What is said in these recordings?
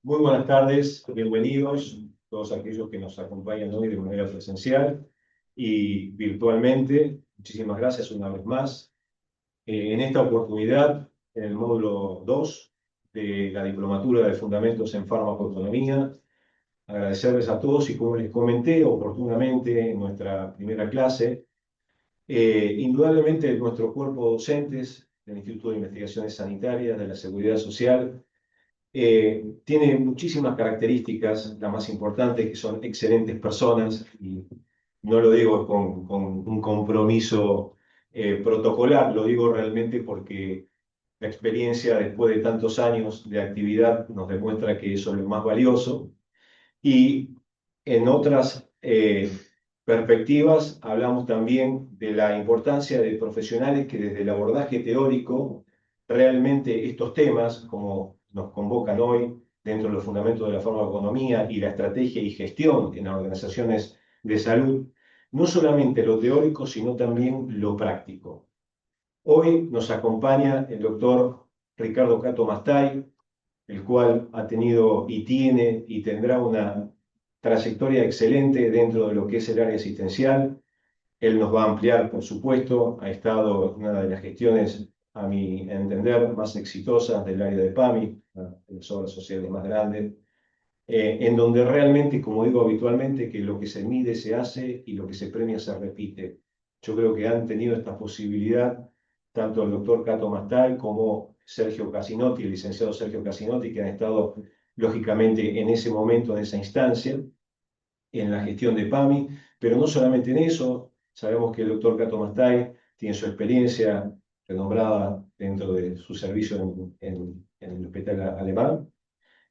Muy buenas tardes, bienvenidos todos aquellos que nos acompañan hoy de manera presencial y virtualmente. Muchísimas gracias una vez más. En esta oportunidad, en el módulo 2 de la Diplomatura de Fundamentos en Farmacoeconomía, agradecerles a todos y como les comenté oportunamente en nuestra primera clase, indudablemente nuestro cuerpo docentes del Instituto de Investigaciones Sanitarias de la Seguridad Social tiene muchísimas características, las más importantes que son excelentes personas, y no lo digo con un compromiso protocolar, lo digo realmente porque la experiencia después de tantos años de actividad nos demuestra que eso es lo más valioso. Y en otras perspectivas hablamos también de la importancia de profesionales que desde el abordaje teórico realmente estos temas, como nos convocan hoy dentro de los fundamentos de la farmacoeconomía y la estrategia y gestión en las organizaciones de salud, no solamente lo teórico, sino también lo práctico. Hoy nos acompaña el doctor Ricardo Cato Mastay, el cual ha tenido y tiene y tendrá una trayectoria excelente dentro de lo que es el área asistencial. Él nos va a ampliar, por supuesto, ha estado en una de las gestiones, a mi entender, más exitosas del área de PAMI, una de las obras sociales más grandes, en donde realmente, como digo habitualmente, que lo que se mide se hace y lo que se premia se repite. Yo creo que han tenido esta posibilidad tanto el doctor Cato Mastay como Sergio Casinotti, el licenciado Sergio Casinotti, que han estado lógicamente en ese momento, en esa instancia, en la gestión de PAMI, pero no solamente en eso, sabemos que el doctor Cato Mastay tiene su experiencia renombrada dentro de su servicio en el hospital alemán,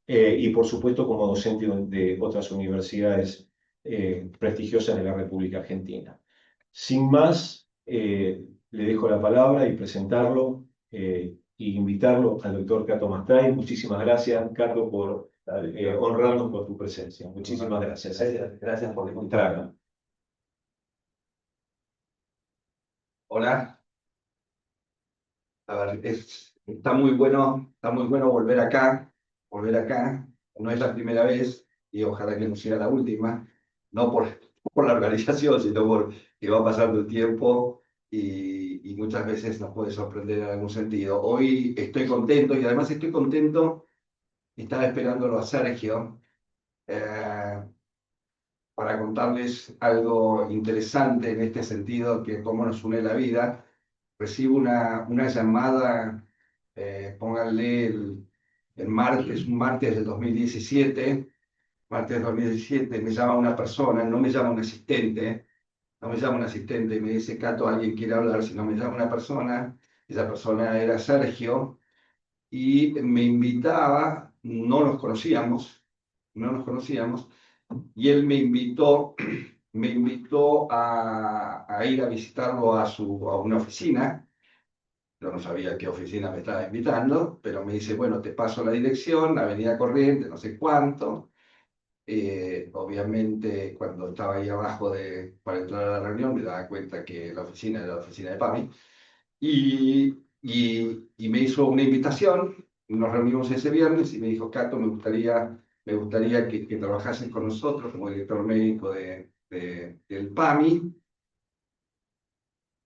y por supuesto como docente de otras universidades prestigiosas de la República Argentina. Sin más, le dejo la palabra y presentarlo e invitarlo al doctor Cato Mastay. Muchísimas gracias, Cato, por honrarnos con tu presencia. Muchísimas gracias. Gracias por Traga. invitarme. Hola, a ver, está muy bueno volver acá. No es la primera vez y ojalá que no sea la última, no por la organización, sino por que va pasando el tiempo y muchas veces nos puede sorprender en algún sentido. Hoy estoy contento y además estoy contento, estaba esperándolo a Sergio eh, para contarles algo interesante en este sentido, que cómo nos une la vida. Recibo una llamada, pónganle un martes del 2017, me llama una persona, no me llama un asistente, no me llama un asistente y me dice, Cato, alguien quiere hablar, sino me llama una persona, esa persona era Sergio, y me invitaba, no nos conocíamos, y él me invitó a ir a visitarlo a una oficina. Yo no sabía a qué oficina me estaba invitando, pero me dice, bueno, te paso la dirección, Avenida Corriente, no sé cuánto. Obviamente, cuando estaba ahí abajo para entrar a la reunión, me daba cuenta que la oficina era la oficina de PAMI. Y me hizo una invitación, nos reunimos ese viernes y me dijo, Cato, me gustaría que trabajases con nosotros como director médico del PAMI.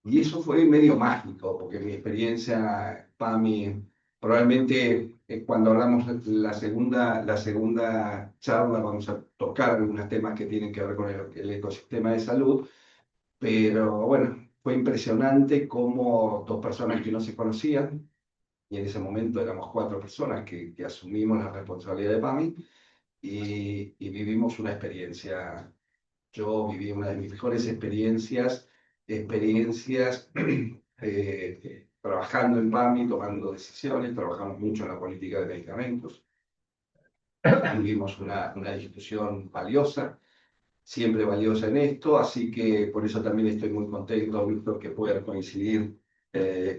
Y eso fue medio mágico, porque mi experiencia PAMI, probablemente cuando hablamos de la segunda charla vamos a tocar algunos temas que tienen que ver con el ecosistema de salud, pero bueno, fue impresionante cómo dos personas que no se conocían, y en ese momento éramos cuatro personas que asumimos la responsabilidad de PAMI y vivimos una experiencia. Yo viví una de mis mejores experiencias trabajando en PAMI, tomando decisiones, trabajamos mucho en la política de medicamentos, vivimos una discusión valiosa, siempre valiosa en esto, así que por eso también estoy muy contento, Víctor, que pueda coincidir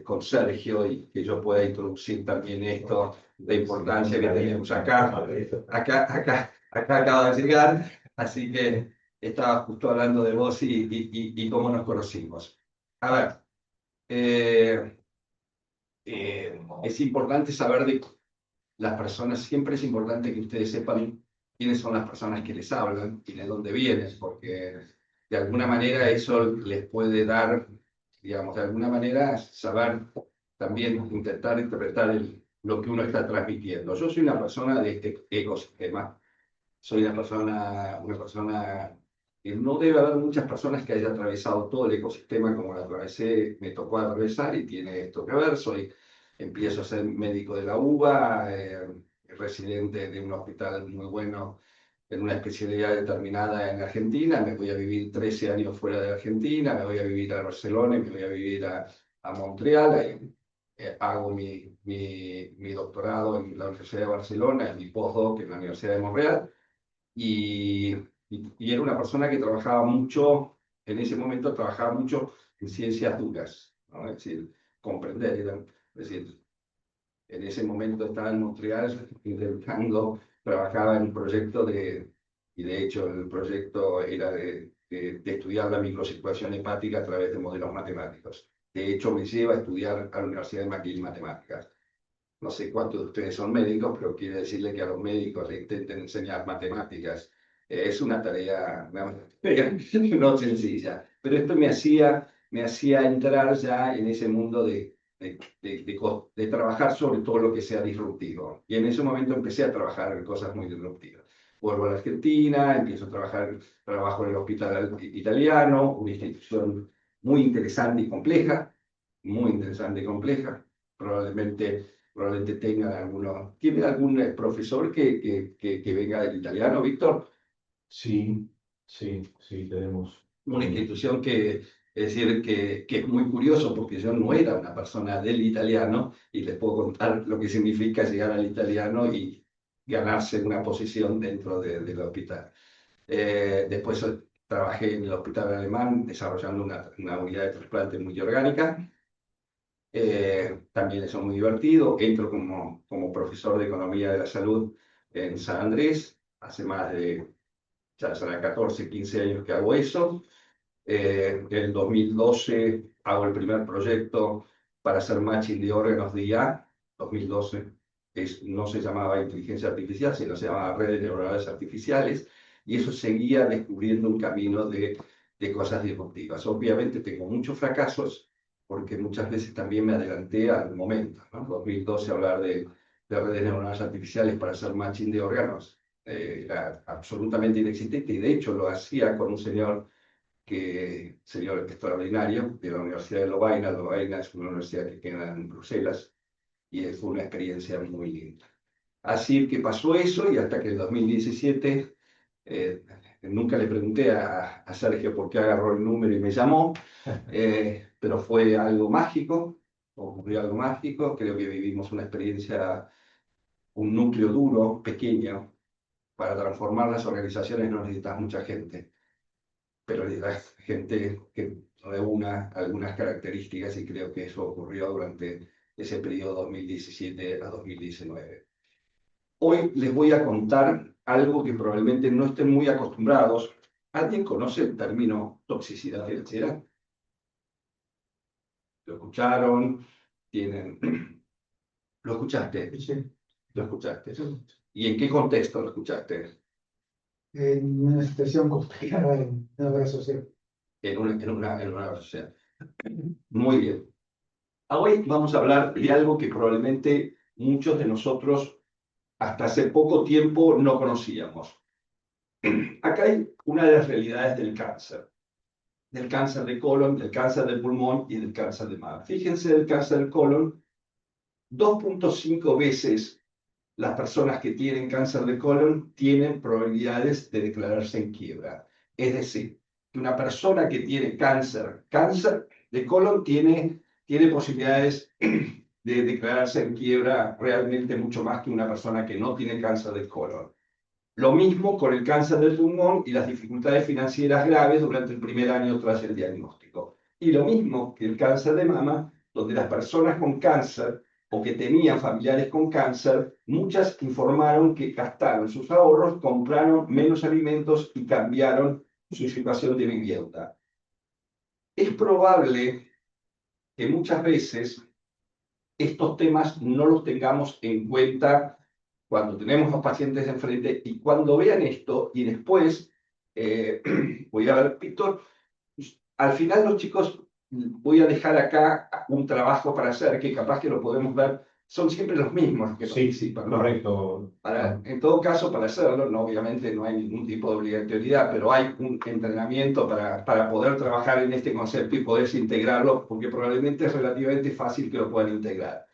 con Sergio y que yo pueda introducir también esto, la importancia que tenemos acá. Acá acaba de llegar, así que estaba justo hablando de vos y cómo nos conocimos. A ver, es importante saber las personas, siempre es importante que ustedes sepan quiénes son las personas que les hablan y de dónde vienen, porque de alguna manera eso les puede dar, digamos, de alguna manera saber también intentar interpretar lo que uno está transmitiendo. Yo soy una persona de este ecosistema, soy una persona que no debe haber muchas personas que hayan atravesado todo el ecosistema como lo atravesé, me tocó atravesar y tiene esto que ver. Empiezo a ser médico de la UBA, residente de un hospital muy bueno en una especialidad determinada en Argentina, me voy a vivir 13 años fuera de Argentina, me voy a vivir a Barcelona y me voy a vivir a Montreal, ahí, hago mi doctorado en la Universidad de Barcelona y mi postdoc en la Universidad de Montreal, y era una persona que trabajaba mucho, en ese momento trabajaba mucho en ciencias duras, ¿no? Es decir, comprender, es decir, en ese momento estaba en Montreal intentando, trabajaba en un proyecto y de hecho el proyecto era de estudiar la microcirculación hepática a través de modelos matemáticos. De hecho, me lleva a estudiar a la Universidad de McGill Matemáticas. No sé cuántos de ustedes son médicos, pero quiero decirle que a los médicos le intenten enseñar matemáticas. Es una tarea no sencilla, pero esto me hacía entrar ya en ese mundo de trabajar sobre todo lo que sea disruptivo. Y en ese momento empecé a trabajar en cosas muy disruptivas. Vuelvo a la Argentina, empiezo a trabajo en el Hospital Italiano, una institución muy interesante y compleja, muy interesante y compleja. Probablemente tengan algunos. ¿Tiene algún profesor que venga del italiano, Víctor? Sí, sí, tenemos. Una institución es decir, que es muy curioso porque yo no era una persona del italiano y les puedo contar lo que significa llegar al italiano y ganarse una posición dentro del hospital. Después trabajé en el hospital alemán desarrollando una unidad de trasplante multiorgánica. También eso es muy divertido. Entro como profesor de Economía de la Salud en San Andrés. Hace más de, ya será 14, 15 años que hago eso. En el 2012 hago el primer proyecto para hacer matching de órganos de IA. 2012 no se llamaba inteligencia artificial, sino se llamaba redes neuronales artificiales. Y eso seguía descubriendo un camino de cosas disruptivas. Obviamente tengo muchos fracasos, porque muchas veces también me adelanté al momento, ¿no? 2012 hablar de redes neuronales artificiales para hacer matching de órganos era absolutamente inexistente, y de hecho lo hacía con un señor extraordinario de la Universidad de Lovaina. Lovaina es una universidad que queda en Bruselas y fue una experiencia muy linda. Así que pasó eso, y hasta que en 2017 nunca le pregunté a Sergio por qué agarró el número y me llamó, pero fue algo mágico, ocurrió algo mágico. Creo que vivimos una experiencia, un núcleo duro, pequeño. Para transformar las organizaciones no necesitas mucha gente, pero necesitas gente que reúna algunas características, y creo que eso ocurrió durante ese periodo 2017 a 2019. Hoy les voy a contar algo que probablemente no estén muy acostumbrados. ¿Alguien conoce el término toxicidad financiera? ¿Lo escucharon? ¿Tienen... ¿Lo escuchaste? Sí, ¿Lo escuchaste? sí. ¿Y en qué contexto lo escuchaste? En una situación complicada en la obra social. En una sociedad. Muy bien. Hoy vamos a hablar de algo que probablemente muchos de nosotros hasta hace poco tiempo no conocíamos. Acá hay una de las realidades del cáncer de colon, del cáncer de pulmón y del cáncer de mama. Fíjense, del cáncer de colon, 2.5 veces las personas que tienen cáncer de colon tienen probabilidades de declararse en quiebra. Es decir, que una persona que tiene cáncer de colon tiene posibilidades de declararse en quiebra realmente mucho más que una persona que no tiene cáncer de colon. Lo mismo con el cáncer del pulmón y las dificultades financieras graves durante el primer año tras el diagnóstico. Y lo mismo que el cáncer de mama, donde las personas con cáncer o que tenían familiares con cáncer, muchas informaron que gastaron sus ahorros, compraron menos alimentos y cambiaron su situación de vivienda. Es probable que muchas veces estos temas no los tengamos en cuenta cuando tenemos los pacientes enfrente y cuando vean esto y después, voy a ver, Víctor, al final los chicos, voy a dejar acá un trabajo para hacer que capaz que lo podemos ver, son siempre los mismos los que Sí, participan, ¿no? correcto. En todo caso, para hacerlo, no, obviamente no hay ningún tipo de obligatoriedad, pero hay un entrenamiento para poder trabajar en este concepto y poder integrarlo, porque probablemente es relativamente fácil que lo puedan integrar.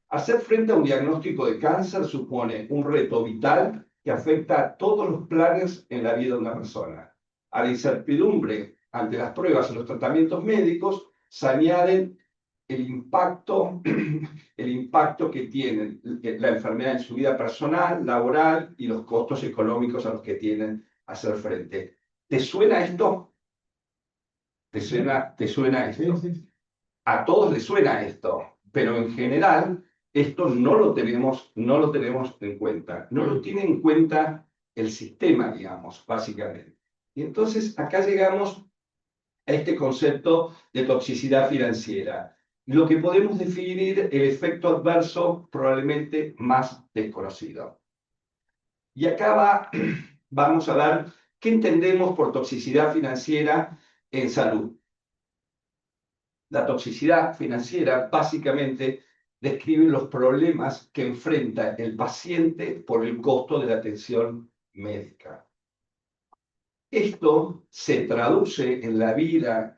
Hacer frente a un diagnóstico de cáncer supone un reto vital que afecta a todos los planes en la vida de una persona. A la incertidumbre ante las pruebas y los tratamientos médicos se añaden el impacto, el impacto que tiene la enfermedad en su vida personal, laboral y los costos económicos a los que tienen a hacer frente. ¿Te suena esto? ¿Te suena Sí, esto? sí. A todos les suena esto, pero en general esto no lo tenemos en cuenta. No lo tiene en cuenta el sistema, digamos, básicamente. Y entonces acá llegamos a este concepto de toxicidad financiera. Lo que podemos definir el efecto adverso probablemente más desconocido. Y acá vamos a ver qué entendemos por toxicidad financiera en salud. La toxicidad financiera básicamente describe los problemas que enfrenta el paciente por el costo de la atención médica. Esto se traduce en la vida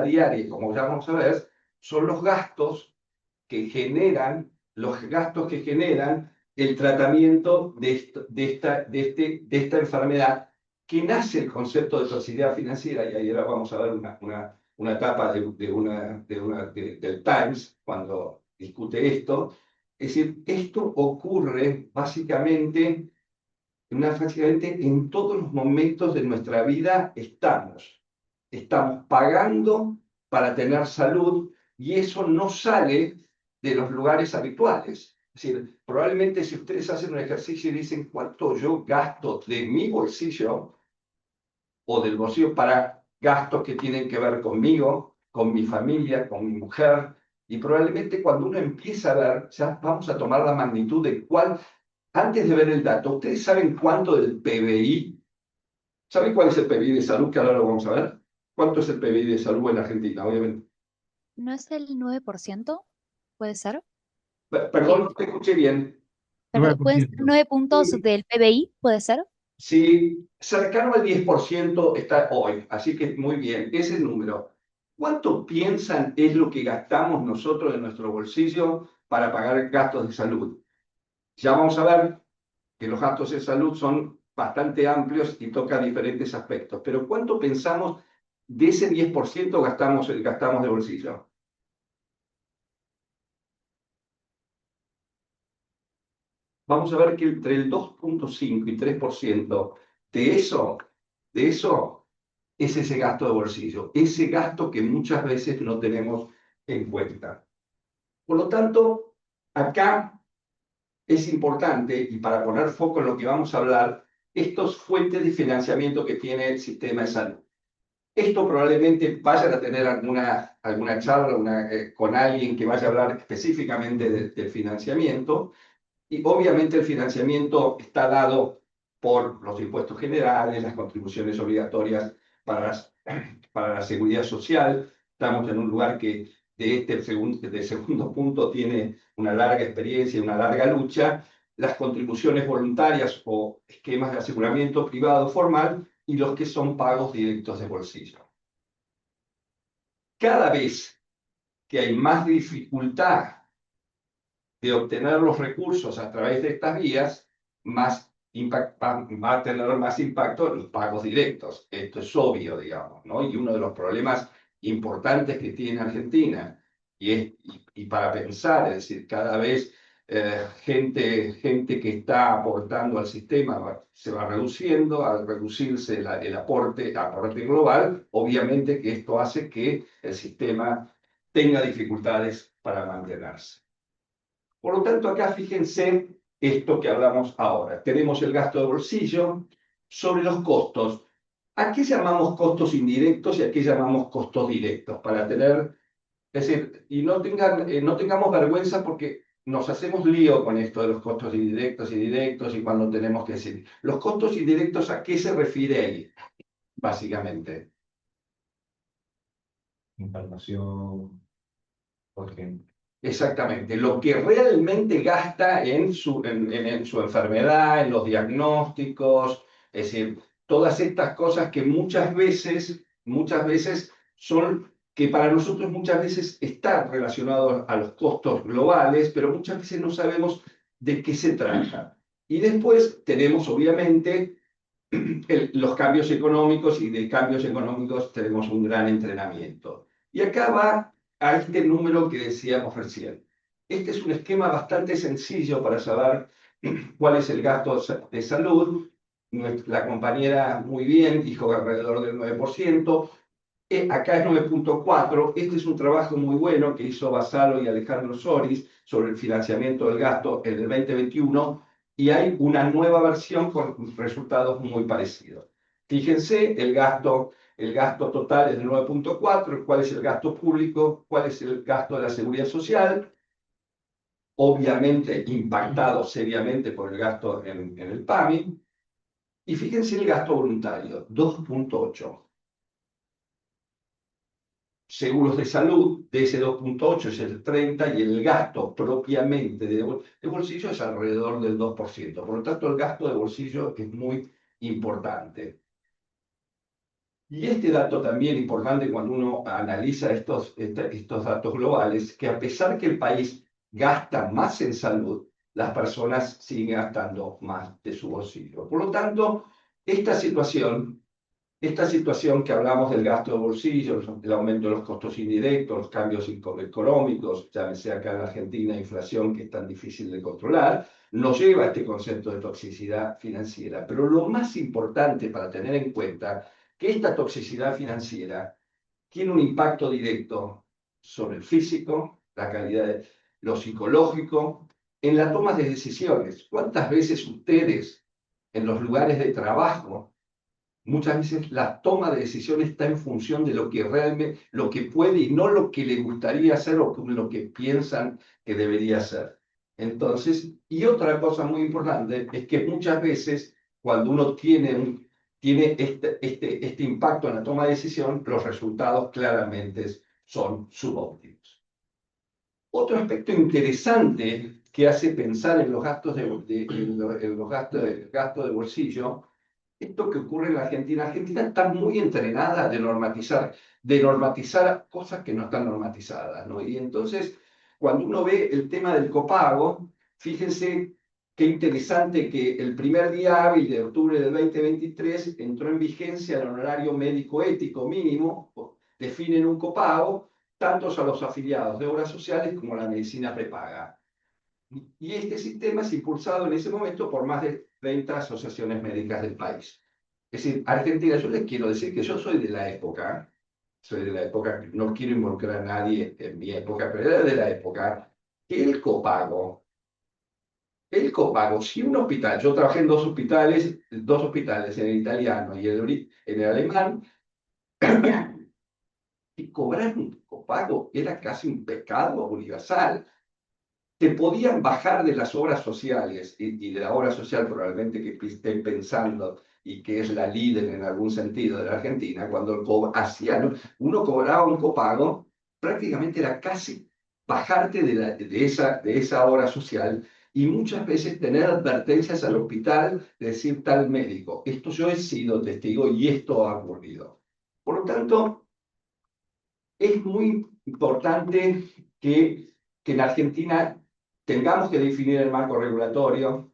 diaria, como ya vamos a ver, son los gastos que generan, el tratamiento de esta enfermedad, que nace el concepto de toxicidad financiera, y ahí ahora vamos a ver una etapa del Times cuando discute esto. Es decir, esto ocurre básicamente en todos los momentos de nuestra vida estamos pagando para tener salud y eso no sale de los lugares habituales. Es decir, probablemente si ustedes hacen un ejercicio y dicen cuánto yo gasto de mi bolsillo o del bolsillo para gastos que tienen que ver conmigo, con mi familia, con mi mujer, y probablemente cuando uno empieza a ver, ya vamos a tomar la magnitud de cuál. Antes de ver el dato, ¿ustedes saben cuánto del PBI? ¿Saben cuál es el PBI de salud? Que ahora lo vamos a ver. ¿Cuánto es el PBI de salud en Argentina? Obviamente. ¿No es el 9%? ¿Puede ser? Perdón, Que, no te escuché bien. perdón, ¿pueden ser 9 puntos Sí, del PBI? ¿Puede ser? sí, cercano al 10% está hoy, así que muy bien, ese es el número. ¿Cuánto piensan es lo que gastamos nosotros de nuestro bolsillo para pagar gastos de salud? Ya vamos a ver que los gastos de salud son bastante amplios y tocan diferentes aspectos. Pero ¿cuánto pensamos de ese 10% gastamos de bolsillo? Vamos a ver que entre el 2,5 y 3% de eso es ese gasto de bolsillo, ese gasto que muchas veces no tenemos en cuenta. Por lo tanto, acá es importante, y para poner foco en lo que vamos a hablar, estas fuentes de financiamiento que tiene el sistema de salud. Esto probablemente vayan a tener alguna charla con alguien que vaya a hablar específicamente del financiamiento, y obviamente el financiamiento está dado por los impuestos generales, las contribuciones obligatorias para la seguridad social. Estamos en un lugar que de segundo punto tiene una larga experiencia y una larga lucha. Las contribuciones voluntarias o esquemas de aseguramiento privado formal y los que son pagos directos de bolsillo. Cada vez que hay más dificultad de obtener los recursos a través de estas vías, va a tener más impacto en los pagos directos. Esto es obvio, digamos, ¿no? Y uno de los problemas importantes que tiene Argentina, y para pensar, es decir, cada vez gente que está aportando al sistema se va reduciendo. Al reducirse el aporte global, obviamente que esto hace que el sistema tenga dificultades para mantenerse. Por lo tanto, acá fíjense esto que hablamos ahora. Tenemos el gasto de bolsillo sobre los costos. ¿A qué llamamos costos indirectos y a qué llamamos costos directos? Para tener, es decir, y no tengamos vergüenza porque nos hacemos lío con esto de los costos indirectos y cuando tenemos que decir, los costos indirectos, ¿a qué se refiere ahí? Básicamente. Información, por ejemplo. Exactamente, lo que realmente gasta en su enfermedad, en los diagnósticos, es decir, todas estas cosas que muchas veces son, que para nosotros muchas veces están relacionados a los costos globales, pero muchas veces no sabemos de qué se trata. Y después tenemos, obviamente, los cambios económicos, y de cambios económicos tenemos un gran entrenamiento. Y acá va a este número que decíamos recién. Este es un esquema bastante sencillo para saber cuál es el gasto de salud. La compañera muy bien dijo alrededor del 9%. Acá es 9,4. Este es un trabajo muy bueno que hizo Vassallo y Alejandro Soris sobre el financiamiento del gasto en el 2021, y hay una nueva versión con resultados muy parecidos. Fíjense, el gasto total es de 9,4. ¿Cuál es el gasto público? ¿Cuál es el gasto de la seguridad social? Obviamente impactado seriamente por el gasto en el PAMI. Y fíjense el gasto voluntario, 2,8. Seguros de salud, de ese 2,8 es el 30, y el gasto propiamente de bolsillo es alrededor del 2%. Por lo tanto, el gasto de bolsillo es muy importante. Y este dato también importante cuando uno analiza estos datos globales, que a pesar que el país gasta más en salud, las personas siguen gastando más de su bolsillo. Por lo tanto, esta situación que hablamos del gasto de bolsillo, el aumento de los costos indirectos, los cambios económicos, llámese acá en Argentina inflación que es tan difícil de controlar, nos lleva a este concepto de toxicidad financiera. Pero lo más importante para tener en cuenta que esta toxicidad financiera tiene un impacto directo sobre el físico, la calidad de lo psicológico, en la toma de decisiones. ¿Cuántas veces ustedes en los lugares de trabajo, muchas veces la toma de decisiones está en función de lo que realmente, lo que puede y no lo que le gustaría hacer o lo que piensan que debería hacer? Entonces, y otra cosa muy importante es que muchas veces cuando uno tiene este impacto en la toma de decisión, los resultados claramente son subóptimos. Otro aspecto interesante que hace pensar en los gastos gasto de bolsillo, esto que ocurre en la Argentina. Argentina está muy entrenada de normatizar cosas que no están normatizadas, ¿no? Y entonces, cuando uno ve el tema del copago, fíjense qué interesante que el primer día hábil de octubre del 2023 entró en vigencia el honorario médico ético mínimo, definen un copago, tanto a los afiliados de obras sociales como a la medicina prepaga. Y este sistema es impulsado en ese momento por más de 30 asociaciones médicas del país. Es decir, Argentina, yo les quiero decir que yo soy de la época, no quiero involucrar a nadie en mi época, pero era de la época que el copago, si un hospital, yo trabajé en dos hospitales, en el italiano y en el alemán, y cobrar un copago era casi un pecado universal. Te podían bajar de las obras sociales, y de la obra social probablemente que estén pensando y que es la líder en algún sentido de la Argentina, cuando uno cobraba un copago, prácticamente era casi bajarte de esa obra social, y muchas veces tener advertencias al hospital de decir tal médico, esto yo he sido testigo y esto ha ocurrido. Por lo tanto, es muy importante que en Argentina tengamos que definir el marco regulatorio,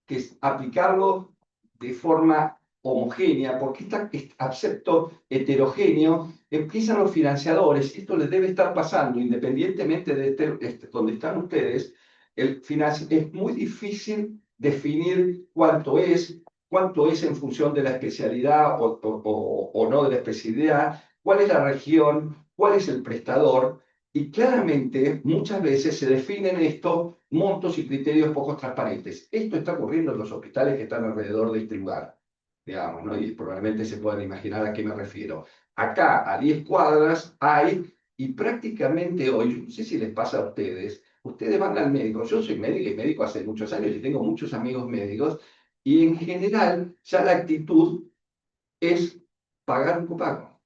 que es aplicarlo de forma homogénea, porque este aspecto heterogéneo empiezan los financiadores. Esto les debe estar pasando, independientemente de donde están ustedes. Es muy difícil definir cuánto es en función de la especialidad o no de la especialidad, cuál es la región, cuál es el prestador. Y claramente, muchas veces se definen estos montos y criterios poco transparentes. Esto está ocurriendo en los hospitales que están alrededor de este lugar, digamos, ¿no? Y probablemente se puedan imaginar a qué me refiero. Acá, a 10 cuadras, hay, y prácticamente hoy, no sé si les pasa a ustedes, ustedes van al médico. Yo soy médico y médico hace muchos años y tengo muchos amigos médicos. Y en general ya la actitud es pagar un copago.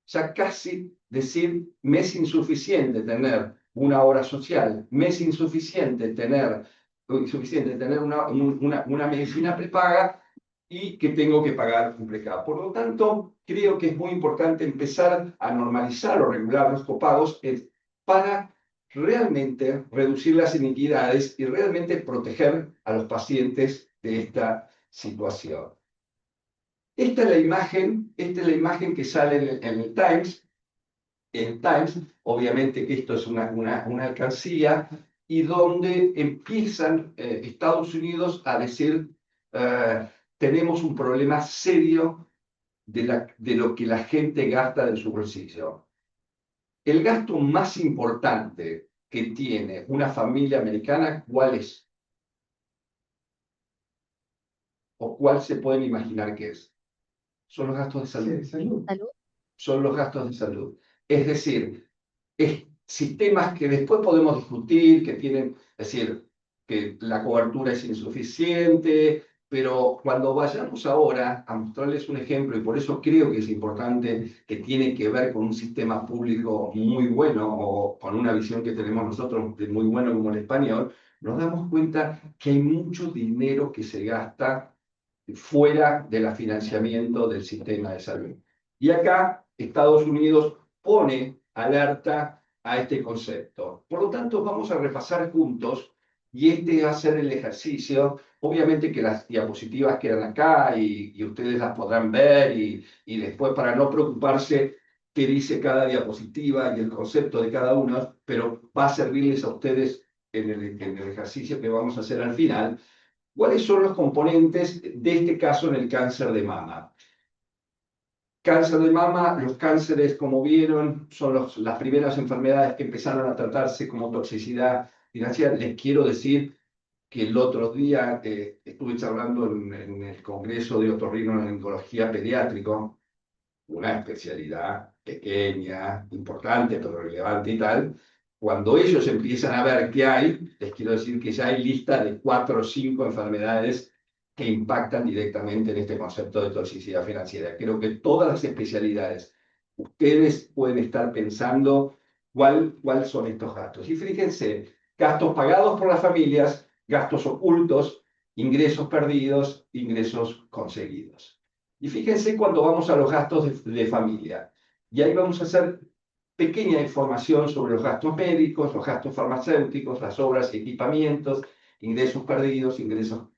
Ya casi decir, me es insuficiente tener una obra social, me es insuficiente tener una medicina prepaga y que tengo que pagar un prepago. Por lo tanto, creo que es muy importante empezar a normalizar o regular los copagos para realmente reducir las iniquidades y realmente proteger a los pacientes de esta situación. Esta es la imagen que sale en el Times. En Times, obviamente que esto es una alcancía, y donde empiezan Estados Unidos a decir, tenemos un problema serio de lo que la gente gasta de su bolsillo. El gasto más importante que tiene una familia americana, ¿cuál es? ¿O cuál se pueden imaginar que es? Son los gastos de salud. Sí, salud. Salud. Son los gastos de salud. Es decir, sistemas que después podemos discutir, que tienen, es decir, que la cobertura es insuficiente, pero cuando vayamos ahora a mostrarles un ejemplo, y por eso creo que es importante, que tiene que ver con un sistema público muy bueno, o con una visión que tenemos nosotros de muy bueno como el español, nos damos cuenta que hay mucho dinero que se gasta fuera del financiamiento del sistema de salud. Y acá Estados Unidos pone alerta a este concepto. Por lo tanto, vamos a repasar juntos, y este va a ser el ejercicio. Obviamente que las diapositivas quedan acá y ustedes las podrán ver, y después, para no preocuparse qué dice cada diapositiva y el concepto de cada uno, pero va a servirles a ustedes en el ejercicio que vamos a hacer al final. ¿Cuáles son los componentes de este caso en el cáncer de mama? Cáncer de mama, los cánceres, como vieron, son las primeras enfermedades que empezaron a tratarse como toxicidad financiera. Les quiero decir que el otro día estuve charlando en el Congreso de Otorrinolaringología Pediátrico, una especialidad pequeña, importante, pero relevante y tal. Cuando ellos empiezan a ver qué hay, les quiero decir que ya hay lista de 4 o 5 enfermedades que impactan directamente en este concepto de toxicidad financiera. Creo que todas las especialidades, ustedes pueden estar pensando cuáles son estos gastos. Y fíjense, gastos pagados por las familias, gastos ocultos, ingresos perdidos, ingresos conseguidos. Y fíjense cuando vamos a los gastos de familia. Y ahí vamos a hacer pequeña información sobre los gastos médicos, los gastos farmacéuticos, las obras y equipamientos, ingresos perdidos, ingresos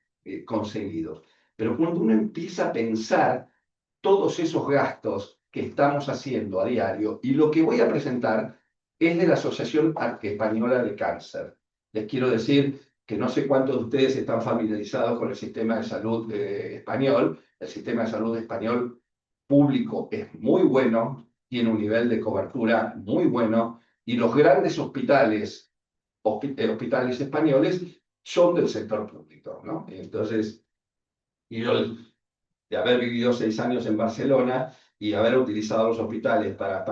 conseguidos. Pero cuando uno empieza a pensar todos esos gastos que estamos haciendo a diario, y lo que voy a presentar es de la Asociación Española de Cáncer. Les quiero decir que no sé cuántos de ustedes están familiarizados con el sistema de salud español. El sistema de salud español público es muy bueno, tiene un nivel de cobertura muy bueno, y los grandes hospitales españoles son del sector público, ¿no? Entonces, y yo, de haber vivido 6 años en Barcelona y haber utilizado los hospitales para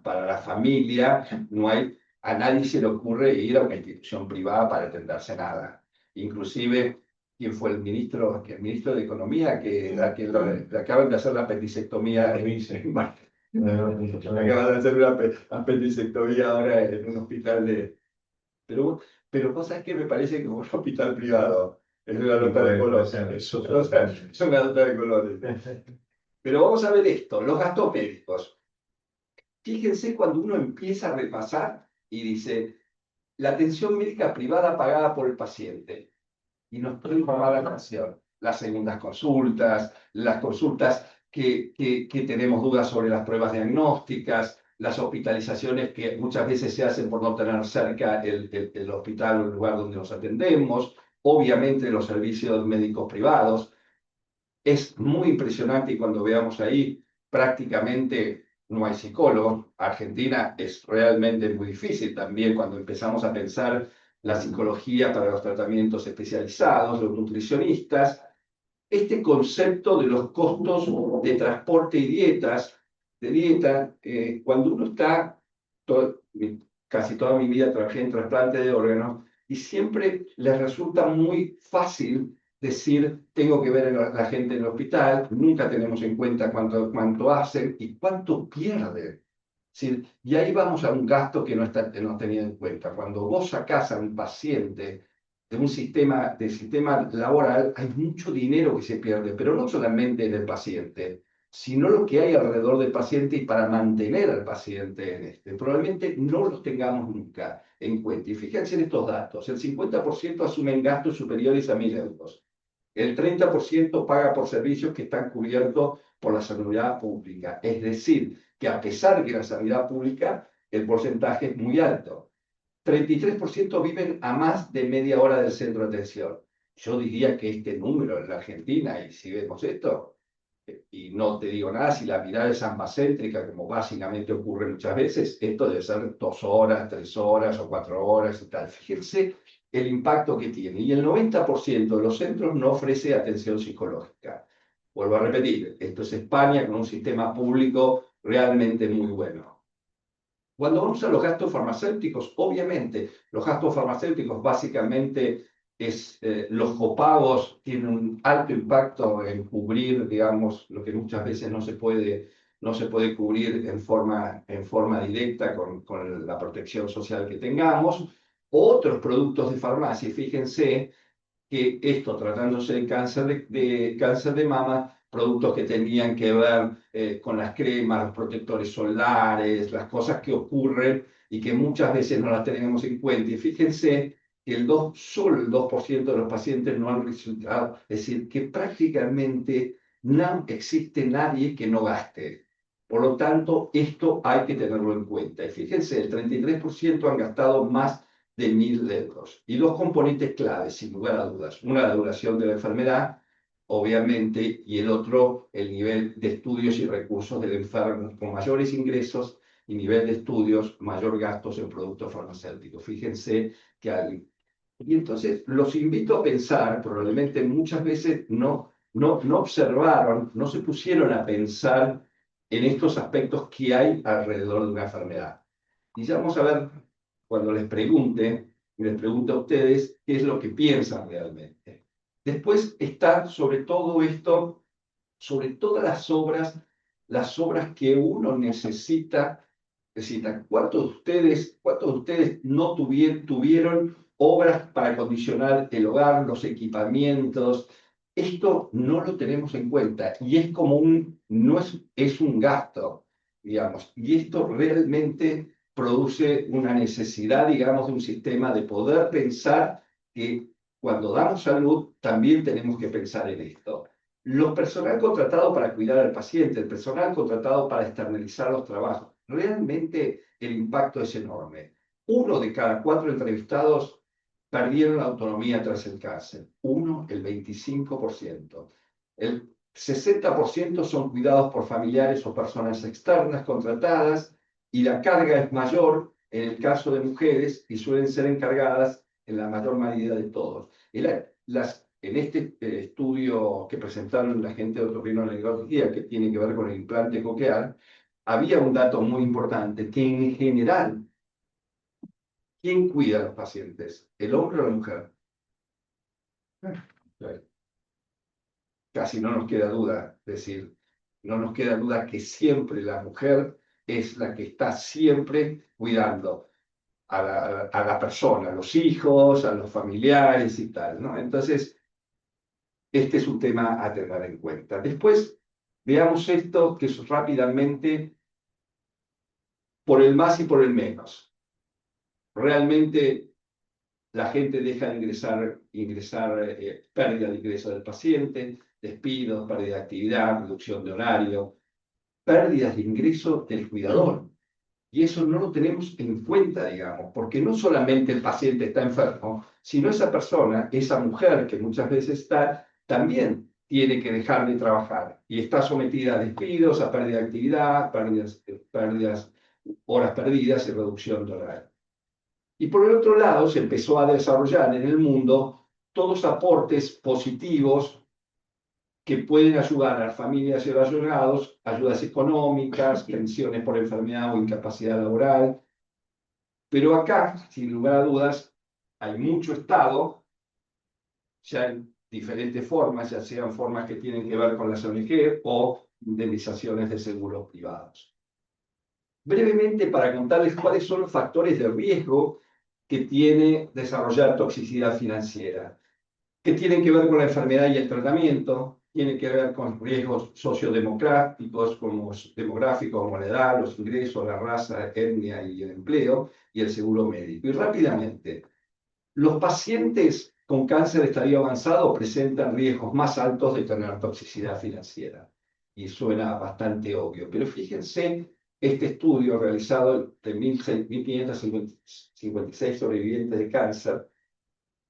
la familia, a nadie se le ocurre ir a una institución privada para atenderse nada. Inclusive, ¿quién fue el ministro? El ministro de Economía, que le acaban de hacer la apendicectomía. Le acaban de hacer una apendicectomía ahora en un hospital de... Pero vos sabés que me parece que es un hospital privado. Es una nota de colores. Es una nota de colores. Pero vamos a ver esto, los gastos médicos. Fíjense cuando uno empieza a repasar y dice, la atención médica privada pagada por el paciente. Y nos toma la atención. Las segundas consultas, las consultas que tenemos dudas sobre las pruebas diagnósticas, las hospitalizaciones que muchas veces se hacen por no tener cerca el hospital o el lugar donde nos atendemos, obviamente los servicios médicos privados. Es muy impresionante, y cuando veamos ahí, prácticamente no hay psicólogos. Argentina es realmente muy difícil también cuando empezamos a pensar la psicología para los tratamientos especializados, los nutricionistas. Este concepto de los costos de transporte y dieta, cuando uno está... casi toda mi vida trabajé en trasplante de órganos y siempre les resulta muy fácil decir, tengo que ver a la gente en el hospital, nunca tenemos en cuenta cuánto hacen y cuánto pierden. Sí, y ahí vamos a un gasto que no está tenido en cuenta. Cuando vos sacás a un paciente de un sistema laboral, hay mucho dinero que se pierde, pero no solamente en el paciente, sino lo que hay alrededor del paciente y para mantener al paciente en este. Probablemente no los tengamos nunca en cuenta. Y fíjense en estos datos, el 50% asumen gastos superiores a 1.000 euros. El 30% paga por servicios que están cubiertos por la sanidad pública. Es decir, que a pesar de que la sanidad pública, el porcentaje es muy alto. 33% viven a más de media hora del centro de atención. Yo diría que este número en la Argentina, y si vemos esto, y no te digo nada, si la mirada es ambacéntrica, como básicamente ocurre muchas veces, esto debe ser 2 horas, 3 horas o 4 horas y tal. Fíjense el impacto que tiene. Y el 90% de los centros no ofrece atención psicológica. Vuelvo a repetir, esto es España con un sistema público realmente muy bueno. Cuando vamos a los gastos farmacéuticos, obviamente, los gastos farmacéuticos básicamente los copagos tienen un alto impacto en cubrir, digamos, lo que muchas veces no se puede cubrir en forma directa con la protección social que tengamos. Otros productos de farmacia, y fíjense que esto tratándose de cáncer de mama, productos que tenían que ver con las cremas, los protectores solares, las cosas que ocurren y que muchas veces no las tenemos en cuenta. Y fíjense que solo el 2% de los pacientes no han resultado, es decir, que prácticamente no existe nadie que no gaste. Por lo tanto, esto hay que tenerlo en cuenta. Y fíjense, el 33% han gastado más de 1.000 euros. Y dos componentes claves, sin lugar a dudas. Una, la duración de la enfermedad, obviamente, y el otro, el nivel de estudios y recursos del enfermo. Con mayores ingresos y nivel de estudios, mayor gastos en productos farmacéuticos. Fíjense que hay. Y entonces los invito a pensar, probablemente muchas veces no observaron, no se pusieron a pensar en estos aspectos que hay alrededor de una enfermedad. Y ya vamos a ver, cuando les pregunte a ustedes qué es lo que piensan realmente. Después está sobre todo esto, sobre todas las obras que uno necesita. ¿Cuántos de ustedes no tuvieron obras para acondicionar el hogar, los equipamientos? Esto no lo tenemos en cuenta y es como es un gasto, digamos, y esto realmente produce una necesidad, digamos, de un sistema de poder pensar que cuando damos salud también tenemos que pensar en esto. Los personal contratado para cuidar al paciente, el personal contratado para externalizar los trabajos, realmente el impacto es enorme. 1 de cada 4 entrevistados perdieron la autonomía tras el cáncer. El 25%. El 60% son cuidados por familiares o personas externas contratadas y la carga es mayor en el caso de mujeres y suelen ser encargadas en la mayor medida de todos. En este estudio que presentaron la gente de otorrinolaringología, que tiene que ver con el implante coclear, había un dato muy importante, que en general, ¿quién cuida a los pacientes? ¿El hombre o la mujer? Casi no nos queda duda, es decir, no nos queda duda que siempre la mujer es la que está siempre cuidando a la persona, a los hijos, a los familiares y tal, ¿no? Entonces, este es un tema a tener en cuenta. Después, veamos esto, que es rápidamente por el más y por el menos. Realmente la gente deja de ingresar pérdida de ingreso del paciente, despidos, pérdida de actividad, reducción de horario, pérdidas de ingreso del cuidador. Y eso no lo tenemos en cuenta, digamos, porque no solamente el paciente está enfermo, sino esa persona, esa mujer que muchas veces también tiene que dejar de trabajar y está sometida a despidos, a pérdida de actividad, horas perdidas y reducción de horario. Y por el otro lado, se empezó a desarrollar en el mundo todos aportes positivos que pueden ayudar a las familias y a los ayudados, ayudas económicas, pensiones por enfermedad o incapacidad laboral, Pero acá, sin lugar a dudas, hay mucho Estado, ya en diferentes formas, ya sean formas que tienen que ver con las ONG o indemnizaciones de seguros privados. Brevemente, para contarles cuáles son los factores de riesgo que tiene desarrollar toxicidad financiera, que tienen que ver con la enfermedad y el tratamiento, tienen que ver con riesgos sociodemográficos como la edad, los ingresos, la raza, etnia y el empleo, y el seguro médico. Y rápidamente, los pacientes con cáncer estadio avanzado presentan riesgos más altos de tener toxicidad financiera. Y suena bastante obvio, pero fíjense este estudio realizado de 1.556 sobrevivientes de cáncer,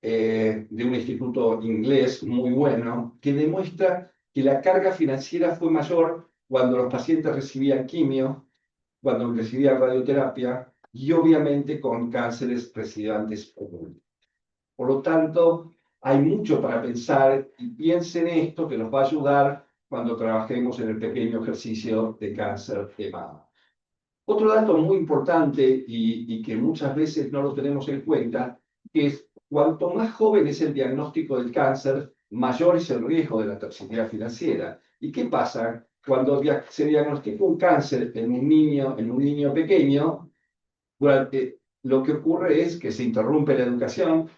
de un instituto inglés muy bueno, que demuestra que la carga financiera fue mayor cuando los pacientes recibían quimio, cuando recibían radioterapia y obviamente con cánceres residuantes ocultos. Por lo tanto, hay mucho para pensar y piensen esto que nos va a ayudar cuando trabajemos en el pequeño ejercicio de cáncer de mama. Otro dato muy importante y que muchas veces no lo tenemos en cuenta es cuanto más joven es el diagnóstico del cáncer, mayor es el riesgo de la toxicidad financiera. ¿Y qué pasa cuando se diagnostica un cáncer en un niño pequeño? Lo que ocurre es que se interrumpe la educación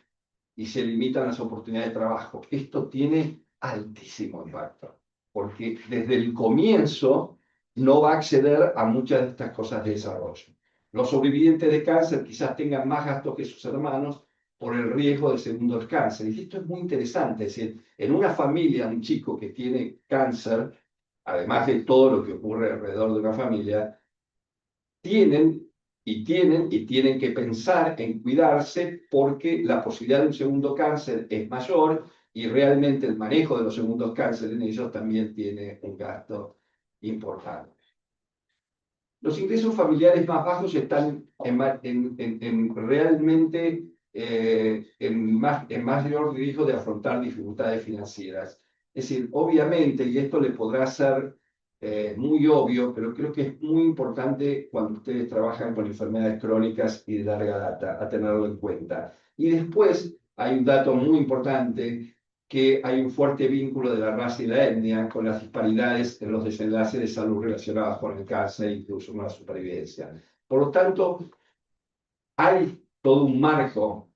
y se limitan las oportunidades de trabajo. Esto tiene altísimo impacto, porque desde el comienzo no va a acceder a muchas de estas cosas de desarrollo. Los sobrevivientes de cáncer quizás tengan más gastos que sus hermanos por el riesgo de segundos cánceres. Y esto es muy interesante, es decir, en una familia, un chico que tiene cáncer, además de todo lo que ocurre alrededor de una familia, tienen que pensar en cuidarse porque la posibilidad de un segundo cáncer es mayor y realmente el manejo de los segundos cánceres en ellos también tiene un gasto importante. Los ingresos familiares más bajos están realmente en mayor riesgo de afrontar dificultades financieras. Es decir, obviamente, y esto le podrá ser muy obvio, pero creo que es muy importante cuando ustedes trabajan con enfermedades crónicas y de larga data, a tenerlo en cuenta. Y después hay un dato muy importante, que hay un fuerte vínculo de la raza y la etnia con las disparidades en los desenlaces de salud relacionados con el cáncer e incluso con la supervivencia. Por lo tanto, hay todo un marco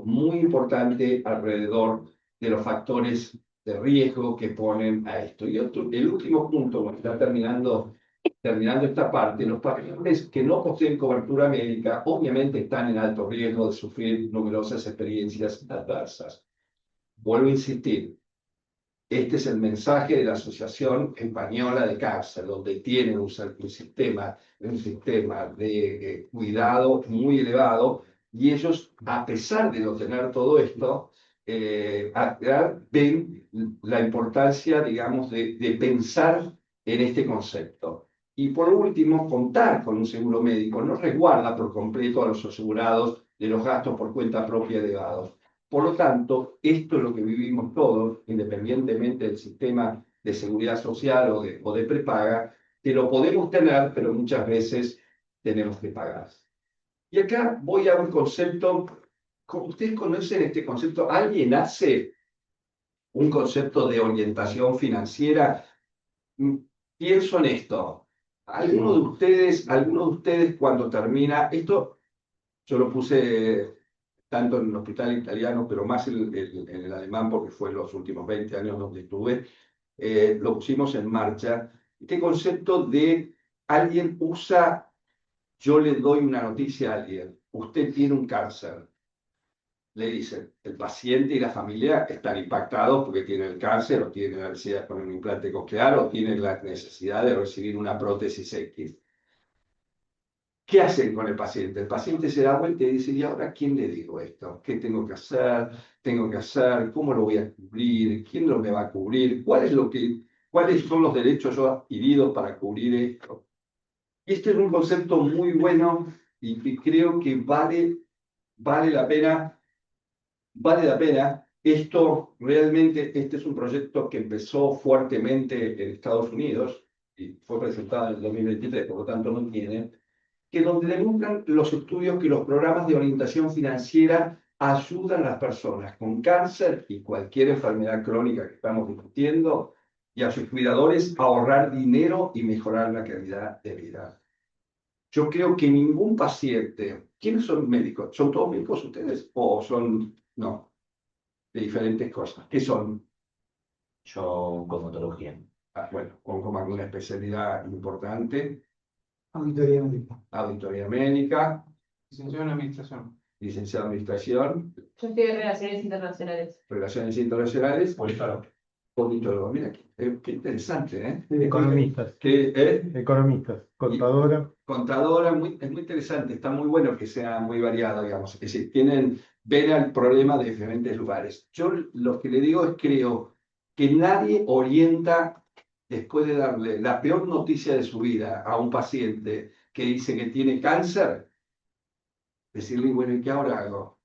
muy importante alrededor de los factores de riesgo que ponen a esto. Y el último punto, cuando está terminando esta parte, los pacientes que no poseen cobertura médica obviamente están en alto riesgo de sufrir numerosas experiencias adversas. Vuelvo a insistir, este es el mensaje de la Asociación Española de Cáncer, donde tienen un sistema de cuidado muy elevado, y ellos, a pesar de no tener todo esto, ven la importancia, digamos, de pensar en este concepto. Y por último, contar con un seguro médico no resguarda por completo a los asegurados de los gastos por cuenta propia elevados. Por lo tanto, esto es lo que vivimos todos, independientemente del sistema de seguridad social o de prepaga, que lo podemos tener, pero muchas veces tenemos que pagar. Y acá voy a un concepto, como ustedes conocen este concepto, ¿alguien hace un concepto de orientación financiera? Pienso en esto. ¿Alguno de ustedes cuando termina, esto yo lo puse tanto en el hospital italiano, pero más en el alemán, porque fue los últimos 20 años donde estuve, lo pusimos en marcha. Este concepto de alguien usa, yo le doy una noticia a alguien, usted tiene un cáncer. Le dicen, el paciente y la familia están impactados porque tienen el cáncer, o tienen la necesidad de poner un implante coclear, o tienen la necesidad de recibir una prótesis X. ¿Qué hacen con el paciente? El paciente se da vuelta y dice, ¿y ahora quién le digo esto? ¿Qué tengo que hacer? ¿Tengo que hacer? ¿Cómo lo voy a cubrir? ¿Quién lo me va a cubrir? ¿Cuáles son los derechos yo adquiridos para cubrir esto? Y este es un concepto muy bueno y que creo que vale la pena. Esto realmente, este es un proyecto que empezó fuertemente en Estados Unidos y fue presentado en el 2023, por lo tanto no tiene. que donde demuestran los estudios que los programas de orientación financiera ayudan a las personas con cáncer y cualquier enfermedad crónica que estamos discutiendo y a sus cuidadores a ahorrar dinero y mejorar la calidad de vida. Yo creo que ningún paciente, ¿quiénes son médicos? ¿Son todos médicos ustedes? ¿O son, no, de diferentes cosas? ¿Qué son? Yo cosmetología. Bueno, con alguna especialidad importante, Auditoría médica. auditoría médica, Licenciado en Administración. licenciado en administración, Yo estoy en Relaciones Internacionales. relaciones internacionales, Politólogo. politólogo. Mira, qué interesante, ¿eh? Economistas. Economistas, contadora. Contadora, es muy interesante, está muy bueno que sea muy variado, digamos. Es decir, ven el problema de diferentes lugares. Yo lo que le digo es, creo que nadie orienta, después de darle la peor noticia de su vida a un paciente que dice que tiene cáncer, decirle, bueno, ¿y qué ahora hago?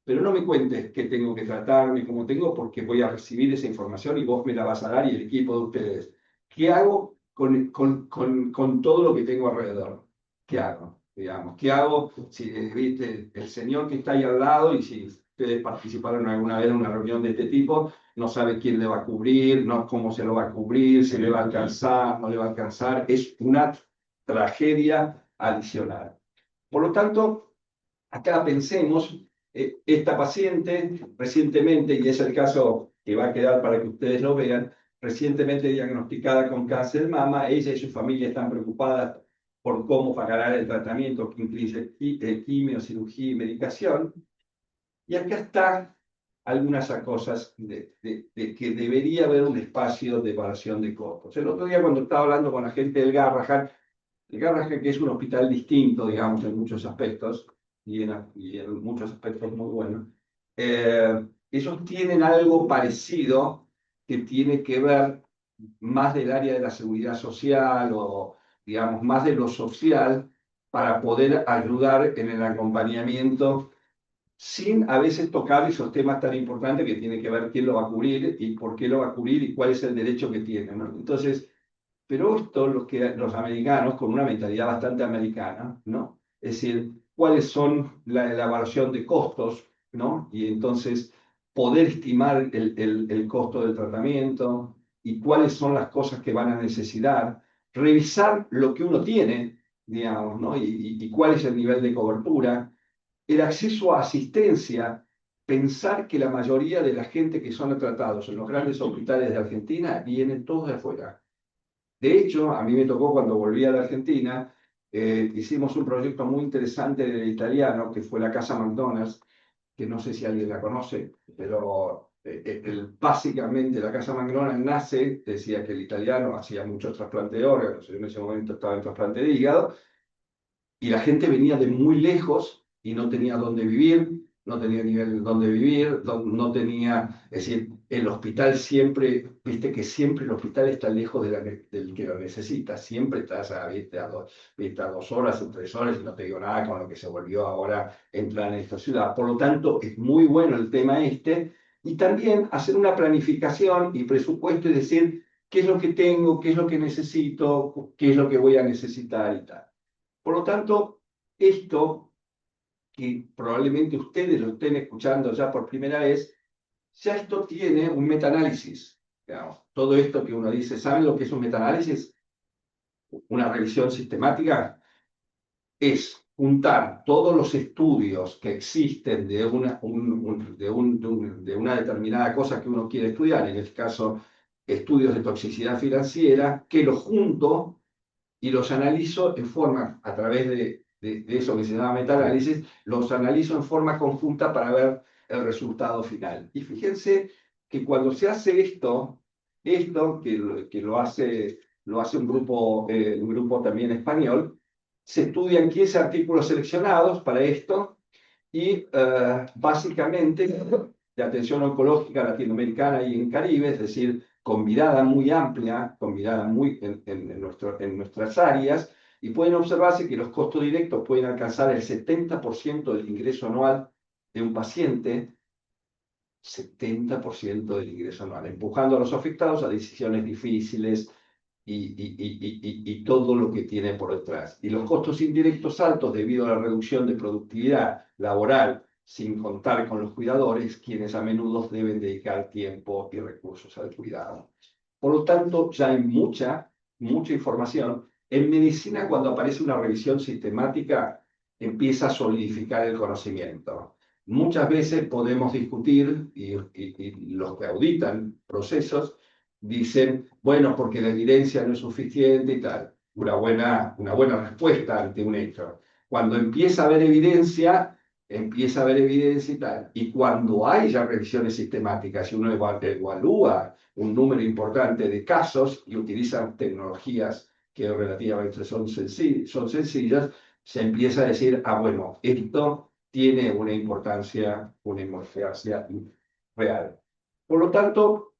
Pero no me cuentes que tengo que tratarme como tengo porque voy a recibir esa información y vos me la vas a dar y el equipo de ustedes. ¿Qué hago con todo lo que tengo alrededor? ¿Qué hago? Digamos, ¿qué hago si viste el señor que está ahí al lado y si ustedes participaron alguna vez en una reunión de este tipo, no sabe quién le va a cubrir, no cómo se lo va a cubrir, si le va a alcanzar, no le va a alcanzar? Es una tragedia adicional. Por lo tanto, acá pensemos, esta paciente recientemente, y es el caso que va a quedar para que ustedes lo vean, recientemente diagnosticada con cáncer de mama, ella y su familia están preocupadas por cómo pagará el tratamiento que incluye quimio, cirugía y medicación. Y acá están algunas cosas de que debería haber un espacio de evaluación de costos. El otro día cuando estaba hablando con la gente del Garrahan, el Garrahan, que es un hospital distinto, digamos, en muchos aspectos, y en muchos aspectos muy buenos, ellos tienen algo parecido que tiene que ver más del área de la seguridad social o, digamos, más de lo social para poder ayudar en el acompañamiento sin a veces tocar esos temas tan importantes que tiene que ver quién lo va a cubrir y por qué lo va a cubrir y cuál es el derecho que tiene, ¿no? Entonces, pero esto los americanos, con una mentalidad bastante americana, ¿no? Es decir, cuáles son la evaluación de costos, ¿no? Y entonces poder estimar el costo del tratamiento y cuáles son las cosas que van a necesitar, revisar lo que uno tiene, digamos, ¿no? Y cuál es el nivel de cobertura, el acceso a asistencia, pensar que la mayoría de la gente que son tratados en los grandes hospitales de Argentina vienen todos de afuera. De hecho, a mí me tocó cuando volví a la Argentina, hicimos un proyecto muy interesante del italiano, que fue la Casa McDonald's, que no sé si alguien la conoce, pero básicamente la Casa McDonald's nace, decía que el italiano hacía muchos trasplantes de órganos, yo en ese momento estaba en trasplante de hígado, y la gente venía de muy lejos y no tenía dónde vivir, no tenía nivel donde vivir, no tenía, es decir, el hospital siempre, viste que siempre el hospital está lejos del que lo necesita, siempre estás viste, a 2 horas o 3 horas y no te digo nada con lo que se volvió ahora entrar en esta ciudad. Por lo tanto, es muy bueno el tema este y también hacer una planificación y presupuesto y decir qué es lo que tengo, qué es lo que necesito, qué es lo que voy a necesitar y tal. Por lo tanto, esto que probablemente ustedes lo estén escuchando ya por primera vez, ya esto tiene un metaanálisis. Digamos, todo esto que uno dice, ¿saben lo que es un metaanálisis? Una revisión sistemática es juntar todos los estudios que existen de una determinada cosa que uno quiere estudiar, en este caso, estudios de toxicidad financiera, que los junto y los analizo en forma, a través de eso que se llama metaanálisis, los analizo en forma conjunta para ver el resultado final. Y fíjense que cuando se hace esto que lo hace un grupo también español, se estudian 15 artículos seleccionados para esto y básicamente de atención oncológica latinoamericana y en Caribe, es decir, con mirada muy amplia, con mirada muy en nuestras áreas, y pueden observarse que los costos directos pueden alcanzar el 70% del ingreso anual de un paciente, 70% del ingreso anual, empujando a los afectados a decisiones difíciles, y todo lo que tiene por detrás. Y los costos indirectos altos debido a la reducción de productividad laboral, sin contar con los cuidadores, quienes a menudo deben dedicar tiempo y recursos al cuidado. Por lo tanto, ya hay mucha información. En medicina, cuando aparece una revisión sistemática, empieza a solidificar el conocimiento. Muchas veces podemos discutir, y los que auditan procesos dicen, bueno, porque la evidencia no es suficiente y tal. Una buena respuesta ante un hecho. Cuando empieza a haber evidencia y tal. Y cuando hay ya revisiones sistemáticas y uno evalúa un número importante de casos y utiliza tecnologías que relativamente son sencillas, se empieza a decir, ah, bueno, esto tiene una importancia real. Por lo tanto,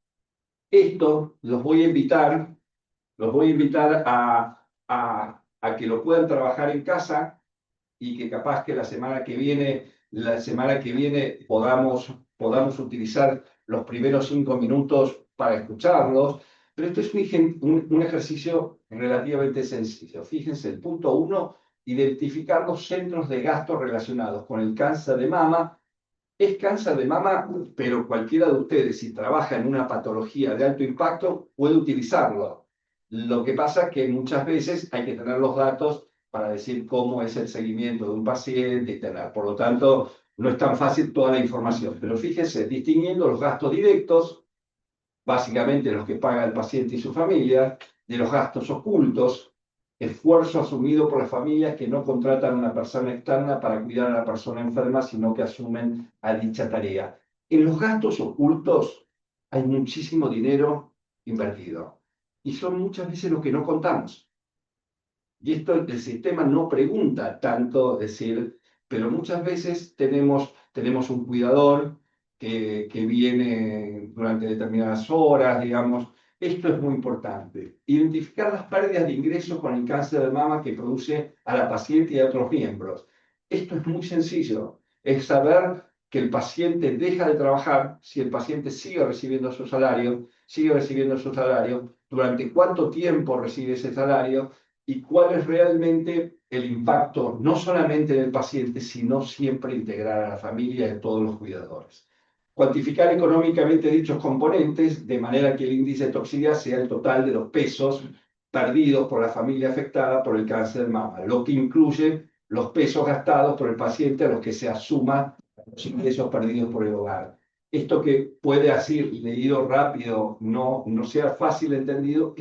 esto los voy a invitar a que lo puedan trabajar en casa y que capaz que la semana que viene podamos utilizar los primeros 5 minutos para escucharlos. Pero esto es un ejercicio relativamente sencillo. Fíjense, el punto 1, identificar los centros de gasto relacionados con el cáncer de mama. Es cáncer de mama, pero cualquiera de ustedes, si trabaja en una patología de alto impacto, puede utilizarlo. Lo que pasa es que muchas veces hay que tener los datos para decir cómo es el seguimiento de un paciente y tener. Por lo tanto, no es tan fácil toda la información. Pero fíjense, distinguiendo los gastos directos, básicamente los que paga el paciente y su familia, de los gastos ocultos, esfuerzo asumido por las familias que no contratan a una persona externa para cuidar a la persona enferma, sino que asumen a dicha tarea. En los gastos ocultos hay muchísimo dinero invertido y son muchas veces los que no contamos. Y esto el sistema no pregunta tanto, decir, pero muchas veces tenemos un cuidador que viene durante determinadas horas, digamos. Esto es muy importante. Identificar las pérdidas de ingresos con el cáncer de mama que produce a la paciente y a otros miembros. Esto es muy sencillo. Es saber que el paciente deja de trabajar si el paciente sigue recibiendo su salario, durante cuánto tiempo recibe ese salario y cuál es realmente el impacto, no solamente del paciente, sino siempre integrar a la familia y a todos los cuidadores. Cuantificar económicamente dichos componentes de manera que el índice de toxicidad sea el total de los pesos perdidos por la familia afectada por el cáncer de mama, lo que incluye los pesos gastados por el paciente a los que se asuma los ingresos perdidos por el hogar. Esto que puede así, leído rápido, no sea fácil entendido,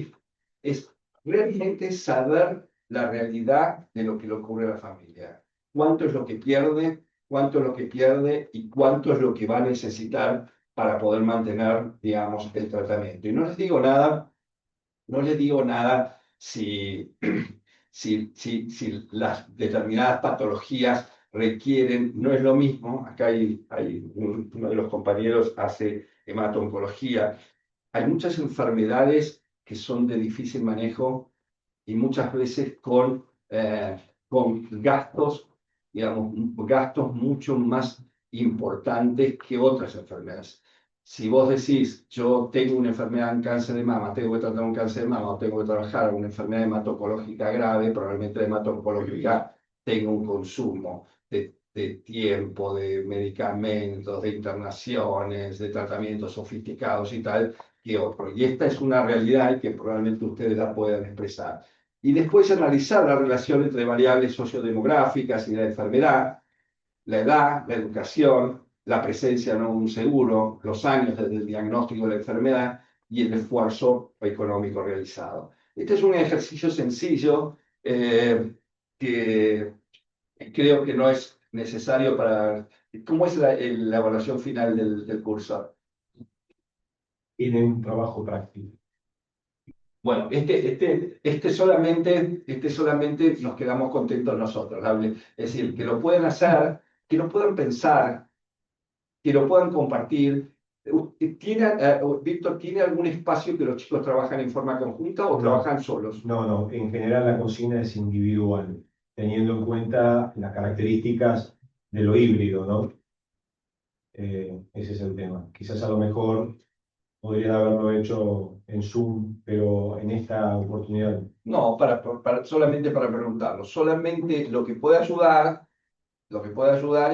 es realmente saber la realidad de lo que le ocurre a la familia. Cuánto es lo que pierde, y cuánto es lo que va a necesitar para poder mantener, digamos, el tratamiento. Y no les digo nada si las determinadas patologías requieren, no es lo mismo, acá hay uno de los compañeros hace hemato-oncología, hay muchas enfermedades que son de difícil manejo y muchas veces con gastos, digamos, gastos mucho más importantes que otras enfermedades. Si vos decís, yo tengo una enfermedad en cáncer de mama, tengo que tratar un cáncer de mama o tengo que trabajar una enfermedad hemato-oncológica grave, probablemente la hemato-oncológica tenga un consumo de tiempo, de medicamentos, de internaciones, de tratamientos sofisticados y tal, que otro. Y esta es una realidad y que probablemente ustedes la puedan expresar. Y después analizar la relación entre variables sociodemográficas y la enfermedad, la edad, la educación, la presencia no un seguro, los años desde el diagnóstico de la enfermedad y el esfuerzo económico realizado. Este es un ejercicio sencillo que creo que no es necesario para... ¿Cómo es la evaluación final del curso? Tiene un trabajo práctico. Bueno, este solamente nos quedamos contentos nosotros, ¿vale? Es decir, que lo pueden hacer, que lo puedan pensar, que lo puedan compartir. Víctor, ¿tiene algún espacio que los chicos trabajan en forma conjunta o No. trabajan solos? No, en general la cocina es individual, teniendo en cuenta las características de lo híbrido, ¿no? Ese es el tema. Quizás a lo mejor podrían haberlo hecho en Zoom, pero en esta oportunidad. No, solamente para preguntarlo. Solamente lo que puede ayudar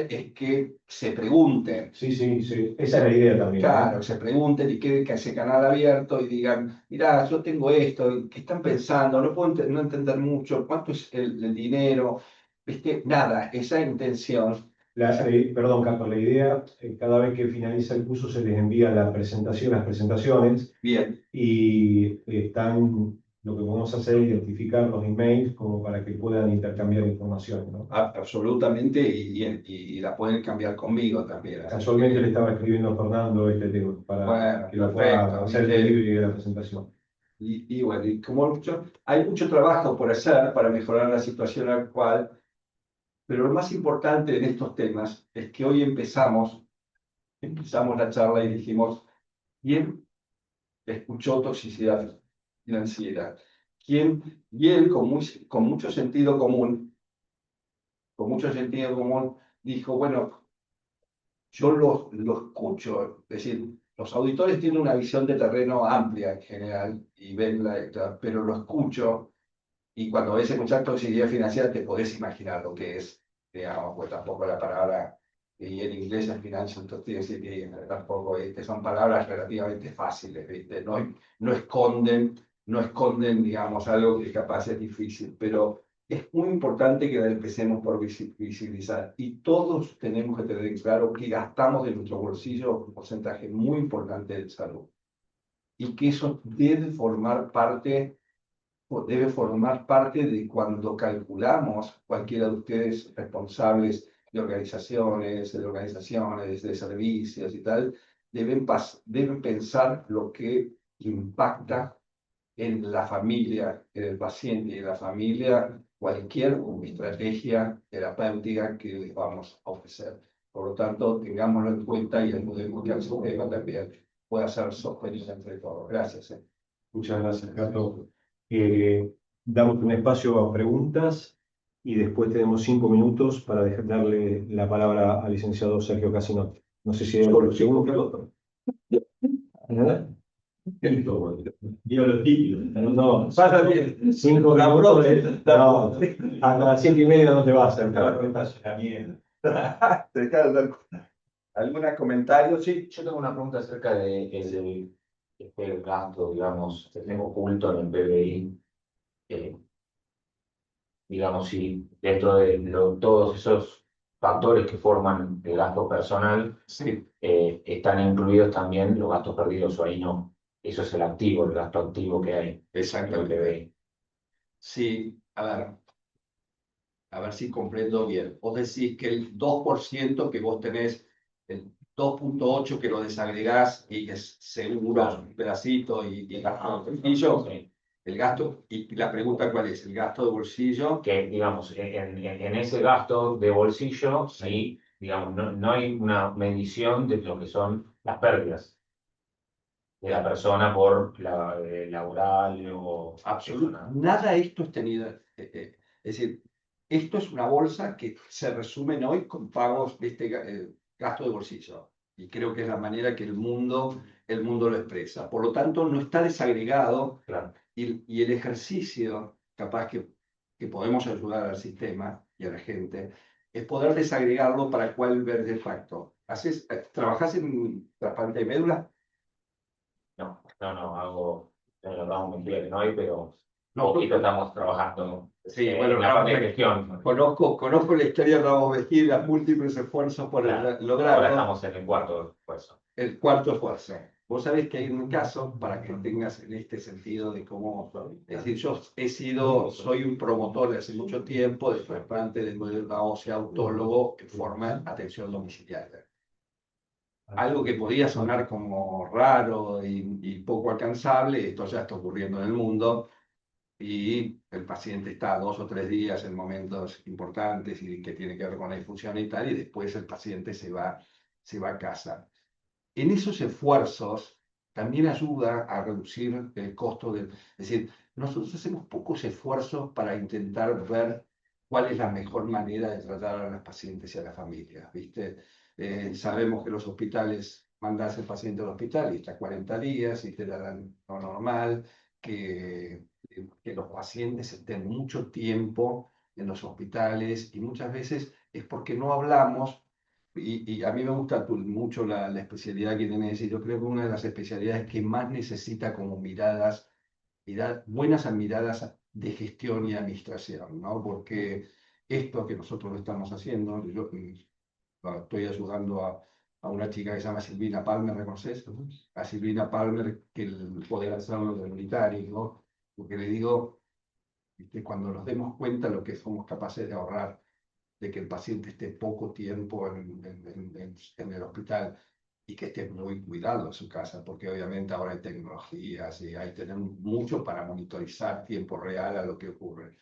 es que se pregunten. Sí, sí, sí, esa es la idea también. Claro, se pregunten y queden ese canal abierto y digan, mirá, yo tengo esto, ¿qué están pensando? No puedo no entender mucho, ¿cuánto es el dinero? ¿Viste? Nada, esa intención. Perdón, Carlos, la idea, cada vez que finaliza el curso se les envía las presentaciones Bien, y lo que podemos hacer es identificar los emails como para que puedan intercambiar información, ¿no? absolutamente, y la pueden cambiar conmigo también. Así Casualmente que, le estaba escribiendo a Fernando este tema para bueno, que lo pueda perfecto, hacer el ¿viste? delivery de la presentación. Y bueno, hay mucho trabajo por hacer para mejorar la situación actual, pero lo más importante en estos temas es que hoy empezamos la charla y dijimos, ¿quién escuchó toxicidad financiera? ¿Quién? Y él, con mucho sentido común, dijo, bueno, yo lo escucho. Es decir, los auditores tienen una visión de terreno amplia en general, y ven pero lo escucho, y cuando ves escuchar toxicidad financiera te podés imaginar lo que es, digamos, pues tampoco la palabra, y en inglés es financial toxicity, tampoco, son palabras relativamente fáciles, ¿viste? No esconden, digamos, algo que capaz es difícil, pero es muy importante que la empecemos por visibilizar, y todos tenemos que tener claro que gastamos de nuestro bolsillo un porcentaje muy importante de salud, y que eso debe formar parte de cuando calculamos, cualquiera de ustedes responsables de organizaciones, de servicios y tal, deben pensar lo que impacta en la familia, en el paciente y en la familia, cualquier estrategia terapéutica que les vamos a ofrecer. Por lo tanto, tengámoslo en cuenta y ayudemos que el sistema también pueda ser sostenible entre todos. Gracias. Muchas gracias, Carlos. Damos un espacio a preguntas y después tenemos 5 minutos para darle la palabra al licenciado Sergio Casinotti. No sé si hay alguna pregunta. Dio los títulos. No, pasa bien. 5 minutos. No, hasta las 7:30 no te vas a acercar. ¿Algún comentario? Sí. Yo tengo una pregunta acerca de este gasto, digamos, oculto en el PBI. Digamos, si dentro de todos esos factores que forman el gasto personal, Sí, están incluidos también los gastos perdidos o ahí no. Eso es el activo, el gasto activo que hay en el exactamente. PBI. Sí, a ver si comprendo bien. Vos decís que el 2% que vos tenés, el 2,8 que lo desagregás y que es seguro, Claro. un pedacito y gasto de bolsillo, Sí. el gasto, y la pregunta ¿cuál es? El gasto de bolsillo. Que, digamos, en ese gasto de bolsillo, sí, digamos, no hay una medición de lo que son las pérdidas de la persona por la laboral o Absoluto. personal. Nada de esto es tenido. Es decir, esto es una bolsa que se resumen hoy con pagos de gasto de bolsillo. Y creo que es la manera que el mundo lo expresa. Por lo tanto, no está desagregado, Claro. y el ejercicio capaz que podemos ayudar al sistema y a la gente es poder desagregarlo para cuál ver de facto. ¿Trabajás en trasplante de médula? No, lo vamos muy bien hoy, pero No, poquito estamos trabajando sí, en bueno, la parte de gestión. Conozco la historia de Ramos Mejía, los múltiples esfuerzos por Claro. Ahora lograrlo. estamos en el cuarto esfuerzo. El cuarto esfuerzo. Vos sabés que hay un caso, para que tengas en este sentido de cómo, es decir, soy un promotor de hace mucho tiempo de trasplante de médula ósea autólogo en forma de atención domiciliaria. Algo que podía sonar como raro y poco alcanzable, esto ya está ocurriendo en el mundo, y el paciente está 2 o 3 días en momentos importantes y que tiene que ver con la infusión y tal, y después el paciente se va a casa. En esos esfuerzos también ayuda a reducir el costo es decir, nosotros hacemos pocos esfuerzos para intentar ver cuál es la mejor manera de tratar a los pacientes y a las familias, ¿viste? Sabemos que los hospitales mandás al paciente al hospital y está 40 días y te dan lo normal, que los pacientes estén mucho tiempo en los hospitales y muchas veces es porque no hablamos. Y a mí me gusta mucho la especialidad que tenés y yo creo que una de las especialidades que más necesita como miradas, buenas miradas de gestión y administración, ¿no? Porque esto que nosotros estamos haciendo, yo estoy ayudando a una chica que se llama Silvina Palmer, ¿reconoces? A Silvina Palmer, que el poder hacerlo del británico, porque le digo, que cuando nos demos cuenta de lo que somos capaces de ahorrar, de que el paciente esté poco tiempo en el hospital y que esté muy cuidado en su casa, porque obviamente ahora hay tecnologías y hay que tener mucho para monitorizar tiempo real a lo que ocurre.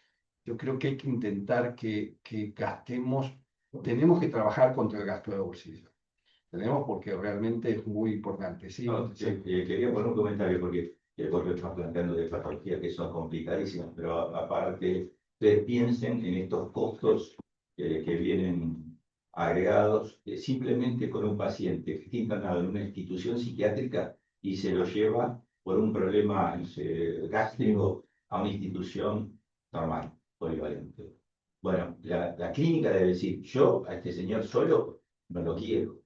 Yo creo que hay que intentar que gastemos, tenemos que trabajar contra el gasto de bolsillo. Tenemos porque realmente es muy importante. Sí, No, quería poner un comentario porque estamos planteando de patologías que son complicadísimas, pero aparte, ustedes piensen en estos costos que vienen agregados simplemente con un paciente que está internado en una institución psiquiátrica y se lo lleva por un problema gástrico a una institución normal, polivalente. Bueno, la clínica debe decir, yo a este señor solo no lo quiero,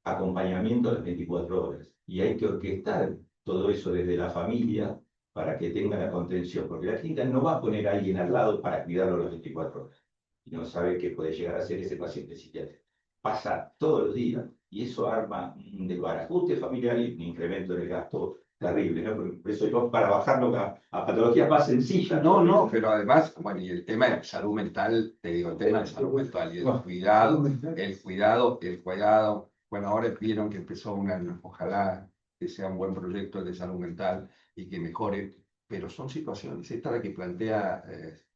acompañamiento a las 24 horas. Y hay que orquestar todo eso desde la familia para que tenga la contención, porque la clínica no va a poner a alguien al lado para cuidarlo las 24 horas. Y no sabe qué puede llegar a ser ese paciente psiquiátrico. Pasa todos los días y eso arma un desbarajuste familiar y un incremento del gasto terrible, ¿no? Por eso yo, para bajarlo a patologías más sencillas. no, pero además, bueno, y el tema de salud mental, te digo, el tema de salud mental y el cuidado. Bueno, ahora vieron que empezó ojalá que sea un buen proyecto el de salud mental y que mejore, pero son situaciones, esta la que plantea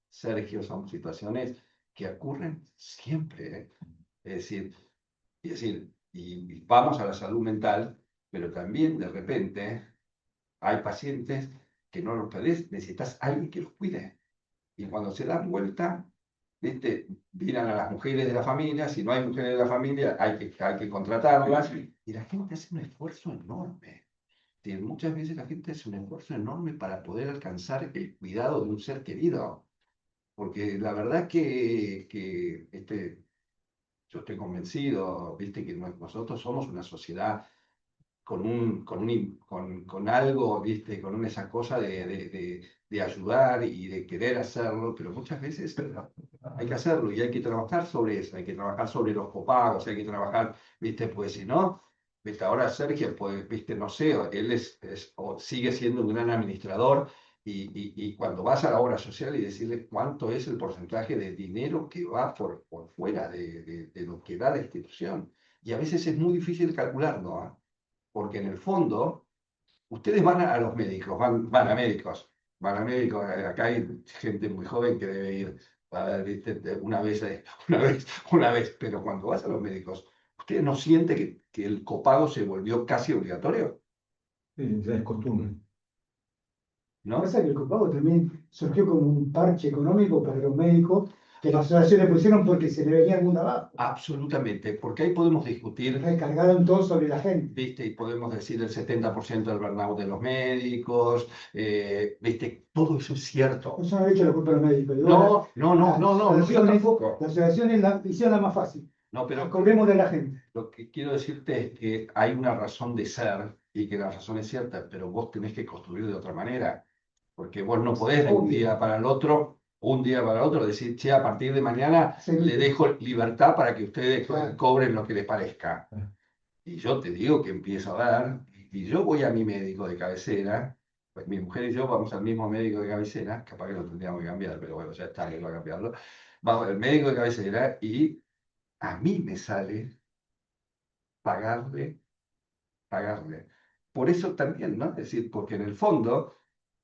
Sergio, son situaciones que ocurren siempre, ¿eh? Y vamos a la salud mental, pero también de repente hay pacientes que no los podés, necesitas alguien que los cuide. Y cuando se dan vuelta, ¿viste? Miran a las mujeres de la familia, si no hay mujeres de la familia, hay que contratarlas, y la gente hace un esfuerzo enorme. Muchas veces la gente hace un esfuerzo enorme para poder alcanzar el cuidado de un ser querido. Porque la verdad yo estoy convencido, ¿viste? Que nosotros somos una sociedad con algo, ¿viste? Con esa cosa de ayudar y de querer hacerlo, pero muchas veces hay que hacerlo y hay que trabajar sobre eso, hay que trabajar sobre los copagos, hay que trabajar, ¿viste? Pues si no, ¿viste? Ahora Sergio, pues, ¿viste? No sé, él o sigue siendo un gran administrador y cuando vas a la obra social y decirle cuánto es el porcentaje de dinero que va por fuera de lo que da la institución. Y a veces es muy difícil calcularlo, ¿ah? Porque en el fondo, ustedes van a los médicos, van a médicos, acá hay gente muy joven que debe ir a ver, ¿viste? Una vez, pero cuando vas a los médicos, ¿ustedes no sienten que el copago se volvió casi obligatorio? Sí, ya es costumbre. Lo que ¿No? pasa es que el copago también surgió como un parche económico para los médicos que las asociaciones pusieron porque se le venía el mundo abajo. Absolutamente, porque ahí podemos discutir, Recargaron todo sobre la gente. ¿viste? Y podemos decir el 70% del burnout de los médicos, ¿viste? Todo eso es cierto. Eso no le he hecho la culpa a los médicos. Digo, No, yo tampoco. las asociaciones hicieron la más fácil. No, pero Cobremos de la gente. lo que quiero decirte es que hay una razón de ser y que la razón es cierta, pero vos tenés que construir de otra manera, porque vos no podés de un día para el otro, decir, che, a partir de mañana Sí. le dejo libertad para que ustedes Claro. cobren lo que les parezca. Y yo te digo que empiezo a ver, y yo voy a mi médico de cabecera, pues mi mujer y yo vamos al mismo médico de cabecera, capaz que lo tendríamos que cambiar, pero bueno, ya está, que va a cambiarlo. Vamos al médico de cabecera y a mí me sale pagarle. Por eso también, ¿no? Es decir, porque en el fondo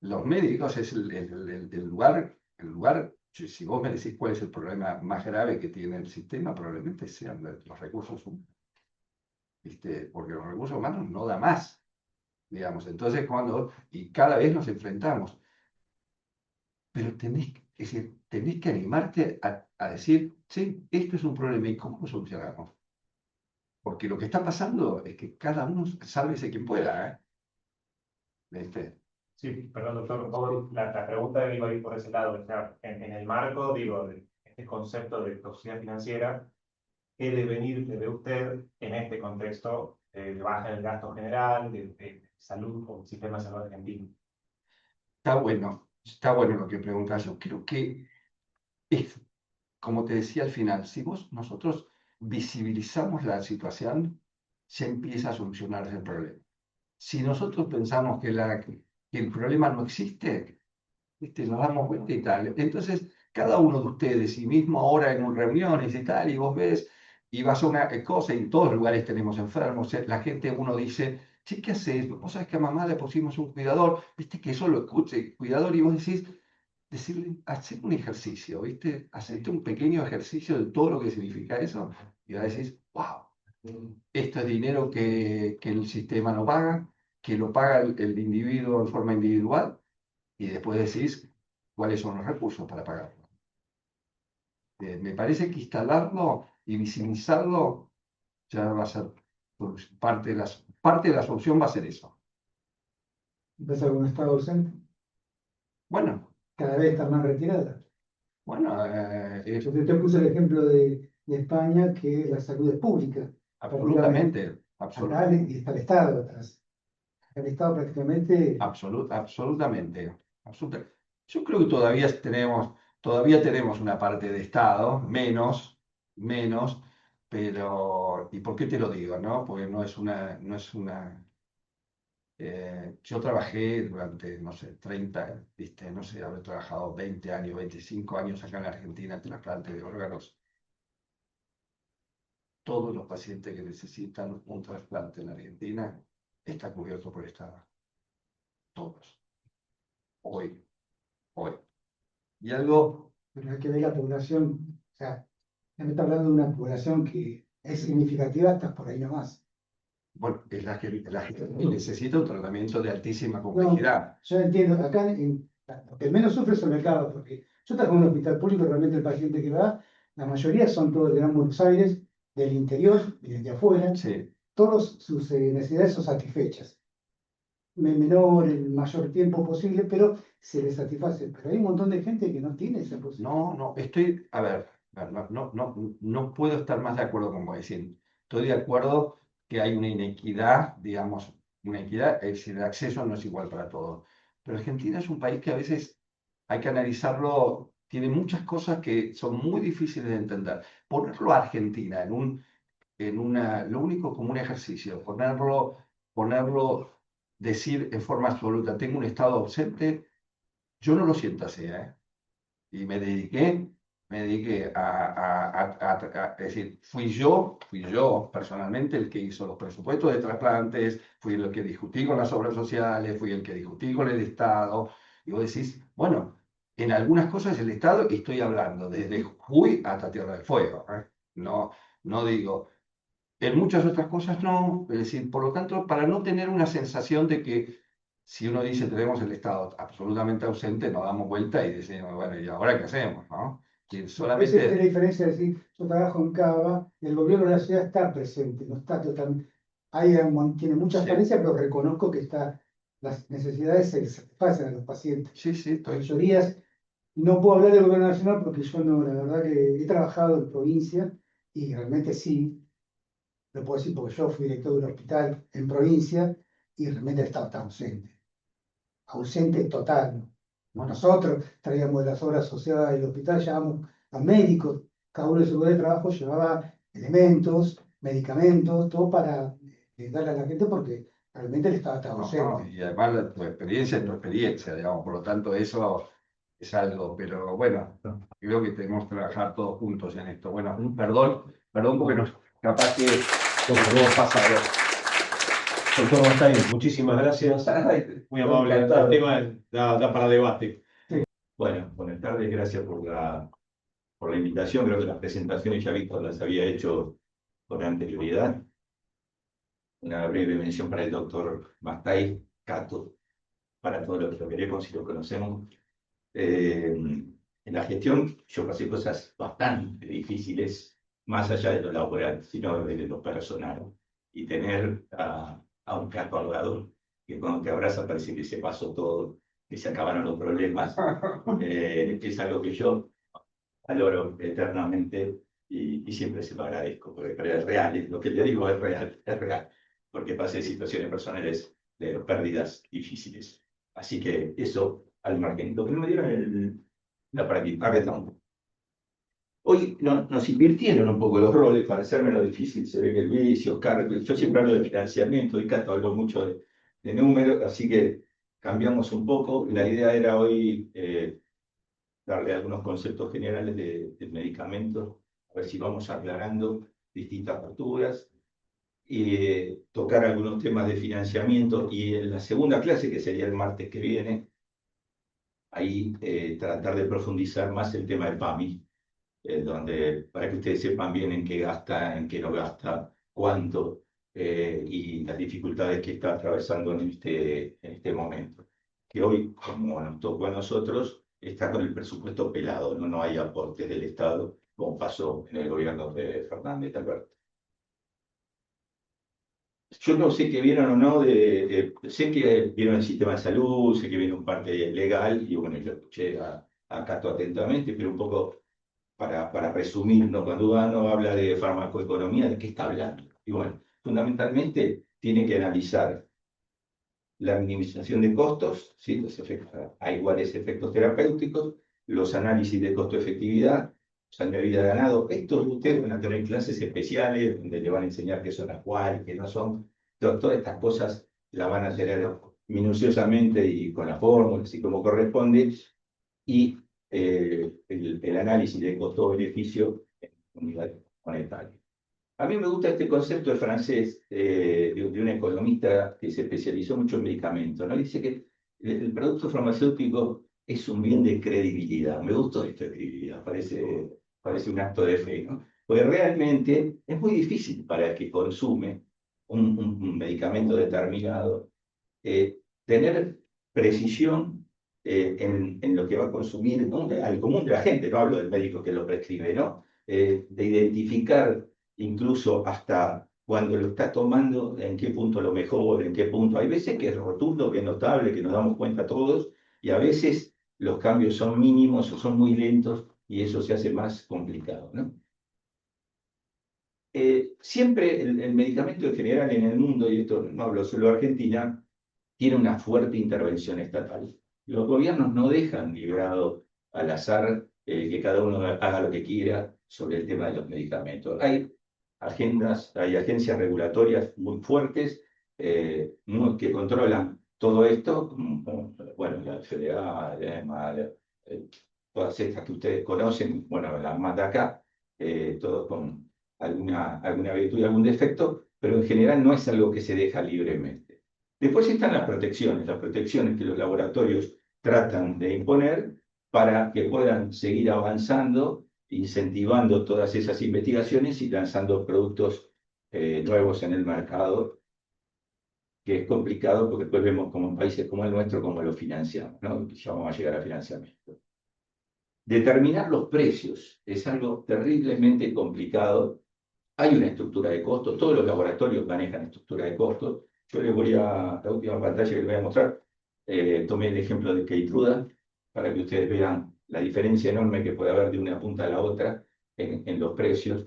los médicos es el lugar, si vos me decís cuál es el problema más grave que tiene el sistema, probablemente sean los recursos humanos, ¿viste? Porque los recursos humanos no da más, digamos. Entonces, y cada vez nos enfrentamos, pero tenés que animarte a decir, sí, esto es un problema, ¿y cómo lo solucionamos? Porque lo que está pasando es que cada uno sálvese quien pueda, ¿eh? Sí, perdón, doctor, la pregunta iba a ir por ese lado, o sea, en el marco, digo, de este concepto de toxicidad financiera, ¿qué devenir le ve usted en este contexto de baja del gasto general, de salud o sistema de salud argentino? Está bueno lo que preguntas. Yo creo que es, como te decía al final, si nosotros visibilizamos la situación, se empieza a solucionar el problema. Si nosotros pensamos que el problema no existe, nos damos cuenta y tal. Entonces, cada uno de ustedes, y mismo ahora en reuniones y tal, y vos ves, y vas a una cosa, y en todos los lugares tenemos enfermos, la gente, uno dice, sí, ¿qué haces? Vos sabés que a mamá le pusimos un cuidador, viste que eso lo escuche, cuidador, y vos decirle, hacé un ejercicio, viste, hacete un pequeño ejercicio de todo lo que significa eso, y vas a decir, wow, esto es dinero que el sistema no paga, que lo paga el individuo en forma individual, y después decís cuáles son los recursos para pagarlo. Me parece que instalarlo y visibilizarlo ya va a ser parte de la solución va a ser eso. Empezar con un estado ausente, Bueno, cada vez está más retirada. bueno, Yo te puse el ejemplo de España, que la salud es pública. absolutamente, Acá está el Estado atrás. El Estado prácticamente, absolutamente. Yo creo que todavía tenemos una parte de Estado, menos, pero, ¿y por qué te lo digo, no? Porque no es una. Yo trabajé durante, no sé, 30, viste, no sé, habré trabajado 20 años, 25 años acá en Argentina en trasplante de órganos. Todos los pacientes que necesitan un trasplante en Argentina está cubierto por el Estado. Todos. Hoy. Y algo, pero hay que ver la población, o sea, ya me está hablando de una población que es significativa hasta por ahí nomás. bueno, es la que necesita un tratamiento de altísima complejidad. Yo entiendo, acá lo que menos sufre es el mercado, porque yo trabajo en un hospital público, realmente el paciente que va, la mayoría son todos de Gran Buenos Aires, del interior y de afuera, Sí. todas sus necesidades son satisfechas. Menor, el mayor tiempo posible, pero se les satisface. Pero hay un montón de gente que no tiene esa posibilidad. No, a ver, no puedo estar más de acuerdo con vos. Es decir, estoy de acuerdo que hay una inequidad, digamos, una equidad, es decir, el acceso no es igual para todos. Pero Argentina es un país que a veces hay que analizarlo, tiene muchas cosas que son muy difíciles de entender. Ponerlo a Argentina lo único como un ejercicio, ponerlo, decir en forma absoluta, tengo un estado ausente, yo no lo siento así, ¿eh? Y me dediqué es decir, fui yo personalmente el que hizo los presupuestos de trasplantes, fui el que discutí con las obras sociales, fui el que discutí con el Estado, y vos decís, bueno, en algunas cosas el Estado, y estoy hablando desde Jujuy hasta Tierra del Fuego, ¿eh? No digo, en muchas otras cosas no, es decir, por lo tanto, para no tener una sensación de que si uno dice tenemos el Estado absolutamente ausente, nos damos vuelta y decimos, bueno, ¿y ahora qué hacemos? ¿No? Que Esa es solamente, la diferencia de decir, yo trabajo en Cava, el gobierno de la ciudad está presente, no está totalmente, tiene muchas Sí. carencias, pero reconozco que las necesidades se les satisfacen a los pacientes. sí, Las mayorías, no puedo hablar del gobierno nacional porque yo no, la verdad que he trabajado en provincia y realmente sí, lo puedo decir porque yo fui director de un hospital en provincia y realmente el Estado está ausente total. ¿No? Nosotros traíamos de las obras asociadas del hospital, llevábamos a médicos, cada uno de su lugar de trabajo llevaba elementos, medicamentos, todo para darle a la gente porque realmente el Estado está ausente. y además tu experiencia es tu experiencia, digamos, por lo tanto eso es algo, pero bueno, creo que tenemos que trabajar todos juntos en esto. Bueno, perdón porque capaz que pasa. Doctor Bastain, muchísimas gracias. Muy amable. El tema da para debate. Bueno, buenas tardes, gracias por la invitación. Creo que las presentaciones ya vistas las había hecho con anterioridad. Una breve mención para el doctor Bastain, Cato, para todos los que lo queremos y lo conocemos. En la gestión yo pasé cosas bastante difíciles más allá de lo laboral, sino de lo personal. Y tener a un Cato al lado, que cuando te abraza parece que se pasó todo, que se acabaron los problemas, es algo que yo valoro eternamente y siempre se lo agradezco, porque pero es real, lo que te digo es real, porque pasé situaciones personales de pérdidas difíciles. Así que eso al margen. Lo que no me dieron la práctica. Hoy nos invirtieron un poco los roles para hacerme lo difícil, se ve que el vicio, Oscar, yo siempre hablo de financiamiento y Cato habló mucho de números, así que cambiamos un poco. La idea era hoy darle algunos conceptos generales del medicamento, a ver si vamos aclarando distintas posturas, y tocar algunos temas de financiamiento, y en la segunda clase, que sería el martes que viene, ahí tratar de profundizar más el tema del PAMI, donde para que ustedes sepan bien en qué gasta, en qué no gasta, cuánto, y las dificultades que está atravesando en este momento. Que hoy, como nos tocó a nosotros, está con el presupuesto pelado, no hay aportes del Estado, como pasó en el gobierno de Fernández Alberto. Yo no sé qué vieron o no, sé que vieron el sistema de salud, sé que vieron parte legal, y bueno, yo escuché a Cato atentamente, pero un poco para resumir, ¿no? Cuando uno habla de farmacoeconomía, ¿de qué está hablando? Y bueno, fundamentalmente tiene que analizar la minimización de costos, ¿sí? Los efectos, hay iguales efectos terapéuticos, los análisis de costo-efectividad, los años de vida ganado. Esto ustedes van a tener clases especiales donde le van a enseñar qué son las cuales, qué no son. Todas estas cosas las van a tener minuciosamente y con las fórmulas y como corresponde. Y el análisis de costo-beneficio en unidad monetaria. A mí me gusta este concepto de francés, de un economista que se especializó mucho en medicamentos, ¿no? Dice que el producto farmacéutico es un bien de credibilidad. Me gustó esto de credibilidad, parece un acto de fe, ¿no? Porque realmente es muy difícil para el que consume un medicamento determinado tener precisión en lo que va a consumir, ¿no? Al común de la gente, no hablo del médico que lo prescribe, ¿no? De identificar incluso hasta cuando lo está tomando, en qué punto lo mejor, en qué punto. Hay veces que es rotundo, que es notable, que nos damos cuenta todos, y a veces los cambios son mínimos o son muy lentos y eso se hace más complicado, ¿no? Siempre el medicamento en general en el mundo, y esto no hablo solo de Argentina, tiene una fuerte intervención estatal. Los gobiernos no dejan librado al azar que cada uno haga lo que quiera sobre el tema de los medicamentos. Hay hay agencias regulatorias muy fuertes que controlan todo esto, bueno, la FDA, la EMA, todas estas que ustedes conocen, bueno, las más de acá, todos con alguna virtud y algún defecto, pero en general no es algo que se deja libremente. Después están las protecciones que los laboratorios tratan de imponer para que puedan seguir avanzando, incentivando todas esas investigaciones y lanzando productos nuevos en el mercado, que es complicado porque después vemos como en países como el nuestro, cómo lo financiamos, ¿no? Ya vamos a llegar a financiamiento. Determinar los precios es algo terriblemente complicado. Hay una estructura de costos, todos los laboratorios manejan estructura de costos. Yo les voy a, la última pantalla que les voy a mostrar, tomé el ejemplo de Keytruda para que ustedes vean la diferencia enorme que puede haber de una punta a la otra en los precios.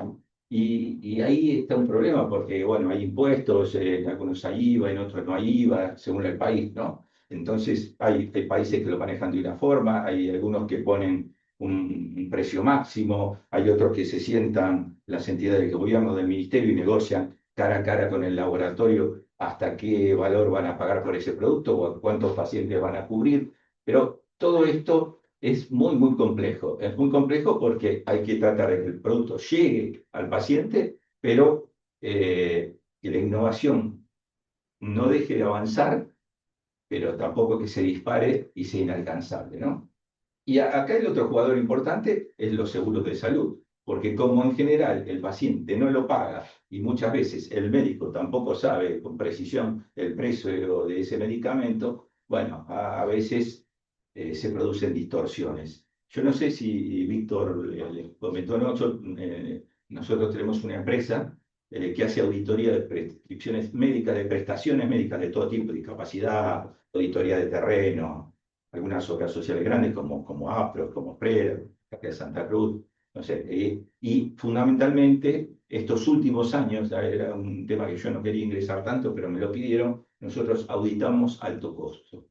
Y ahí está un problema porque, bueno, hay impuestos, en algunos hay IVA, en otros no hay IVA, según el país, ¿no? Entonces, hay países que lo manejan de una forma, hay algunos que ponen un precio máximo, hay otros que se sientan las entidades del gobierno, del ministerio, y negocian cara a cara con el laboratorio hasta qué valor van a pagar por ese producto o cuántos pacientes van a cubrir. Pero todo esto es muy complejo. Es muy complejo porque hay que tratar de que el producto llegue al paciente, pero que la innovación no deje de avanzar, pero tampoco que se dispare y sea inalcanzable, ¿no? Y acá el otro jugador importante es los seguros de salud, porque como en general el paciente no lo paga y muchas veces el médico tampoco sabe con precisión el precio de ese medicamento, bueno, a veces se producen distorsiones. Yo no sé si Víctor le comentó o no, yo nosotros tenemos una empresa que hace auditoría de prescripciones médicas, de prestaciones médicas de todo tipo, discapacidad, auditoría de terreno, algunas obras sociales grandes como APRO, como PREA, de Santa Cruz, no sé, y fundamentalmente estos últimos años, era un tema que yo no quería ingresar tanto, pero me lo pidieron, nosotros auditamos alto costo,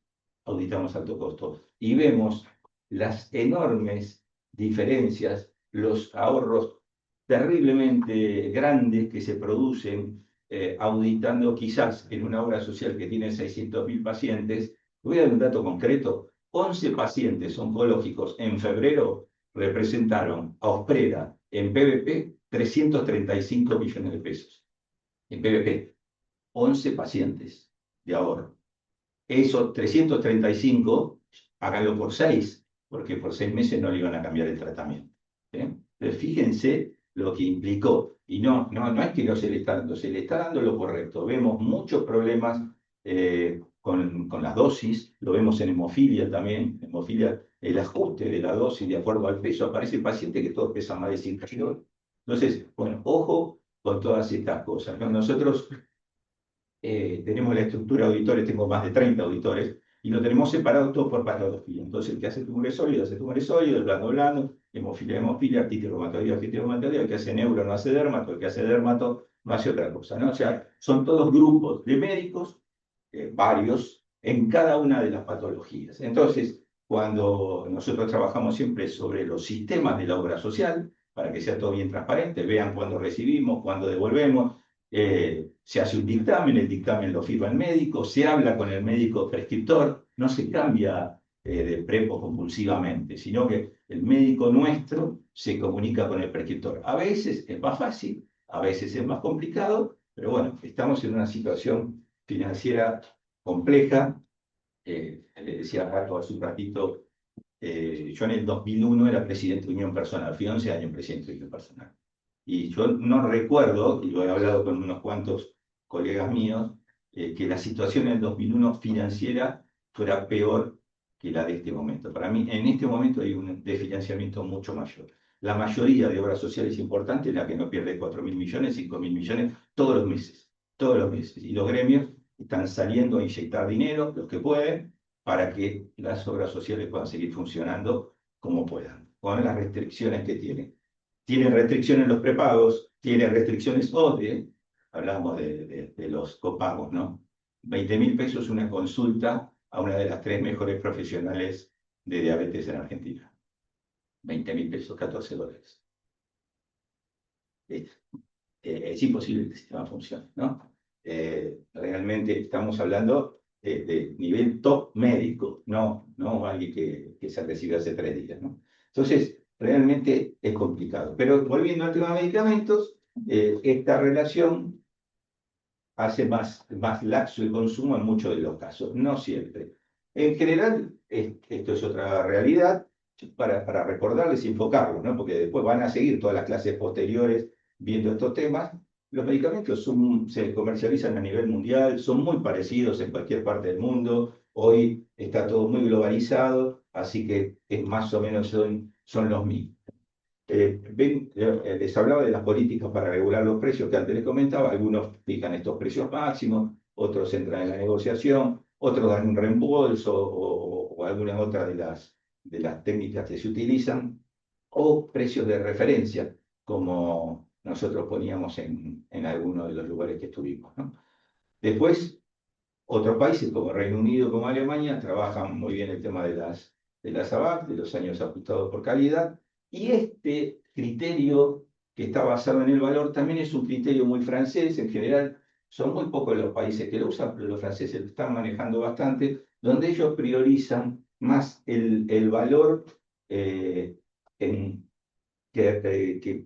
y vemos las enormes diferencias, los ahorros terriblemente grandes que se producen auditando quizás en una obra social que tiene 600.000 pacientes. Voy a dar un dato concreto: 11 pacientes oncológicos en febrero representaron a Ospreda en PVP 335 millones de pesos. En PVP, 11 pacientes de ahorro. Esos 335, háganlo por 6, porque por 6 meses no le iban a cambiar el tratamiento. Entonces, fíjense lo que implicó. Y no es que no se le está dando, se le está dando lo correcto. Vemos muchos problemas con las dosis, lo vemos en hemofilia también. Hemofilia, el ajuste de la dosis de acuerdo al peso. Aparece el paciente que todos pesan más de 100 kilos. Entonces, bueno, ojo con todas estas cosas, ¿no? Nosotros tenemos la estructura de auditores, tengo más de 30 auditores, y lo tenemos separado todo por patología. Entonces, el que hace tumores sólidos, hace tumores sólidos, blando, hemofilia, artritis reumatoidea, el que hace neuro no hace dermato, el que hace dermato no hace otra cosa, ¿no? O sea, son todos grupos de médicos, varios, en cada una de las patologías. Entonces, cuando nosotros trabajamos siempre sobre los sistemas de la obra social, para que sea todo bien transparente, vean cuándo recibimos, cuándo devolvemos, se hace un dictamen, el dictamen lo firma el médico, se habla con el médico prescriptor, no se cambia de prepo compulsivamente, sino que el médico nuestro se comunica con el prescriptor. A veces es más fácil, a veces es más complicado, pero bueno, estamos en una situación financiera compleja. Le decía hace un ratito, yo en el 2001 era presidente de Unión Personal, fui 11 años presidente de Unión Personal. Y yo no recuerdo, y lo he hablado con unos cuantos colegas míos, que la situación en el 2001 financiera fuera peor que la de este momento. Para mí, en este momento hay un desfinanciamiento mucho mayor. La mayoría de obras sociales importantes, la que no pierde 4.000 millones, 5.000 millones, todos los meses. Y los gremios están saliendo a inyectar dinero, los que pueden, para que las obras sociales puedan seguir funcionando como puedan, con las restricciones que tienen. Tienen restricciones los prepagos, tienen restricciones ODE, hablamos de los copagos, ¿no? 20.000 pesos una consulta a una de las 3 mejores profesionales de diabetes en Argentina. 20.000 pesos, $14. Es imposible que el sistema funcione, ¿no? Realmente estamos hablando de nivel top médico, no alguien que se recibió hace 3 días, ¿no? Entonces, realmente es complicado. Pero volviendo al tema de medicamentos, esta relación hace más laxo el consumo en muchos de los casos, no siempre. En general, esto es otra realidad para recordarles y enfocarlos, ¿no? Porque después van a seguir todas las clases posteriores viendo estos temas. Los medicamentos se comercializan a nivel mundial, son muy parecidos en cualquier parte del mundo. Hoy está todo muy globalizado, así que más o menos son los mismos. Les hablaba de las políticas para regular los precios que antes les comentaba. Algunos fijan estos precios máximos, otros entran en la negociación, otros dan un reembolso o alguna otra de las técnicas que se utilizan, o precios de referencia, como nosotros poníamos en algunos de los lugares que estuvimos, ¿no? Después, otros países como Reino Unido, como Alemania, trabajan muy bien el tema de las ABAC, de los años ajustados por calidad, y este criterio que está basado en el valor también es un criterio muy francés. En general, son muy pocos los países que lo usan, pero los franceses lo están manejando bastante, donde ellos priorizan más el valor que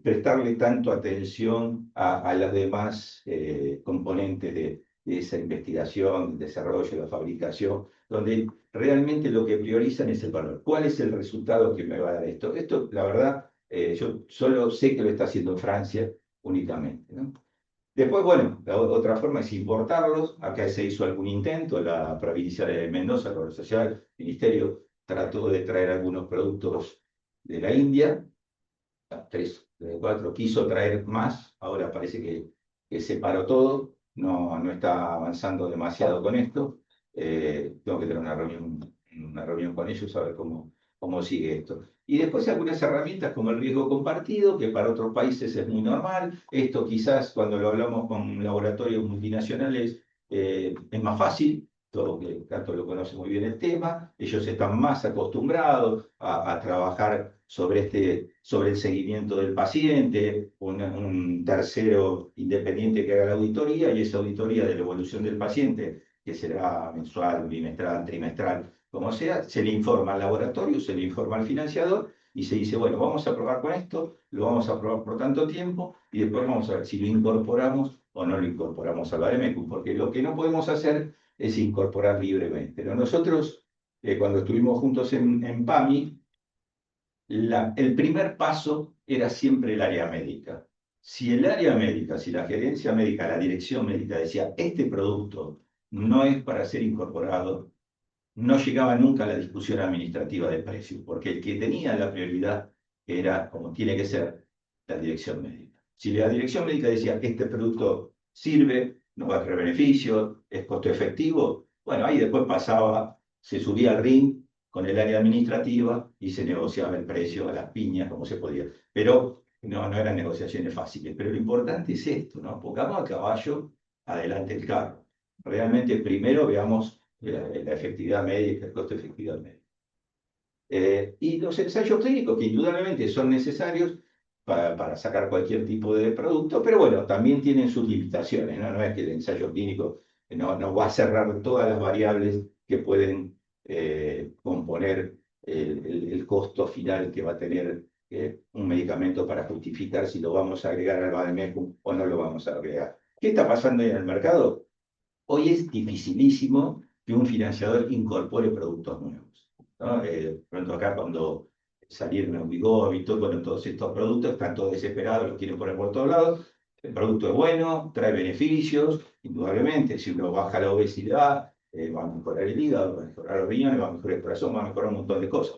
prestarle tanto atención a las demás componentes de esa investigación, el desarrollo, la fabricación, donde realmente lo que priorizan es el valor. ¿Cuál es el resultado que me va a dar esto? Esto, la verdad, yo solo sé que lo está haciendo en Francia únicamente, ¿no? Después, bueno, la otra forma es importarlos. Acá se hizo algún intento, la provincia de Mendoza, la Obra Social, el Ministerio trató de traer algunos productos de la India. 3, 4, quiso traer más, ahora parece que se paró todo, no está avanzando demasiado con esto. Tengo que tener una reunión con ellos a ver cómo sigue esto. Y después algunas herramientas como el riesgo compartido, que para otros países es muy normal. Esto quizás cuando lo hablamos con laboratorios multinacionales es más fácil, todo que Cato lo conoce muy bien el tema, ellos están más acostumbrados a trabajar sobre el seguimiento del paciente, un tercero independiente que haga la auditoría y esa auditoría de la evolución del paciente, que será mensual, bimestral, trimestral, como sea, se le informa al laboratorio, se le informa al financiador y se dice, bueno, vamos a probar con esto, lo vamos a probar por tanto tiempo y después vamos a ver si lo incorporamos o no lo incorporamos al Bademecum, porque lo que no podemos hacer es incorporar libremente. Pero nosotros, cuando estuvimos juntos en PAMI, el primer paso era siempre el área médica. Si el área médica, si la gerencia médica, la dirección médica decía, este producto no es para ser incorporado, no llegaba nunca a la discusión administrativa del precio, porque el que tenía la prioridad era, como tiene que ser, la dirección médica. Si la dirección médica decía, este producto sirve, no va a traer beneficios, es costo efectivo, bueno, ahí después pasaba, se subía al ring con el área administrativa y se negociaba el precio a las piñas, como se podía. Pero no eran negociaciones fáciles. Pero lo importante es esto, ¿no? Pongamos a caballo adelante el carro. Realmente primero veamos la efectividad médica, el costo de efectividad médica. Y los ensayos clínicos, que indudablemente son necesarios para sacar cualquier tipo de producto, pero bueno, también tienen sus limitaciones, ¿no? No es que el ensayo clínico no va a cerrar todas las variables que pueden componer el costo final que va a tener un medicamento para justificar si lo vamos a agregar al Bademecum o no lo vamos a agregar. ¿Qué está pasando en el mercado? Hoy es dificilísimo que un financiador incorpore productos nuevos, ¿no? Pronto acá cuando salieron los Wegovy, bueno, todos estos productos están todos desesperados, los quieren poner por todos lados. El producto es bueno, trae beneficios, indudablemente. Si uno baja la obesidad, va a mejorar el hígado, va a mejorar los riñones, va a mejorar el corazón, va a mejorar un montón de cosas.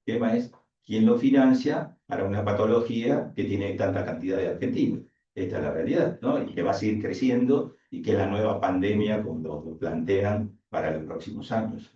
El tema es quién lo financia para una patología que tiene tanta cantidad de argentinos. Esta es la realidad, ¿no? Y que va a seguir creciendo y que es la nueva pandemia como lo plantean para los próximos años.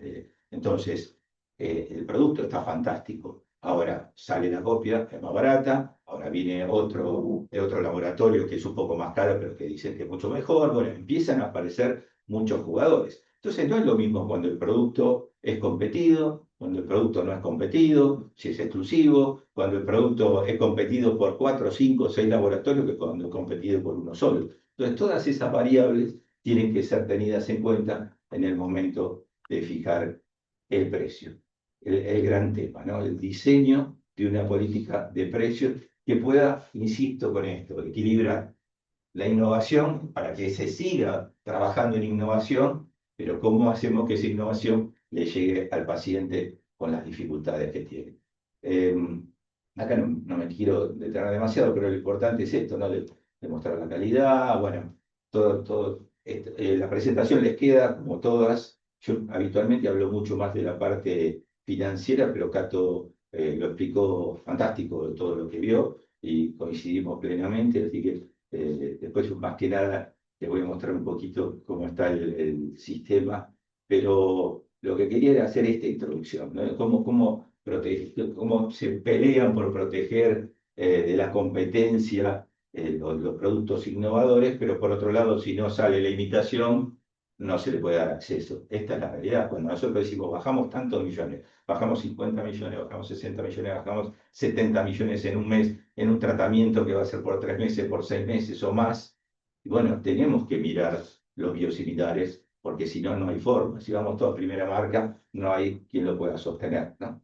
Entonces, el producto está fantástico. Ahora sale la copia, es más barata. Ahora viene de otro laboratorio que es un poco más caro, pero que dicen que es mucho mejor. Bueno, empiezan a aparecer muchos jugadores. Entonces, no es lo mismo cuando el producto es competido, cuando el producto no es competido, si es exclusivo, cuando el producto es competido por 4, 5, 6 laboratorios que cuando es competido por uno solo. Entonces, todas esas variables tienen que ser tenidas en cuenta en el momento de fijar el precio. El gran tema, ¿no? El diseño de una política de precios que pueda, insisto con esto, equilibrar la innovación para que se siga trabajando en innovación, pero cómo hacemos que esa innovación le llegue al paciente con las dificultades que tiene. Acá no me quiero detener demasiado, pero lo importante es esto, ¿no? Demostrar la calidad, bueno, la presentación les queda como todas. Yo habitualmente hablo mucho más de la parte financiera, pero Cato lo explicó fantástico de todo lo que vio y coincidimos plenamente, así que después más que nada te voy a mostrar un poquito cómo está el sistema, pero lo que quería era hacer esta introducción, ¿no? Cómo se pelean por proteger de la competencia los productos innovadores, pero por otro lado, si no sale la imitación, no se le puede dar acceso. Esta es la realidad. Cuando nosotros decimos, bajamos tantos millones, bajamos 50 millones, bajamos 60 millones, bajamos 70 millones en un mes, en un tratamiento que va a ser por 3 meses, por 6 meses o más, y bueno, tenemos que mirar los biosimilares, porque si no, no hay forma. Si vamos toda primera marca, no hay quien lo pueda sostener, ¿no?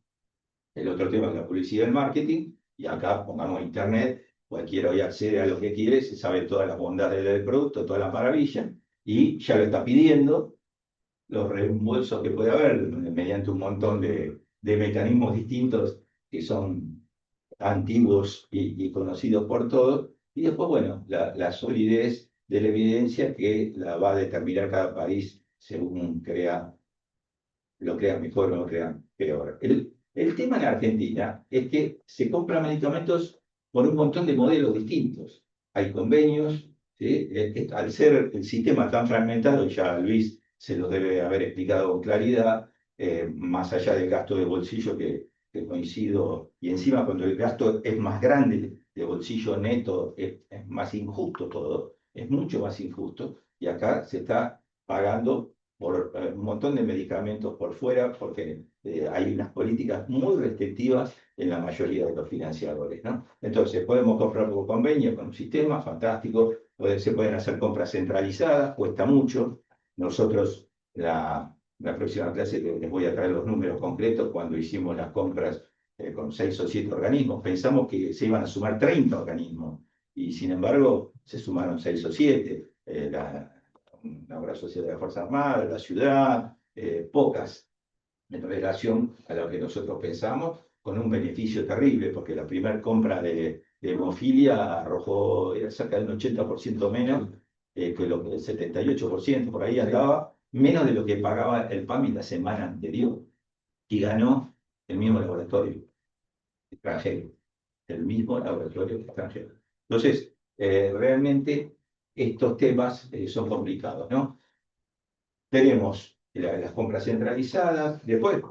El otro tema es la publicidad y el marketing, y acá pongamos internet, cualquiera hoy accede a lo que quiere, se sabe todas las bondades del producto, toda la maravilla, y ya lo está pidiendo, los reembolsos que puede haber mediante un montón de mecanismos distintos que son antiguos y conocidos por todos, y después, bueno, la solidez de la evidencia que la va a determinar cada país según lo crea mejor o lo crea peor. El tema en Argentina es que se compran medicamentos por un montón de modelos distintos. Hay convenios, ¿sí? Al ser el sistema tan fragmentado, ya Luis se lo debe haber explicado con claridad, más allá del gasto de bolsillo que coincido, y encima cuando el gasto es más grande de bolsillo neto, es más injusto todo, es mucho más injusto, y acá se está pagando por un montón de medicamentos por fuera, porque hay unas políticas muy restrictivas en la mayoría de los financiadores, ¿no? Entonces, podemos comprar por convenio con un sistema fantástico, se pueden hacer compras centralizadas, cuesta mucho. Nosotros, la próxima clase les voy a traer los números concretos cuando hicimos las compras con 6 o 7 organismos. Pensamos que se iban a sumar 30 organismos y sin embargo se sumaron 6 o 7. La Obra Social de la Fuerza Armada, la ciudad, pocas en relación a lo que nosotros pensamos, con un beneficio terrible, porque la primera compra de hemofilia arrojó cerca del 80% menos que el 78%, por ahí andaba, menos de lo que pagaba el PAMI la semana anterior, y ganó el mismo laboratorio extranjero, el mismo laboratorio extranjero. Entonces, realmente estos temas son complicados, ¿no? Tenemos las compras centralizadas, después,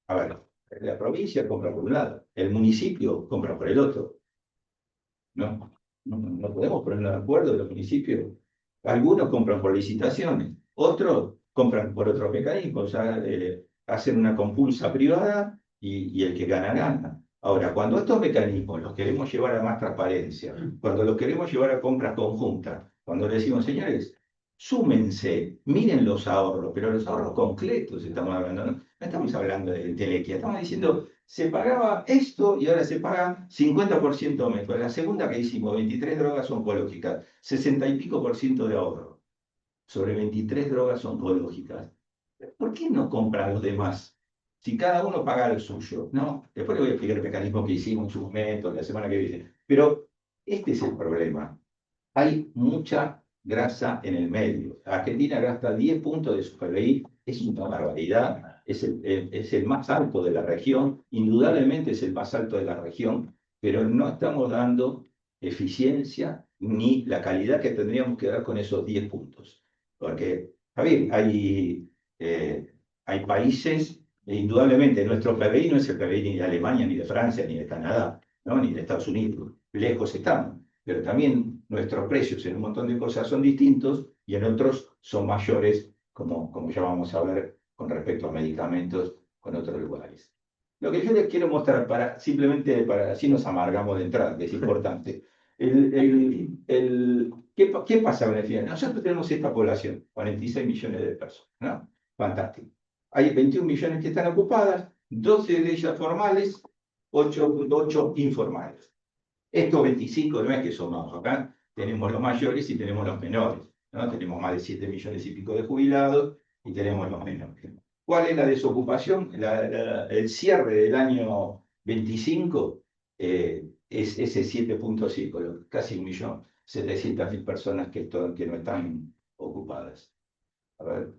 a ver, la provincia compra por un lado, el municipio compra por el otro. No podemos ponernos de acuerdo los municipios. Algunos compran por licitaciones, otros compran por otros mecanismos, o sea, hacen una compulsa privada y el que gana, gana. Ahora, cuando estos mecanismos los queremos llevar a más transparencia, cuando los queremos llevar a compras conjuntas, cuando le decimos, señores, súmense, miren los ahorros, pero los ahorros concretos estamos hablando, no estamos hablando de telequia, estamos diciendo, se pagaba esto y ahora se paga 50% menos. La segunda que hicimos, 23 drogas oncológicas, 60 y pico % de ahorro sobre 23 drogas oncológicas. ¿Por qué no compran los demás? Si cada uno paga lo suyo, ¿no? Después le voy a explicar el mecanismo que hicimos en su momento, la semana que viene. Pero este es el problema. Hay mucha grasa en el medio. Argentina gasta 10 puntos de su PBI, es una barbaridad, es el más alto de la región, indudablemente es el más alto de la región, pero no estamos dando eficiencia ni la calidad que tendríamos que dar con esos 10 puntos. Porque, Javier, hay países, indudablemente nuestro PBI no es el PBI ni de Alemania, ni de Francia, ni de Canadá, ¿no? Ni de Estados Unidos, lejos estamos, pero también nuestros precios en un montón de cosas son distintos y en otros son mayores, como ya vamos a ver con respecto a medicamentos con otros lugares. Lo que yo les quiero mostrar, simplemente para así nos amargamos de entrada, que es importante. ¿Qué pasa con el final? Nosotros tenemos esta población, 46 millones de personas, ¿no? Fantástico. Hay 21 millones que están ocupadas, 12 de ellas formales, 8.8 informales. Estos 25 no es que somos acá, tenemos los mayores y tenemos los menores, ¿no? Tenemos más de 7 millones y pico de jubilados y tenemos los menores. ¿Cuál es la desocupación? El cierre del año 25 es ese 7.5, casi 1.700.000 personas que no están ocupadas. A ver,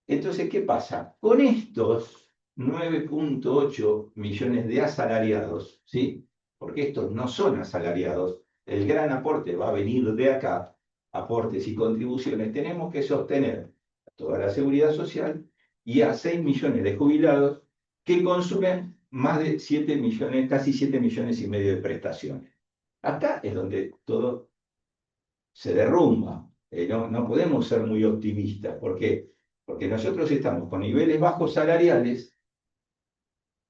entonces, ¿qué pasa? Con estos 9.8 millones de asalariados, ¿sí? Porque estos no son asalariados, el gran aporte va a venir de acá, aportes y contribuciones, tenemos que sostener toda la seguridad social y a 6 millones de jubilados que consumen más de 7 millones, casi 7 millones y medio de prestaciones. Acá es donde todo se derrumba. No podemos ser muy optimistas, porque nosotros estamos con niveles bajos salariales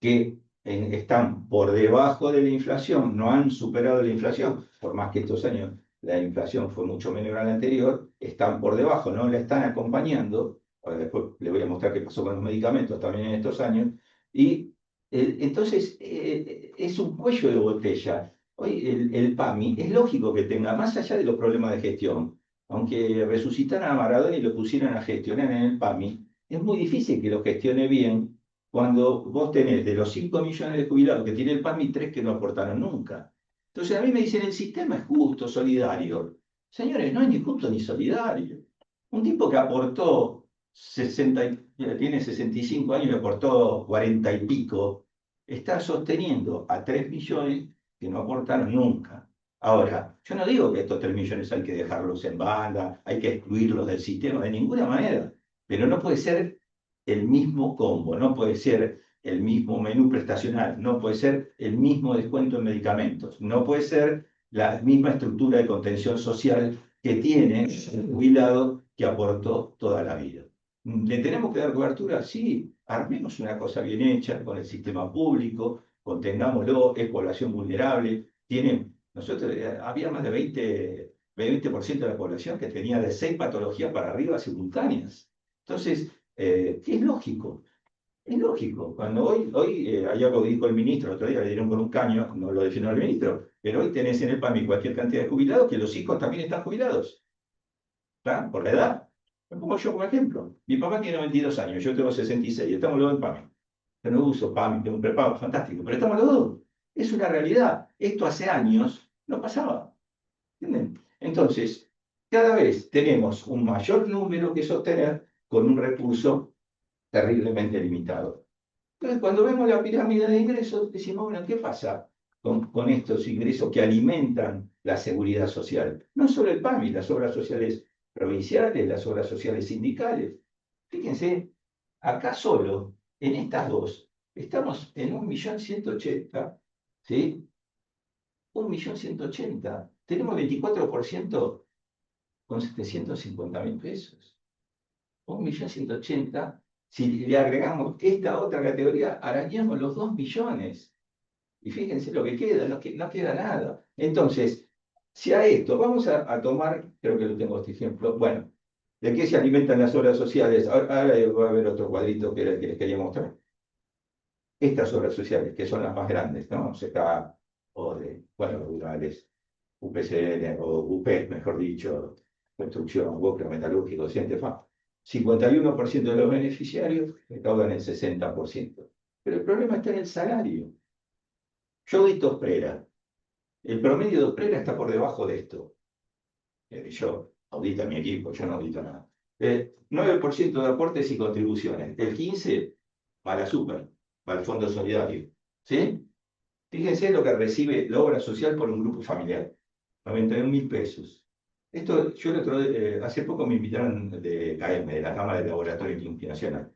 que están por debajo de la inflación, no han superado la inflación, por más que estos años la inflación fue mucho menor a la anterior, están por debajo, no la están acompañando. Ahora después les voy a mostrar qué pasó con los medicamentos también en estos años. Y entonces es un cuello de botella. Hoy el PAMI es lógico que tenga, más allá de los problemas de gestión, aunque resucitaran a Maradona y lo pusieran a gestionar en el PAMI, es muy difícil que lo gestione bien cuando vos tenés de los 5 millones de jubilados que tiene el PAMI, 3 que no aportaron nunca. Entonces a mí me dicen, el sistema es justo, solidario. Señores, no es ni justo ni solidario. Un tipo que aportó tiene 65 años y aportó 40 y pico, está sosteniendo a 3 millones que no aportaron nunca. Ahora, yo no digo que estos 3 millones hay que dejarlos en banda, hay que excluirlos del sistema de ninguna manera, pero no puede ser el mismo combo, no puede ser el mismo menú prestacional, no puede ser el mismo descuento en medicamentos, no puede ser la misma estructura de contención social que tiene el jubilado que aportó toda la vida. ¿Le tenemos que dar cobertura? Sí, armemos una cosa bien hecha con el sistema público, contengámoslo, es población vulnerable, nosotros había más de 20% de la población que tenía de 6 patologías para arriba simultáneas. Entonces, es lógico. Es lógico, cuando hoy hay algo que dijo el ministro, el otro día le dieron con un caño, no lo definió el ministro, pero hoy tenés en el PAMI cualquier cantidad de jubilados que los hijos también están jubilados, ¿está? Por la edad. Me pongo yo como ejemplo. Mi papá tiene 92 años, yo tengo 66, estamos los dos en PAMI. Yo no uso PAMI, tengo un prepago fantástico, pero estamos los dos. Es una realidad. Esto hace años no pasaba. ¿Entienden? Entonces, cada vez tenemos un mayor número que sostener con un recurso terriblemente limitado. Entonces, cuando vemos la pirámide de ingresos, decimos, bueno, ¿qué pasa con estos ingresos que alimentan la seguridad social? No solo el PAMI, las obras sociales provinciales, las obras sociales sindicales. Fíjense, acá solo, en estas dos, estamos en 1.180.000, ¿sí? 1.180.000. Tenemos 24% con 750.000 pesos. 1.180.000. Si le agregamos esta otra categoría, arañamos los 2 millones. Y fíjense lo que queda, no queda nada. Entonces, si a esto vamos a tomar, creo que lo tengo este ejemplo, bueno, ¿de qué se alimentan las obras sociales? Ahora va a haber otro cuadrito que era el que les quería mostrar. Estas obras sociales, que son las más grandes, ¿no? CECA, o de, bueno, rurales, UPCN, o UP, mejor dicho, construcción, Boca, metalúrgico, Cientefa. 51% de los beneficiarios recaudan el 60%. Pero el problema está en el salario. Yo audito Osprera. El promedio de Osprera está por debajo de esto. Yo audito a mi equipo, yo no audito nada. 9% de aportes y contribuciones. El 15% para la super, para el Fondo Solidario. ¿Sí? Fíjense lo que recibe la obra social por un grupo familiar. 91.000 pesos. Esto, yo hace poco me invitaron de KM, de la Cámara de Laboratorio Multinacional.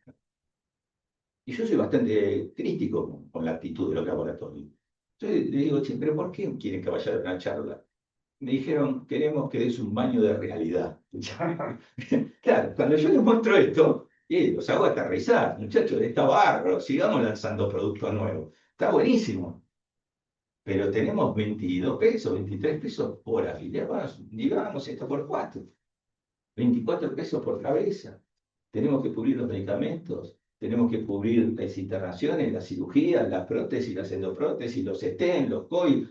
Y yo soy bastante crítico con la actitud de los laboratorios. Entonces le digo, che, ¿pero por qué quieren que vaya a una charla? Me dijeron, queremos que des un baño de realidad. Claro, cuando yo les muestro esto, los hago aterrizar. Muchachos, está barro, sigamos lanzando productos nuevos. Está buenísimo. Pero tenemos 22 pesos, 23 pesos por afiliado, digamos esto por 4. 24 pesos por cabeza. Tenemos que cubrir los medicamentos, tenemos que cubrir las internaciones, las cirugías, las prótesis, las endoprótesis, los stent, los COI,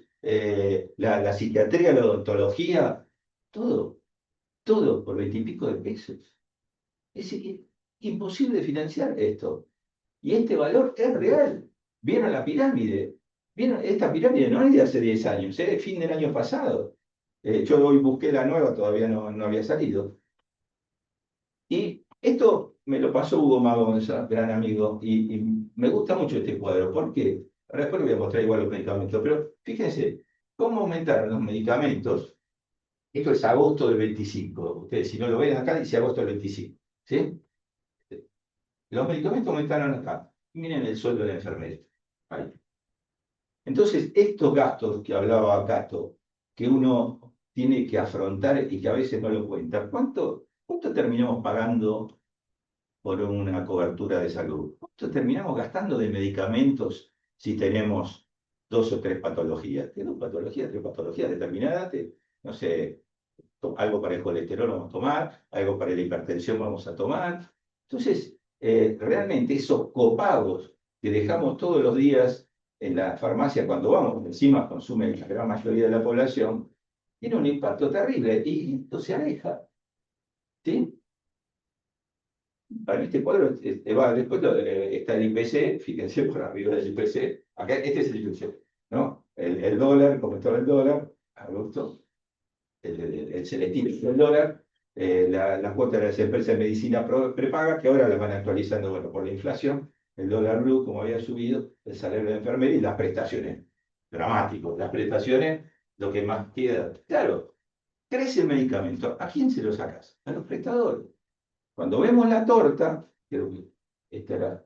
la psiquiatría, la odontología, todo por 20 y pico de pesos. Es imposible financiar esto. Y este valor es real. ¿Vieron la pirámide? ¿Vieron? Esta pirámide no es de hace 10 años, es de fin del año pasado. Yo hoy busqué la nueva, todavía no había salido. Y esto me lo pasó Hugo Magonza, gran amigo, y me gusta mucho este cuadro. ¿Por qué? Ahora después le voy a mostrar igual los medicamentos, pero fíjense, cómo aumentaron los medicamentos. Esto es agosto del 25. Ustedes, si no lo ven acá, dice agosto del 25. ¿Sí? Los medicamentos aumentaron acá. Miren el sueldo de la enfermera. Ahí. Entonces, estos gastos que hablaba Cato, que uno tiene que afrontar y que a veces no lo cuenta, ¿cuánto terminamos pagando por una cobertura de salud? ¿Cuánto terminamos gastando de medicamentos si tenemos 2 o 3 patologías? ¿Qué 2 patologías, 3 patologías determinadas? No sé, algo para el colesterol vamos a tomar, algo para la hipertensión vamos a tomar. Entonces, realmente esos copagos que dejamos todos los días en la farmacia cuando vamos, porque encima consume la gran mayoría de la población, tiene un impacto terrible y esto se aleja. ¿Sí? Para este cuadro, después está el IPC, fíjense por arriba del IPC, acá este es el IPC, ¿no? El dólar, como estaba el dólar, agosto, el celestino del dólar, la cuota de las empresas de medicina prepaga, que ahora las van actualizando, bueno, por la inflación. el dólar blue, como había subido, el salario de enfermería y las prestaciones. Dramático. Las prestaciones, lo que más queda. Claro, crece el medicamento. ¿A quién se lo sacas? A los prestadores. Cuando vemos la torta, creo que esta era.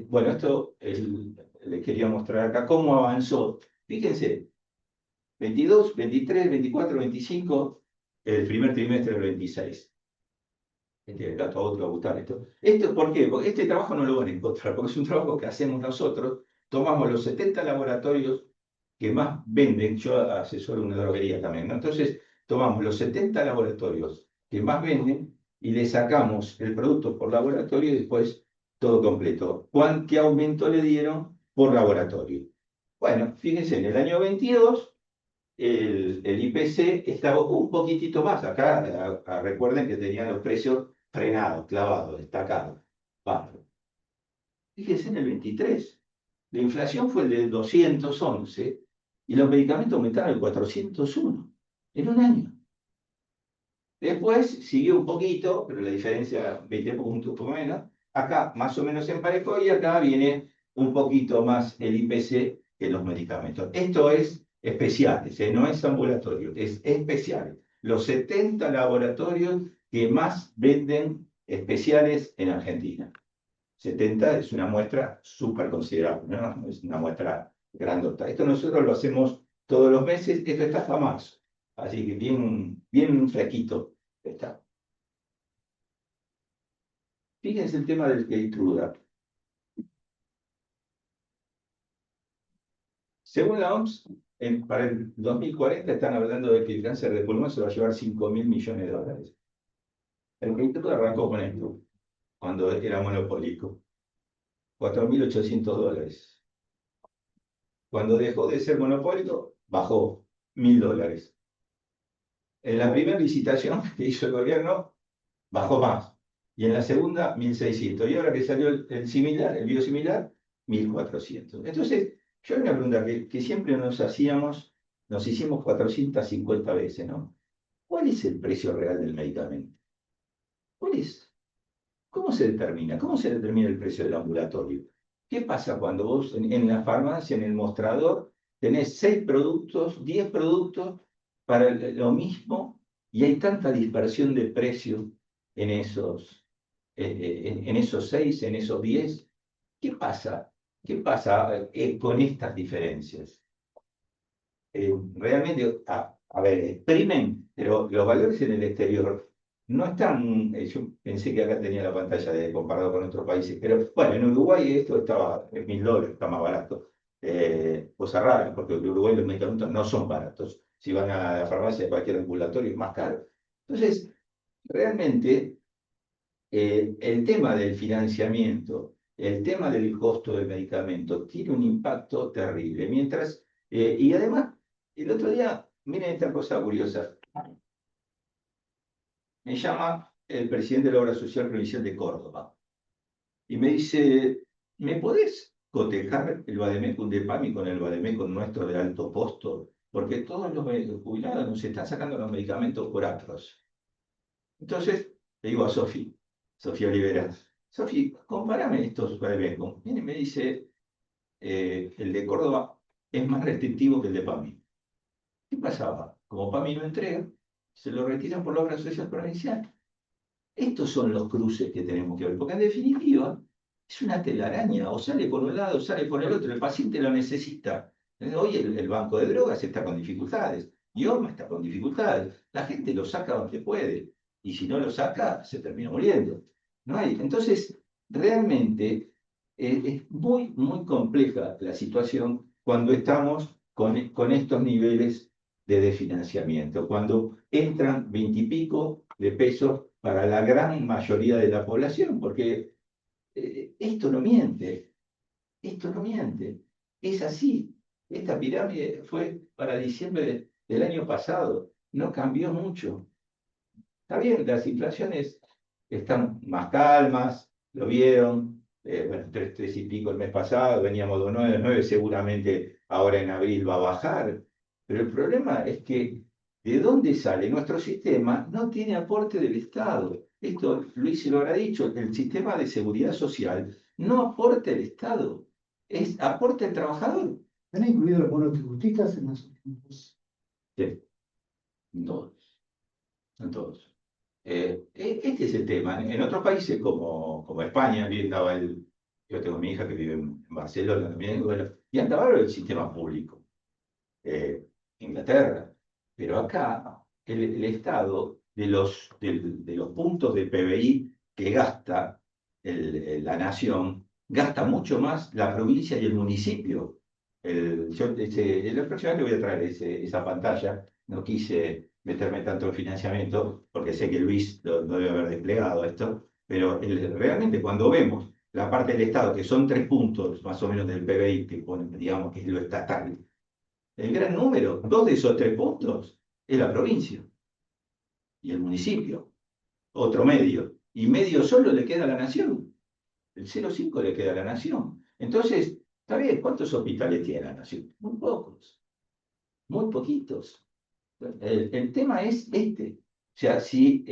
Bueno, esto les quería mostrar acá cómo avanzó. Fíjense, 22, 23, 24, 25, el primer trimestre del 26. Este dato a otro va a gustar esto. ¿Esto por qué? Porque este trabajo no lo van a encontrar, porque es un trabajo que hacemos nosotros. Tomamos los 70 laboratorios que más venden, yo asesoro una droguería también, ¿no? Entonces, tomamos los 70 laboratorios que más venden y le sacamos el producto por laboratorio y después todo completo. ¿Qué aumento le dieron por laboratorio? Bueno, fíjense, en el año 22 el IPC estaba un poquitito más. Acá recuerden que tenían los precios frenados, clavados, destacados. Bajo. Fíjense en el 23. La inflación fue del 211 y los medicamentos aumentaron el 401 en un año. Después siguió un poquito, pero la diferencia 20 puntos por menos. Acá más o menos emparejó y acá viene un poquito más el IPC que los medicamentos. Esto es especiales, no es ambulatorio, es especiales. Los 70 laboratorios que más venden especiales en Argentina. 70 es una muestra súper considerable, ¿no? Es una muestra grandota. Esto nosotros lo hacemos todos los meses, esto está hasta marzo. Así que bien flaquito está. Fíjense el tema del Keytruda. Según la OMS, para el 2040 están hablando de que el cáncer de pulmón se va a llevar 5.000 millones de dólares. El Keytruda arrancó con esto, cuando era monopólico. 4.800 dólares. Cuando dejó de ser monopólico, bajó 1.000 dólares. En la primera licitación que hizo el gobierno, bajó más. Y en la segunda, 1.600. Y ahora que salió el similar, el biosimilar, 1.400. Entonces, yo hay una pregunta que siempre nos hicimos 450 veces, ¿no? ¿Cuál es el precio real del medicamento? ¿Cuál es? ¿Cómo se determina? ¿Cómo se determina el precio del ambulatorio? ¿Qué pasa cuando vos en la farmacia, en el mostrador, tenés 6 productos, 10 productos para lo mismo y hay tanta dispersión de precios en esos 6, en esos 10? ¿Qué pasa? ¿Qué pasa con estas diferencias? Realmente, a ver, exprimen, pero los valores en el exterior no están. Yo pensé que acá tenía la pantalla comparado con otros países, pero bueno, en Uruguay esto estaba en 1.000 dólares, está más barato. Cosa rara, porque en Uruguay los medicamentos no son baratos. Si van a la farmacia de cualquier ambulatorio es más caro. Entonces, realmente, el tema del financiamiento, el tema del costo del medicamento, tiene un impacto terrible. Y además, el otro día, miren esta cosa curiosa. Me llama el presidente de la Obra Social Provincial de Córdoba y me dice, ¿me podés cotejar el Bademecum de PAMI con el Bademecum nuestro de alto costo? Porque todos los jubilados nos están sacando los medicamentos por atros. Entonces, le digo a Sofía Olivera, Sofía, compárame estos Bademecum. Y me dice, el de Córdoba es más restrictivo que el de PAMI. ¿Qué pasaba? Como PAMI no entrega, se lo retiran por la Obra Social Provincial. Estos son los cruces que tenemos que ver, porque en definitiva es una telaraña, o sale por un lado, o sale por el otro, el paciente lo necesita. Hoy el banco de drogas está con dificultades, IORMA está con dificultades, la gente lo saca donde puede, y si no lo saca, se termina muriendo. No hay. Entonces, realmente es muy, muy compleja la situación cuando estamos con estos niveles de desfinanciamiento, cuando entran 20 y pico de pesos para la gran mayoría de la población, porque esto no miente, es así. Esta pirámide fue para diciembre del año pasado, no cambió mucho. Está bien, las inflaciones están más calmas, lo vieron, bueno, 3 y pico el mes pasado, veníamos de 9, seguramente ahora en abril va a bajar, pero el problema es que ¿de dónde sale? Nuestro sistema no tiene aporte del Estado. Esto Luis se lo habrá dicho, el sistema de seguridad social no aporta el Estado, aporta el trabajador. ¿Han incluido los monotributistas en los últimos? Sí, en todos, en todos. Este es el tema. En otros países como España, yo tengo mi hija que vive en Barcelona también, bueno, y anda bárbaro el sistema público. Inglaterra. Pero acá el Estado, de los puntos de PBI que gasta la nación, gasta mucho más la provincia y el municipio. La próxima vez le voy a traer esa pantalla. No quise meterme tanto en financiamiento, porque sé que Luis no debe haber desplegado esto, pero realmente cuando vemos la parte del Estado, que son 3 puntos más o menos del PBI, que digamos que es lo estatal, el gran número, 2 de esos 3 puntos, es la provincia y el municipio, otro medio, y medio solo le queda a la nación, el 0,5 le queda a la nación. Entonces, está bien, ¿cuántos hospitales tiene la nación? Muy pocos, muy poquitos. El tema es este. O sea, si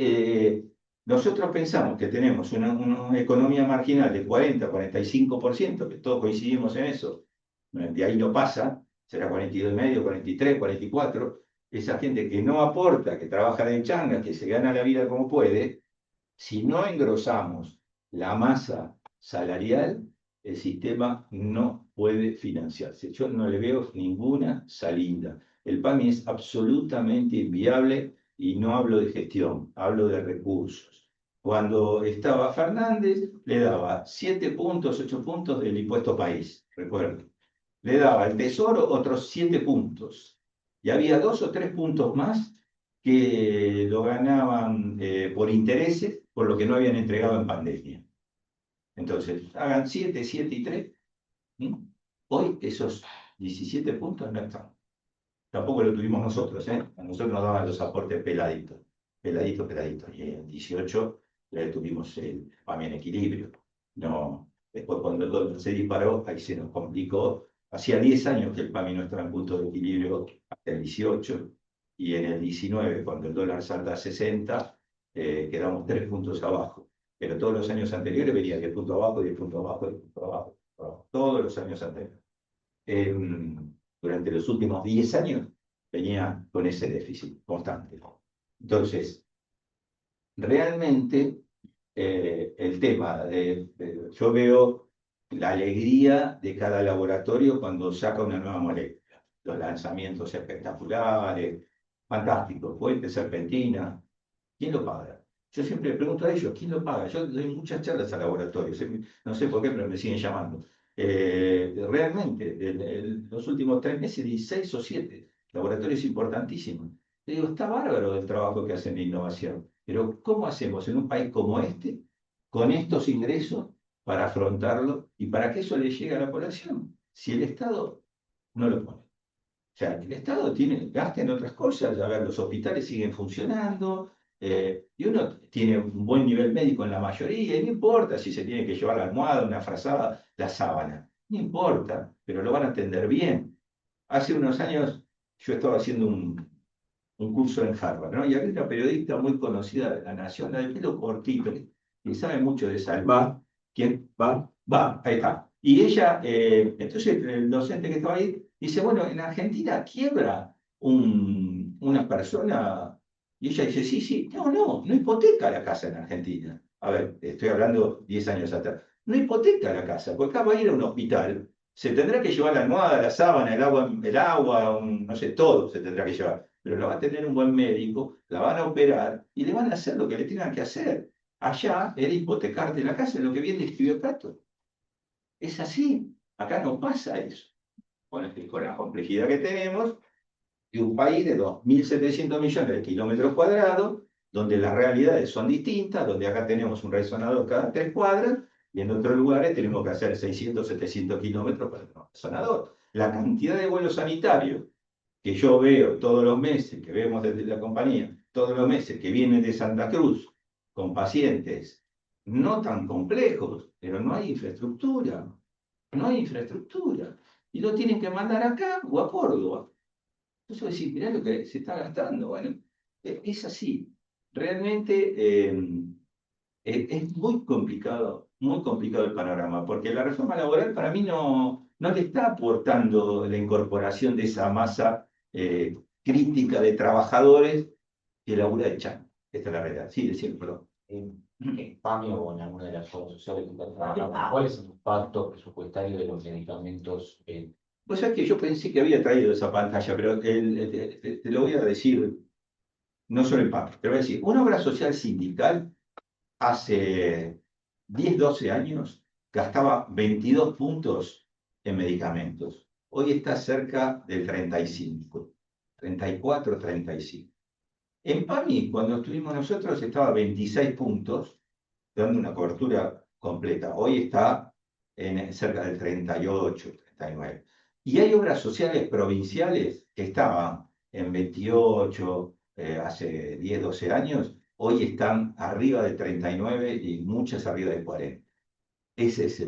nosotros pensamos que tenemos una economía marginal de 40-45%, que todos coincidimos en eso, de ahí no pasa, será 42,5, 43, 44, esa gente que no aporta, que trabaja de changa, que se gana la vida como puede, si no engrosamos la masa salarial, el sistema no puede financiarse. Yo no le veo ninguna salida. El PAMI es absolutamente inviable y no hablo de gestión, hablo de recursos. Cuando estaba Fernández, le daba 7 puntos, 8 puntos del impuesto país, recuerdo. Le daba al Tesoro otros 7 puntos. Y había 2 o 3 puntos más que lo ganaban por intereses, por lo que no habían entregado en pandemia. Entonces, hagan 7, 7 y 3. Hoy esos 17 puntos no están. Tampoco lo tuvimos nosotros, ¿eh? A nosotros nos daban los aportes peladitos, peladitos, peladitos. Y en 18 tuvimos el PAMI en equilibrio. No, después cuando el dólar se disparó, ahí se nos complicó. Hacía 10 años que el PAMI no estaba en punto de equilibrio, hasta el 18, y en el 19, cuando el dólar salta a 60, quedamos 3 puntos abajo. Pero todos los años anteriores venía 10 puntos abajo, 10 puntos abajo, 10 puntos abajo, todos los años anteriores. Durante los últimos 10 años venía con ese déficit constante. Entonces, realmente el tema yo veo la alegría de cada laboratorio cuando saca una nueva molécula. Los lanzamientos espectaculares, fantásticos, puentes, serpentina. ¿Quién lo paga? Yo siempre pregunto a ellos, ¿quién lo paga? Yo doy muchas charlas a laboratorios, no sé por qué, pero me siguen llamando. Realmente, en los últimos 3 meses, 16 o 7 laboratorios importantísimos. Le digo, está bárbaro el trabajo que hacen de innovación, pero ¿cómo hacemos en un país como este, con estos ingresos, para afrontarlo y para que eso le llegue a la población? Si el Estado no lo pone. O sea, el Estado gasta en otras cosas, a ver, los hospitales siguen funcionando, y uno tiene un buen nivel médico en la mayoría, y no importa si se tiene que llevar la almohada, una frazada, la sábana, no importa, pero lo van a atender bien. Hace unos años yo estaba haciendo un curso en Harvard, ¿no? Y había una periodista muy conocida de La Nación, la de pelo cortito, que sabe mucho de salud. Va. ¿Quién? Va, ahí está. Y ella, entonces el docente que estaba ahí, dice, bueno, en Argentina quiebra una persona, y ella dice, sí, no hipoteca la casa en Argentina. A ver, estoy hablando 10 años atrás. No hipoteca la casa, porque acá va a ir a un hospital, se tendrá que llevar la almohada, la sábana, el agua, no sé, todo se tendrá que llevar. Pero la va a tener un buen médico, la van a operar y le van a hacer lo que le tengan que hacer. Allá era hipotecarte la casa, en lo que viene escribió Prato. Es así, acá no pasa eso. Con la complejidad que tenemos, de un país de 2.700 millones de kilómetros cuadrados, donde las realidades son distintas, donde acá tenemos un resonador cada 3 cuadras, y en otros lugares tenemos que hacer 600, 700 kilómetros para un resonador. La cantidad de vuelos sanitarios que yo veo todos los meses, que vemos desde la compañía, todos los meses que vienen de Santa Cruz, con pacientes no tan complejos, pero no hay infraestructura. No hay infraestructura. Y lo tienen que mandar acá o a Córdoba. Entonces decir, mirá lo que se está gastando. Bueno, es así. Realmente es muy complicado muy complicado el panorama, porque la reforma laboral para mí no le está aportando la incorporación de esa masa crítica de trabajadores que labura de chan. Esta es la realidad. Sí, decir, perdón. En PAMI o en alguna de las obras sociales que están trabajando, ¿cuál es el impacto presupuestario de los medicamentos? Pues es que yo pensé que había traído esa pantalla, pero te lo voy a decir, no solo en PAMI, te voy a decir, una obra social sindical hace 10, 12 años gastaba 22 puntos en medicamentos. Hoy está cerca del 35, 34, 35. En PAMI, cuando estuvimos nosotros, estaba 26 puntos, dando una cobertura completa. Hoy está cerca del 38, 39. Y hay obras sociales provinciales que estaban en 28, hace 10, 12 años, hoy están arriba de 39 y muchas arriba de 40. Ese es Yo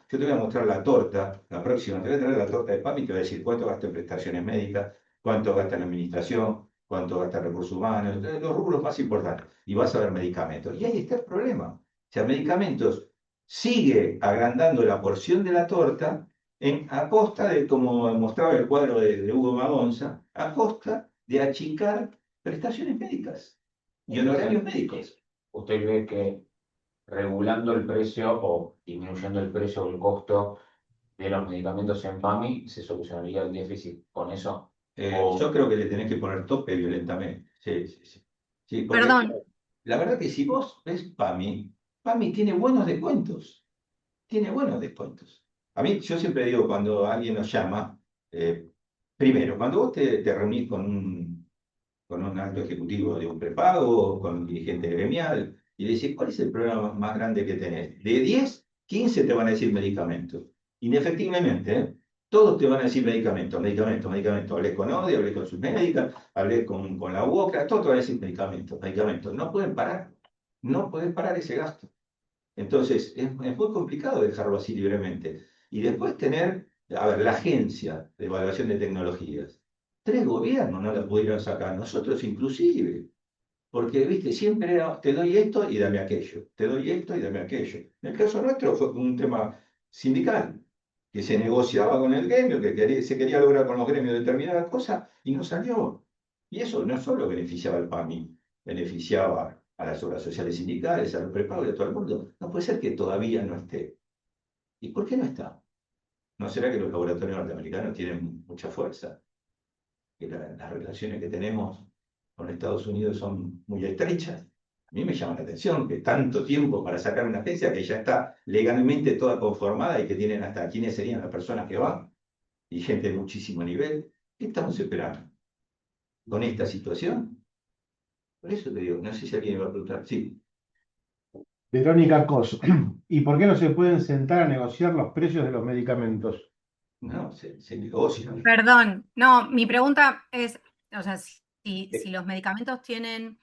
te voy a mostrar la torta, la próxima, te voy a traer la torta de PAMI y te voy a decir cuánto gasta en prestaciones médicas, cuánto gasta en administración, cuánto gasta en recursos humanos, los rubros más importantes. Y vas a ver medicamentos. Y ahí está el problema. O sea, medicamentos sigue agrandando la porción de la torta a costa de, como mostraba el cuadro de Hugo Magonza, a costa de achicar prestaciones médicas y honorarios médicos. ¿Usted cree que regulando el precio o disminuyendo el precio o el costo de los medicamentos en PAMI se solucionaría el déficit con eso? Yo creo que le tenés que poner tope violentamente. Sí, sí, sí. Sí, porque Perdón, la verdad que si vos ves PAMI, PAMI tiene buenos descuentos. Tiene buenos descuentos. A mí, yo siempre digo, cuando alguien nos llama, primero, cuando vos te reunís con un alto ejecutivo de un prepago, con un dirigente gremial, y le decís, ¿cuál es el problema más grande que tenés? De 10, 15 te van a decir medicamentos. Indefectiblemente, ¿eh? Todos te van a decir medicamentos, medicamentos, medicamentos. Hablé con ODE, hablé con sus médicas, hablé con la UOCRA, todos te van a decir medicamentos, medicamentos. No pueden parar, no pueden parar ese gasto. Entonces, es muy complicado dejarlo así libremente. Y después tener, a ver, la Agencia de Evaluación de Tecnologías. 3 gobiernos no la pudieron sacar, nosotros inclusive. Porque, viste, siempre era, te doy esto y dame aquello, te doy esto y dame aquello. En el caso nuestro fue un tema sindical, que se negociaba con el gremio, se quería lograr con los gremios determinadas cosas y no salió. Y eso no solo beneficiaba al PAMI, beneficiaba a las obras sociales sindicales, a los prepagos y a todo el mundo. No puede ser que todavía no esté. ¿Y por qué no está? ¿No será que los laboratorios norteamericanos tienen mucha fuerza? Que las relaciones que tenemos con Estados Unidos son muy estrechas. A mí me llama la atención que tanto tiempo para sacar una agencia que ya está legalmente toda conformada y que tienen hasta quiénes serían las personas que van, y gente de muchísimo nivel. ¿Qué estamos esperando con esta situación? Por eso te digo, no sé si alguien me va a preguntar. Sí. Verónica Cos, ¿y por qué no se pueden sentar a negociar los precios de los medicamentos? No, se negocia. perdón. No, mi pregunta es, o sea, si los medicamentos tienen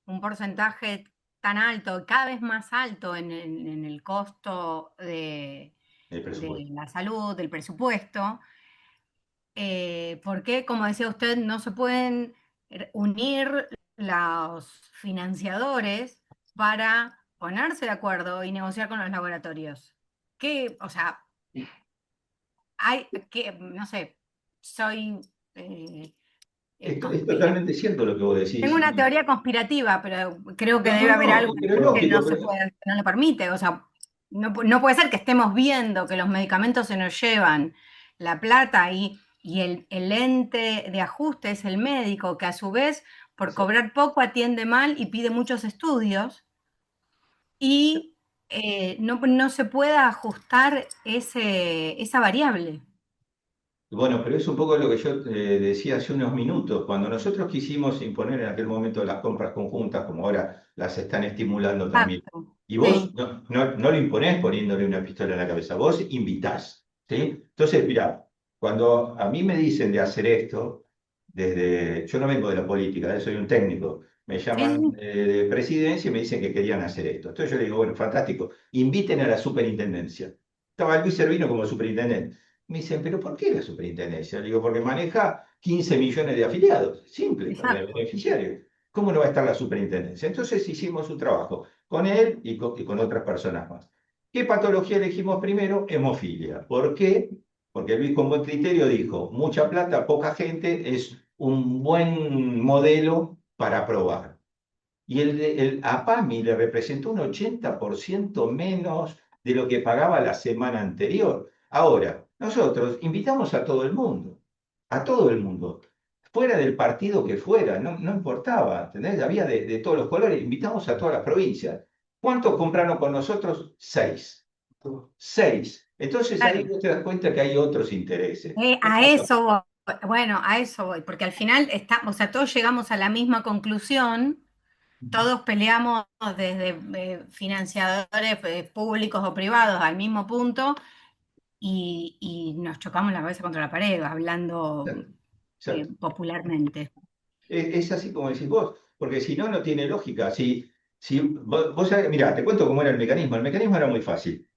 un porcentaje tan alto, cada vez más alto en el costo de la salud, del presupuesto, ¿por qué, como decía usted, no se pueden unir los financiadores para ponerse de acuerdo y negociar con los laboratorios? ¿Qué, o sea, hay que, no sé, soy... Es totalmente cierto lo que vos decís. Tengo una teoría conspirativa, pero creo que No, debe no, haber no, algo pero que lógico, no se pero- puede, que no lo permite. O sea, no puede ser que estemos viendo que los medicamentos se nos llevan la plata y el ente de ajuste es el médico, que a su vez, por Sí. cobrar poco, atiende mal y pide muchos estudios. Y no se puede ajustar esa variable. Bueno, pero es un poco lo que yo decía hace unos minutos. Cuando nosotros quisimos imponer en aquel momento las compras conjuntas, como ahora las están estimulando también, Exacto. y vos Sí. no lo imponés poniéndole una pistola en la cabeza, vos invitás, ¿sí? Entonces, mira, cuando a mí me dicen de hacer esto, yo no vengo de la política, soy un técnico, me llaman Sí. de presidencia y me dicen que querían hacer esto. Entonces yo le digo, bueno, fantástico, inviten a la superintendencia. Estaba Luis Servino como superintendente. Me dicen, ¿pero por qué la superintendencia? Le digo, porque maneja 15 millones de afiliados, simple, de Exacto. beneficiarios. ¿Cómo no va a estar la superintendencia? Entonces hicimos un trabajo con él y con otras personas más. ¿Qué patología elegimos primero? Hemofilia. ¿Por qué? Porque Luis con buen criterio dijo, mucha plata, poca gente, es un buen modelo para probar. Y el APAMI le representó un 80% menos de lo que pagaba la semana anterior. Ahora, nosotros invitamos a todo el mundo, fuera del partido que fuera, no importaba, ¿entendés? Había de todos los colores, invitamos a todas las provincias. ¿Cuántos compraron con nosotros? 6. 6. Entonces ahí Claro. vos te das cuenta que hay otros intereses. A eso voy. Bueno, a eso voy, porque al final o sea, todos llegamos a la misma conclusión, todos peleamos desde financiadores públicos o privados al mismo punto y nos chocamos la cabeza contra la pared, hablando Exacto. popularmente. Es así como decís vos, porque si no, no tiene lógica. Si vos sabés, mirá, te cuento cómo era el mecanismo. El mecanismo era muy fácil.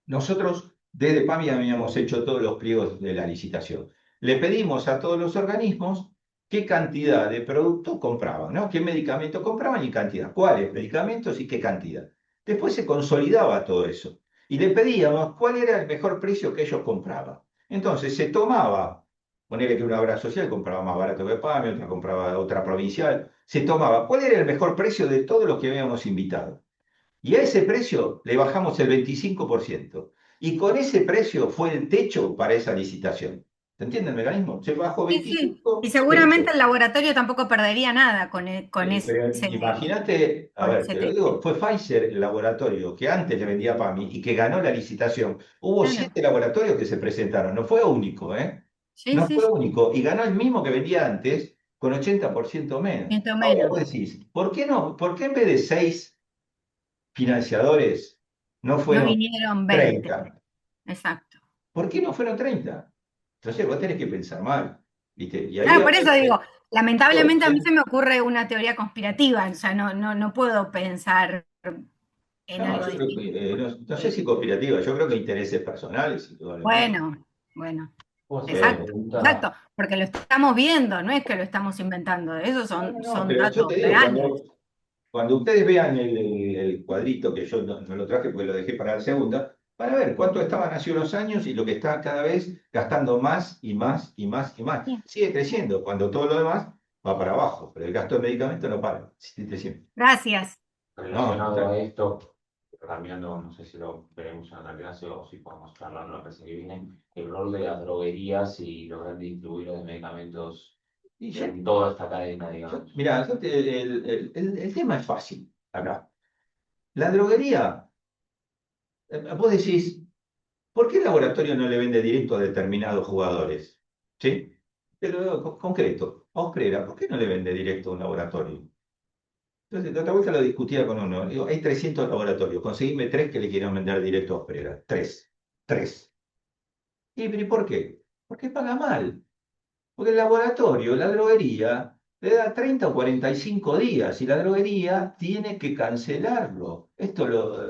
Nosotros desde PAMI habíamos hecho todos los pliegos de la licitación. Le pedimos a todos los organismos qué cantidad de producto compraban, ¿no? ¿Qué medicamento compraban y cantidad? ¿Cuáles medicamentos y qué cantidad? Después se consolidaba todo eso. Y le pedíamos cuál era el mejor precio que ellos compraban. Entonces se tomaba, ponele que una obra social compraba más barato que PAMI, otra compraba otra provincial, se tomaba cuál era el mejor precio de todos los que habíamos invitado. Y a ese precio le bajamos el 25%. Y con ese precio fue el techo para esa licitación. ¿Se entiende el mecanismo? Se bajó Sí, sí. 25, Y seguramente el laboratorio tampoco perdería nada con ese, Pero imagínate, a con ver, ese te lo techo. digo, fue Pfizer el laboratorio que antes le vendía a PAMI y que ganó la licitación. Hubo Claro. 7 laboratorios que se presentaron, no fue único, ¿eh? Sí, No sí, fue sí. único. Y ganó el mismo que vendía antes con 80% menos. Siento Ahora menos. vos decís, ¿por qué no? ¿Por qué en vez de 6 financiadores no No fueron vinieron 20. 30? Exacto. ¿Por qué no fueron 30? Entonces vos tenés que pensar mal, ¿viste? Y ahí Claro, por eso digo, lamentablemente a mí ¿eh? se me ocurre una teoría conspirativa, o sea, no puedo pensar en No, algo yo creo distinto. que, no sé si conspirativa, yo creo que intereses personales, indudablemente. Bueno, ¿Puedo hacer una exacto, pregunta? exacto, porque lo estamos viendo, no es que lo estamos inventando, esos No, son pero yo datos te digo, reales. cuando ustedes vean el cuadrito, que yo no lo traje porque lo dejé para la segunda, van a ver cuánto estaban hace unos años y lo que está cada vez gastando más y más y más y más. Bien, Sigue creciendo, cuando todo lo demás va para abajo, pero el gasto de medicamentos no para, sigue creciendo. gracias. No, Relacionado a esto, cambiando, no sé si lo veremos en la clase o si podemos charlarlo la clase que viene, el rol de las droguerías y los grandes distribuidores de medicamentos y ya, en toda esta cadena, digamos. mirá, el tema es fácil acá. La droguería, vos decís, ¿por qué el laboratorio no le vende directo a determinados jugadores? ¿Sí? Pero concreto, a Osprera, ¿por qué no le vende directo a un laboratorio? Entonces, la otra vuelta lo discutía con uno. Digo, hay 300 laboratorios, conseguime 3 que le quieran vender directo a Osprera. 3. 3. ¿Y por qué? Porque paga mal. Porque el laboratorio, la droguería, le da 30 o 45 días y la droguería tiene que cancelarlo.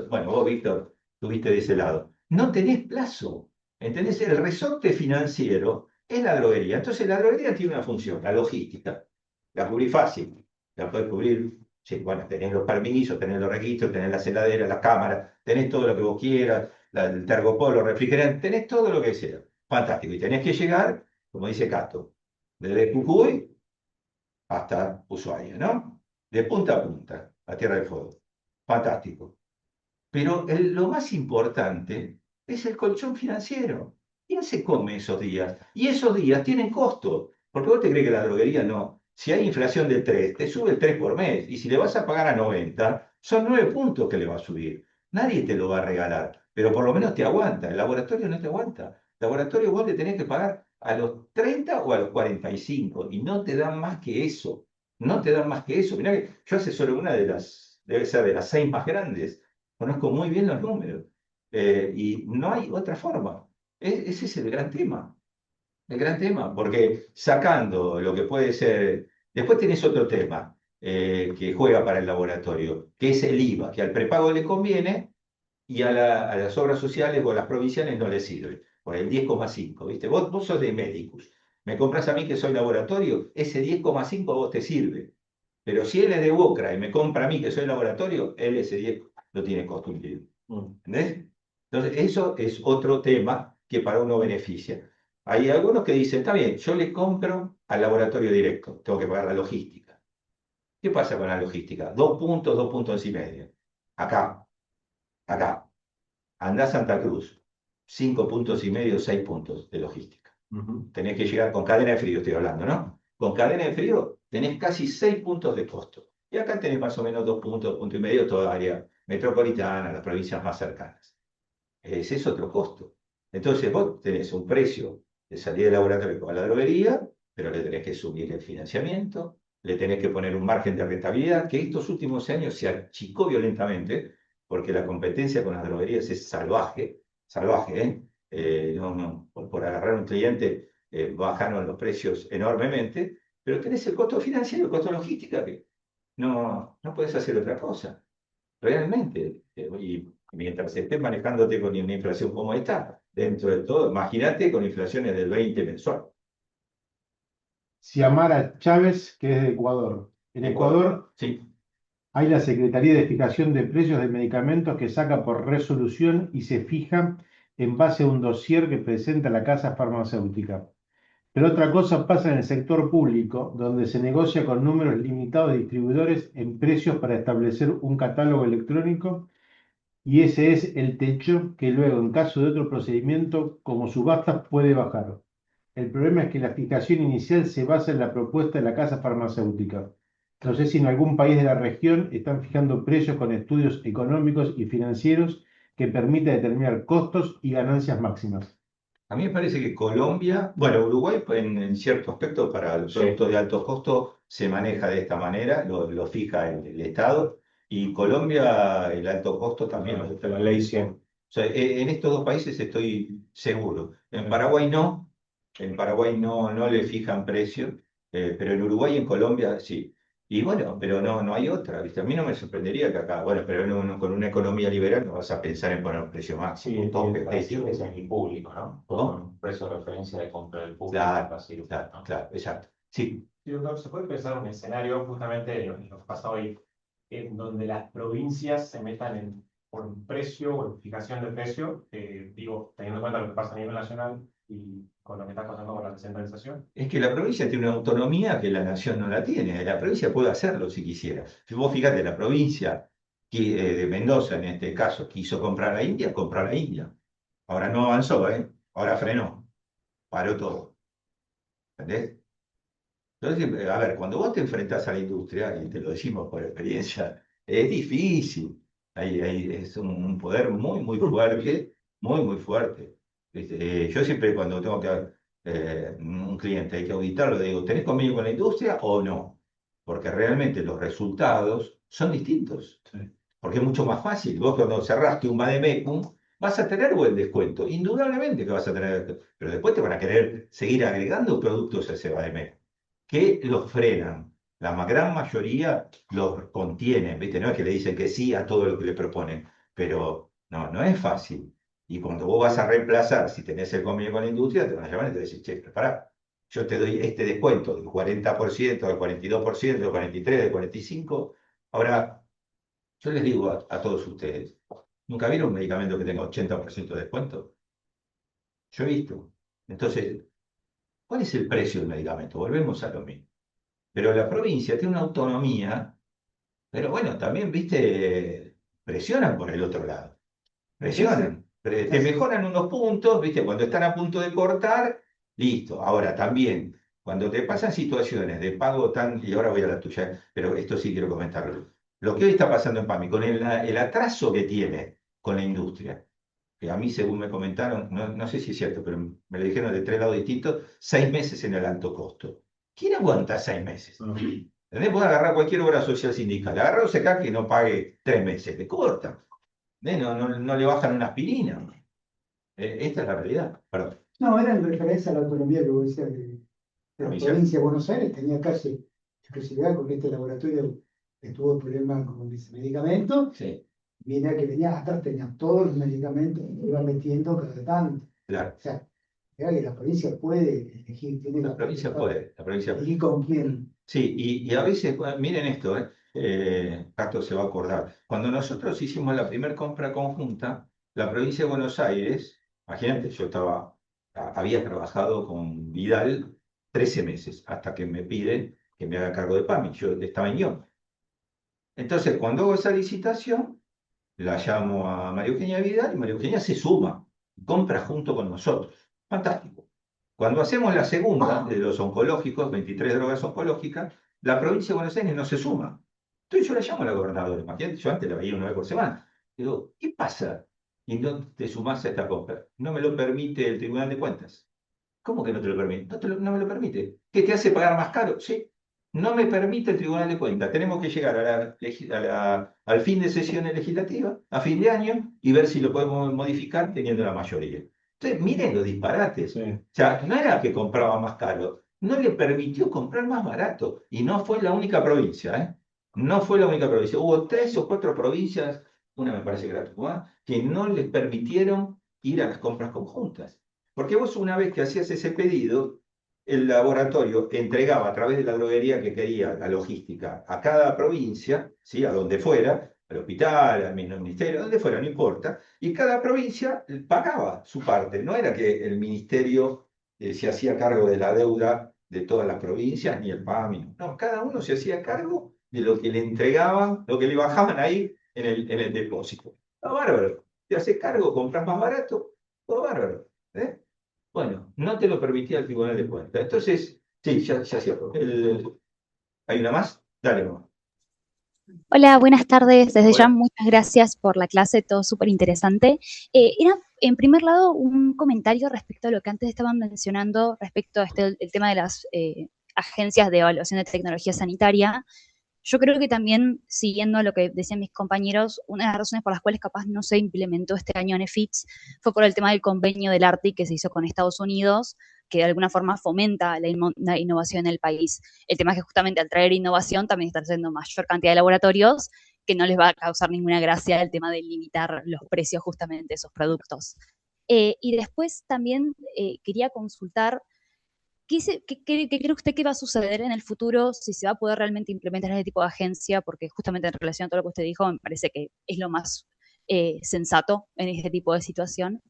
Bueno, vos, Víctor, estuviste de ese lado. No tenés plazo. ¿Entendés? El resorte financiero es la droguería. Entonces la droguería tiene una función, la logística. La cubrís fácil. La podés cubrir, sí, bueno, tenés los permisos, tenés los registros, tenés las heladeras, las cámaras, tenés todo lo que vos quieras, el tergopol, los refrigerantes, tenés todo lo que sea. Fantástico. Y tenés que llegar, como dice Cato, desde Jujuy hasta Ushuaia, ¿no? De punta a punta, a Tierra del Fuego. Fantástico. Pero lo más importante es el colchón financiero. ¿Quién se come esos días? Y esos días tienen costo. Porque vos te crees que la droguería no. Si hay inflación de 3, te sube el 3 por mes. Y si le vas a pagar a 90, son 9 puntos que le va a subir. Nadie te lo va a regalar. Pero por lo menos te aguanta. El laboratorio no te aguanta. El laboratorio vos le tenés que pagar a los 30 o a los 45. Y no te dan más que eso. No te dan más que eso. Mirá que yo asesoro una de las, debe ser de las 6 más grandes. Conozco muy bien los números y no hay otra forma. Ese es el gran tema, porque sacando lo que puede ser, después tenés otro tema que juega para el laboratorio, que es el IVA, que al prepago le conviene y a las obras sociales o a las provinciales no le sirve, por el 10,5, ¿viste? Vos sos de médicos, me compras a mí que soy laboratorio, ese 10,5 a vos te sirve. Pero si él es de Boca y me compra a mí que soy laboratorio, él ese 10 lo tiene costo incluido. ¿Entendés? Entonces, eso es otro tema que para uno beneficia. Hay algunos que dicen, está bien, yo le compro al laboratorio directo, tengo que pagar la logística. ¿Qué pasa con la logística? 2 puntos, 2,5 puntos. Acá. Andá a Santa Cruz, 5,5 puntos, 6 puntos de logística. Tenés que llegar con cadena de frío, estoy hablando, ¿no? Con cadena de frío tenés casi 6 puntos de costo. Y acá tenés más o menos 2 puntos, 1,5 puntos, toda área metropolitana, las provincias más cercanas. Ese es otro costo. Entonces vos tenés un precio de salida de laboratorio con la droguería, pero le tenés que subir el financiamiento, le tenés que poner un margen de rentabilidad, que estos últimos años se achicó violentamente, porque la competencia con las droguerías es salvaje, por agarrar un cliente bajaron los precios enormemente, pero tenés el costo financiero, el costo logística, que no puedes hacer otra cosa. Realmente, y mientras estés manejándote con una inflación como esta, dentro de todo, imagínate con inflaciones del 20 mensual. Xiomara Chávez, que es de Ecuador. En Ecuador Sí. hay la Secretaría de Fijación de Precios de Medicamentos que saca por resolución y se fija en base a un dossier que presenta la casa farmacéutica. Pero otra cosa pasa en el sector público, donde se negocia con números limitados de distribuidores en precios para establecer un catálogo electrónico, y ese es el techo que luego, en caso de otro procedimiento como subastas, puede bajar. El problema es que la fijación inicial se basa en la propuesta de la casa farmacéutica. No sé si en algún país de la región están fijando precios con estudios económicos y financieros que permiten determinar costos y ganancias máximas. A mí me parece que Colombia, bueno, Uruguay en cierto aspecto para los productos de alto costo se maneja de esta manera, lo fija el Estado, y Colombia el alto costo también lo fija La ley 100. O sea, en estos dos países estoy seguro. En Paraguay no le fijan precio, pero en Uruguay y en Colombia sí. Y bueno, pero no hay otra, ¿viste? A mí no me sorprendería que acá, bueno, pero con una economía liberal no vas a pensar en poner un precio máximo, Sí, un tope, Brasil es el público, ¿no? Con un precio de referencia de compra del público. Claro, exacto. Sí. Sí, doctor, ¿se puede pensar un escenario justamente en lo que pasa hoy, en donde las provincias se metan por un precio o fijación de precio, digo, teniendo en cuenta lo que pasa a nivel nacional y con lo que está pasando con la descentralización? Es que la provincia tiene una autonomía que la nación no la tiene. La provincia puede hacerlo si quisiera. Si vos fíjate, la provincia de Mendoza, en este caso, quiso comprar a India, compró a la India. Ahora no avanzó, ahora frenó, paró todo. ¿Entendés? Entonces, a ver, cuando vos te enfrentás a la industria, y te lo decimos por experiencia, es difícil. Es un poder muy fuerte, muy fuerte. Yo siempre cuando tengo que un cliente hay que auditarlo, le digo, ¿tenés convenio con la industria o no? Porque realmente los resultados son distintos. Porque es mucho más fácil. Vos cuando cerraste un Bademecum, vas a tener buen descuento. Indudablemente que vas a tener, pero después te van a querer seguir agregando productos a ese Bademecum que los frenan. La gran mayoría los contienen, ¿viste? No es que le dicen que sí a todo lo que le proponen, pero no es fácil. Y cuando vos vas a reemplazar, si tenés el convenio con la industria, te van a llamar y te van a decir, che, pará, yo te doy este descuento del 40%, del 42%, del 43%, del 45%. Ahora, yo les digo a todos ustedes, ¿nunca vieron un medicamento que tenga 80% de descuento? Yo he visto. Entonces, ¿cuál es el precio del medicamento? Volvemos a lo mismo. Pero la provincia tiene una autonomía, pero bueno, también, viste, presionan por el otro lado. Presionan. Te mejoran unos puntos, viste, cuando están a punto de cortar, listo. Ahora también, cuando te pasan situaciones de pago tan, y ahora voy a la tuya, pero esto sí quiero comentarlo. Lo que hoy está pasando en PAMI, con el atraso que tiene con la industria, que a mí, según me comentaron, no sé si es cierto, pero me lo dijeron de 3 lados distintos, 6 meses en el alto costo. ¿Quién aguanta 6 meses? ¿Entendés? Puede agarrar cualquier obra social sindical, agarrar un SECA que no pague 3 meses, le cortan. No le bajan una aspirina. Esta es la realidad. Perdón. No, era en referencia a la autonomía que vos decías de la provincia de Buenos Aires, tenía casi exclusividad con este laboratorio que tuvo problemas con ese medicamento. Sí. Viene a que venía atrás, tenía todos los medicamentos que iba metiendo cada tanto. Claro. O sea, que la provincia puede elegir, tiene La provincia puede. ¿Y con quién? Sí, y a veces, miren esto, Cato se va a acordar. Cuando nosotros hicimos la primera compra conjunta, La provincia de Buenos Aires, imagínate, había trabajado con Vidal 13 meses, hasta que me piden que me haga cargo de PAMI. Yo estaba en guión. Entonces, cuando hago esa licitación, la llamo a María Eugenia Vidal y María Eugenia se suma, compra junto con nosotros. Fantástico. Cuando hacemos la segunda de los oncológicos, 23 drogas oncológicas, la provincia de Buenos Aires no se suma. Entonces yo la llamo a la gobernadora, imagínate, yo antes la veía una vez por semana. Digo, ¿qué pasa? Y no te sumás a esta compra. No me lo permite el Tribunal de Cuentas. ¿Cómo que no te lo permite? No me lo permite. ¿Qué te hace pagar más caro? Sí. No me permite el Tribunal de Cuentas. Tenemos que llegar al fin de sesiones legislativas, a fin de año, y ver si lo podemos modificar teniendo la mayoría. Entonces, miren los disparates. Sí. O sea, no era que compraba más caro, no le permitió comprar más barato. Y no fue la única provincia, ¿eh? No fue la única provincia. Hubo 3 o 4 provincias, una me parece que era Tucumán, que no les permitieron ir a las compras conjuntas. Porque vos una vez que hacías ese pedido, el laboratorio entregaba a través de la droguería que quería la logística a cada provincia, ¿sí? A donde fuera, al hospital, al ministerio, donde fuera, no importa, y cada provincia pagaba su parte. No era que el ministerio se hacía cargo de la deuda de todas las provincias, ni el PAMI. No, cada uno se hacía cargo de lo que le entregaban, lo que le bajaban ahí en el depósito. Todo bárbaro. Te haces cargo, compras más barato, todo bárbaro. ¿Eh? Bueno, no te lo permitía el Tribunal de Cuentas. Entonces, sí, ya cierro. ¿Hay una más? Dale, mamá. Hola, buenas tardes. Desde ya Hola. muchas gracias por la clase, todo súper interesante. Era, en primer lado, un comentario respecto a lo que antes estaban mencionando, respecto a el tema de las agencias de evaluación de tecnología sanitaria. Yo creo que también, siguiendo lo que decían mis compañeros, una de las razones por las cuales capaz no se implementó este año en EFITS fue por el tema del convenio del ARTIC que se hizo con Estados Unidos, que de alguna forma fomenta la innovación en el país. El tema es que justamente al traer innovación también está trayendo mayor cantidad de laboratorios que no les va a causar ninguna gracia el tema de limitar los precios justamente de esos productos. Y después también quería consultar ¿qué cree usted que va a suceder en el futuro? Si se va a poder realmente implementar este tipo de agencia, porque justamente en relación a todo lo que usted dijo, me parece que es lo más sensato en este tipo de situación.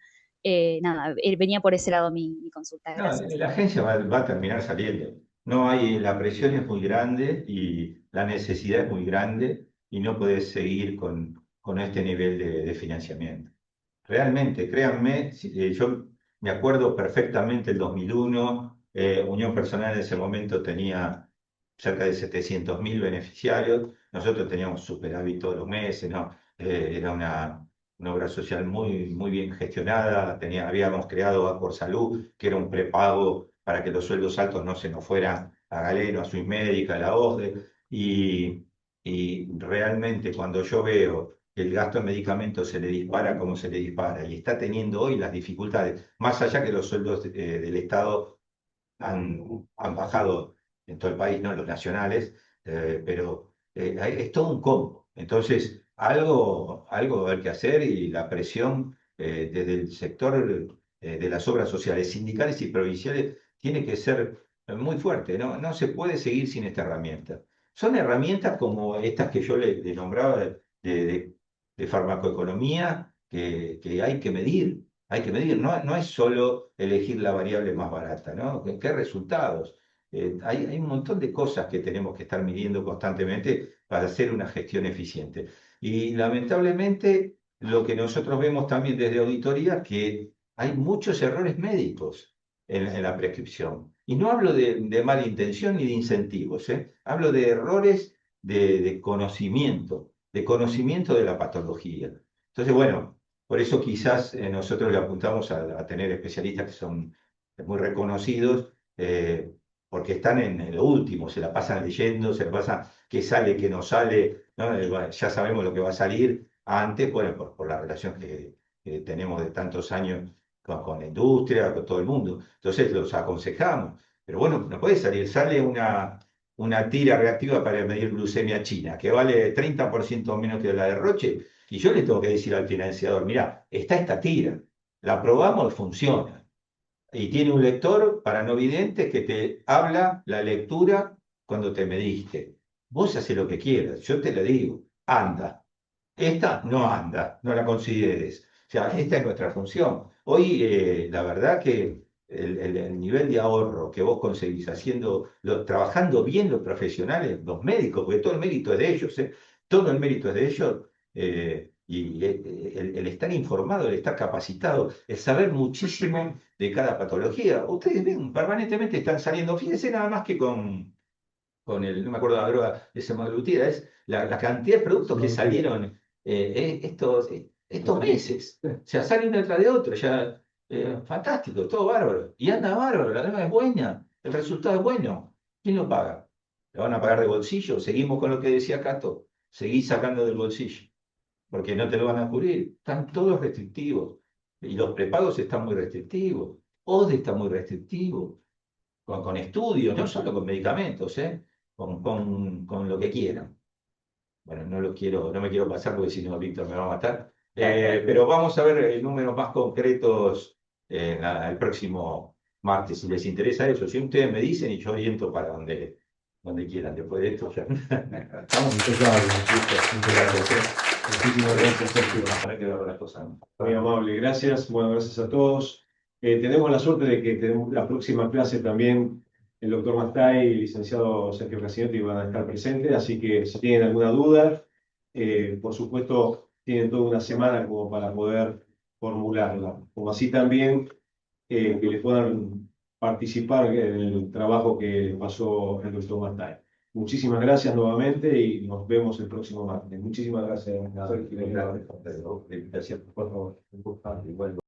Nada, venía por ese lado mi consulta. No, Gracias. la agencia va a terminar saliendo. No hay, la presión es muy grande y la necesidad es muy grande y no puedes seguir con este nivel de financiamiento. Realmente, créanme, yo me acuerdo perfectamente el 2001, Unión Personal en ese momento tenía cerca de 700.000 beneficiarios, nosotros teníamos superávit todos los meses, ¿no? Era una obra social muy bien gestionada, habíamos creado por Salud, que era un prepago para que los sueldos altos no se nos fueran a Galeno, a Swiss Médica, a la OSDE, y realmente cuando yo veo que el gasto en medicamentos se le dispara como se le dispara y está teniendo hoy las dificultades, más allá que los sueldos del Estado han bajado en todo el país, no los nacionales, pero es todo un combo. Entonces, algo va a haber que hacer y la presión desde el sector de las obras sociales, sindicales y provinciales, tiene que ser muy fuerte. No se puede seguir sin esta herramienta. Son herramientas como estas que yo le nombraba de farmacoeconomía que hay que medir. Hay que medir, no es solo elegir la variable más barata, ¿no? ¿Qué resultados? Hay un montón de cosas que tenemos que estar midiendo constantemente para hacer una gestión eficiente. Y lamentablemente lo que nosotros vemos también desde auditoría, que hay muchos errores médicos en la prescripción. Y no hablo de mala intención ni de incentivos, ¿eh? Hablo de errores de conocimiento de la patología. Entonces, bueno, por eso quizás nosotros le apuntamos a tener especialistas que son muy reconocidos, porque están en lo último, se la pasan leyendo, se la pasan qué sale, qué no sale, ¿no? Bueno, ya sabemos lo que va a salir antes, bueno, por la relación que tenemos de tantos años con la industria, con todo el mundo. Entonces los aconsejamos. Pero bueno, no puede salir, sale una tira reactiva para medir glucemia china, que vale 30% menos que la de Roche, y yo le tengo que decir al financiador, mira, está esta tira, la probamos, funciona. Y tiene un lector para no videntes que te habla la lectura cuando te mediste. Vos haces lo que quieras, yo te lo digo, anda. Esta no anda, no la consideres. sea, esta es nuestra función. Hoy, la verdad que el nivel de ahorro que vos conseguís trabajando bien los profesionales, los médicos, porque todo el mérito es de ellos, todo el mérito es de ellos, y el estar informado, el estar capacitado, el saber muchísimo de cada patología. Ustedes ven, permanentemente están saliendo, fíjense nada más que con no me acuerdo la droga de semaglutida, es la cantidad de productos que salieron estos meses. O sea, salen uno detrás de otro, ya, fantástico, todo bárbaro. Y anda bárbaro, la droga es buena, el resultado es bueno. ¿Quién lo paga? ¿Lo van a pagar de bolsillo? Seguimos con lo que decía Cato, seguís sacando del bolsillo, porque no te lo van a cubrir. Están todos restrictivos. Y los prepagos están muy restrictivos. ODE está muy restrictivo. Con estudios, no solo con medicamentos, con lo que quieran. Bueno, no me quiero pasar porque si no, Víctor me va a matar. Pero vamos a ver números más concretos el próximo martes, si les interesa eso. Si ustedes me dicen y yo oriento para donde quieran. Después de esto ya. Estamos Muchas gracias. Muchísimas gracias, Sergio. para que vean las cosas. Muy amable, gracias. Bueno, gracias a todos. Tenemos la suerte de que tenemos la próxima clase también el doctor Mastay y el licenciado Sergio Casinotti van a estar presentes, así que si tienen alguna duda, por supuesto, tienen toda una semana como para poder formularla. Como así también que les puedan participar en el trabajo que pasó el doctor Mastay. Muchísimas gracias nuevamente y nos vemos el próximo martes. Muchísimas gracias. Gracias por la invitación. Por favor. Igual.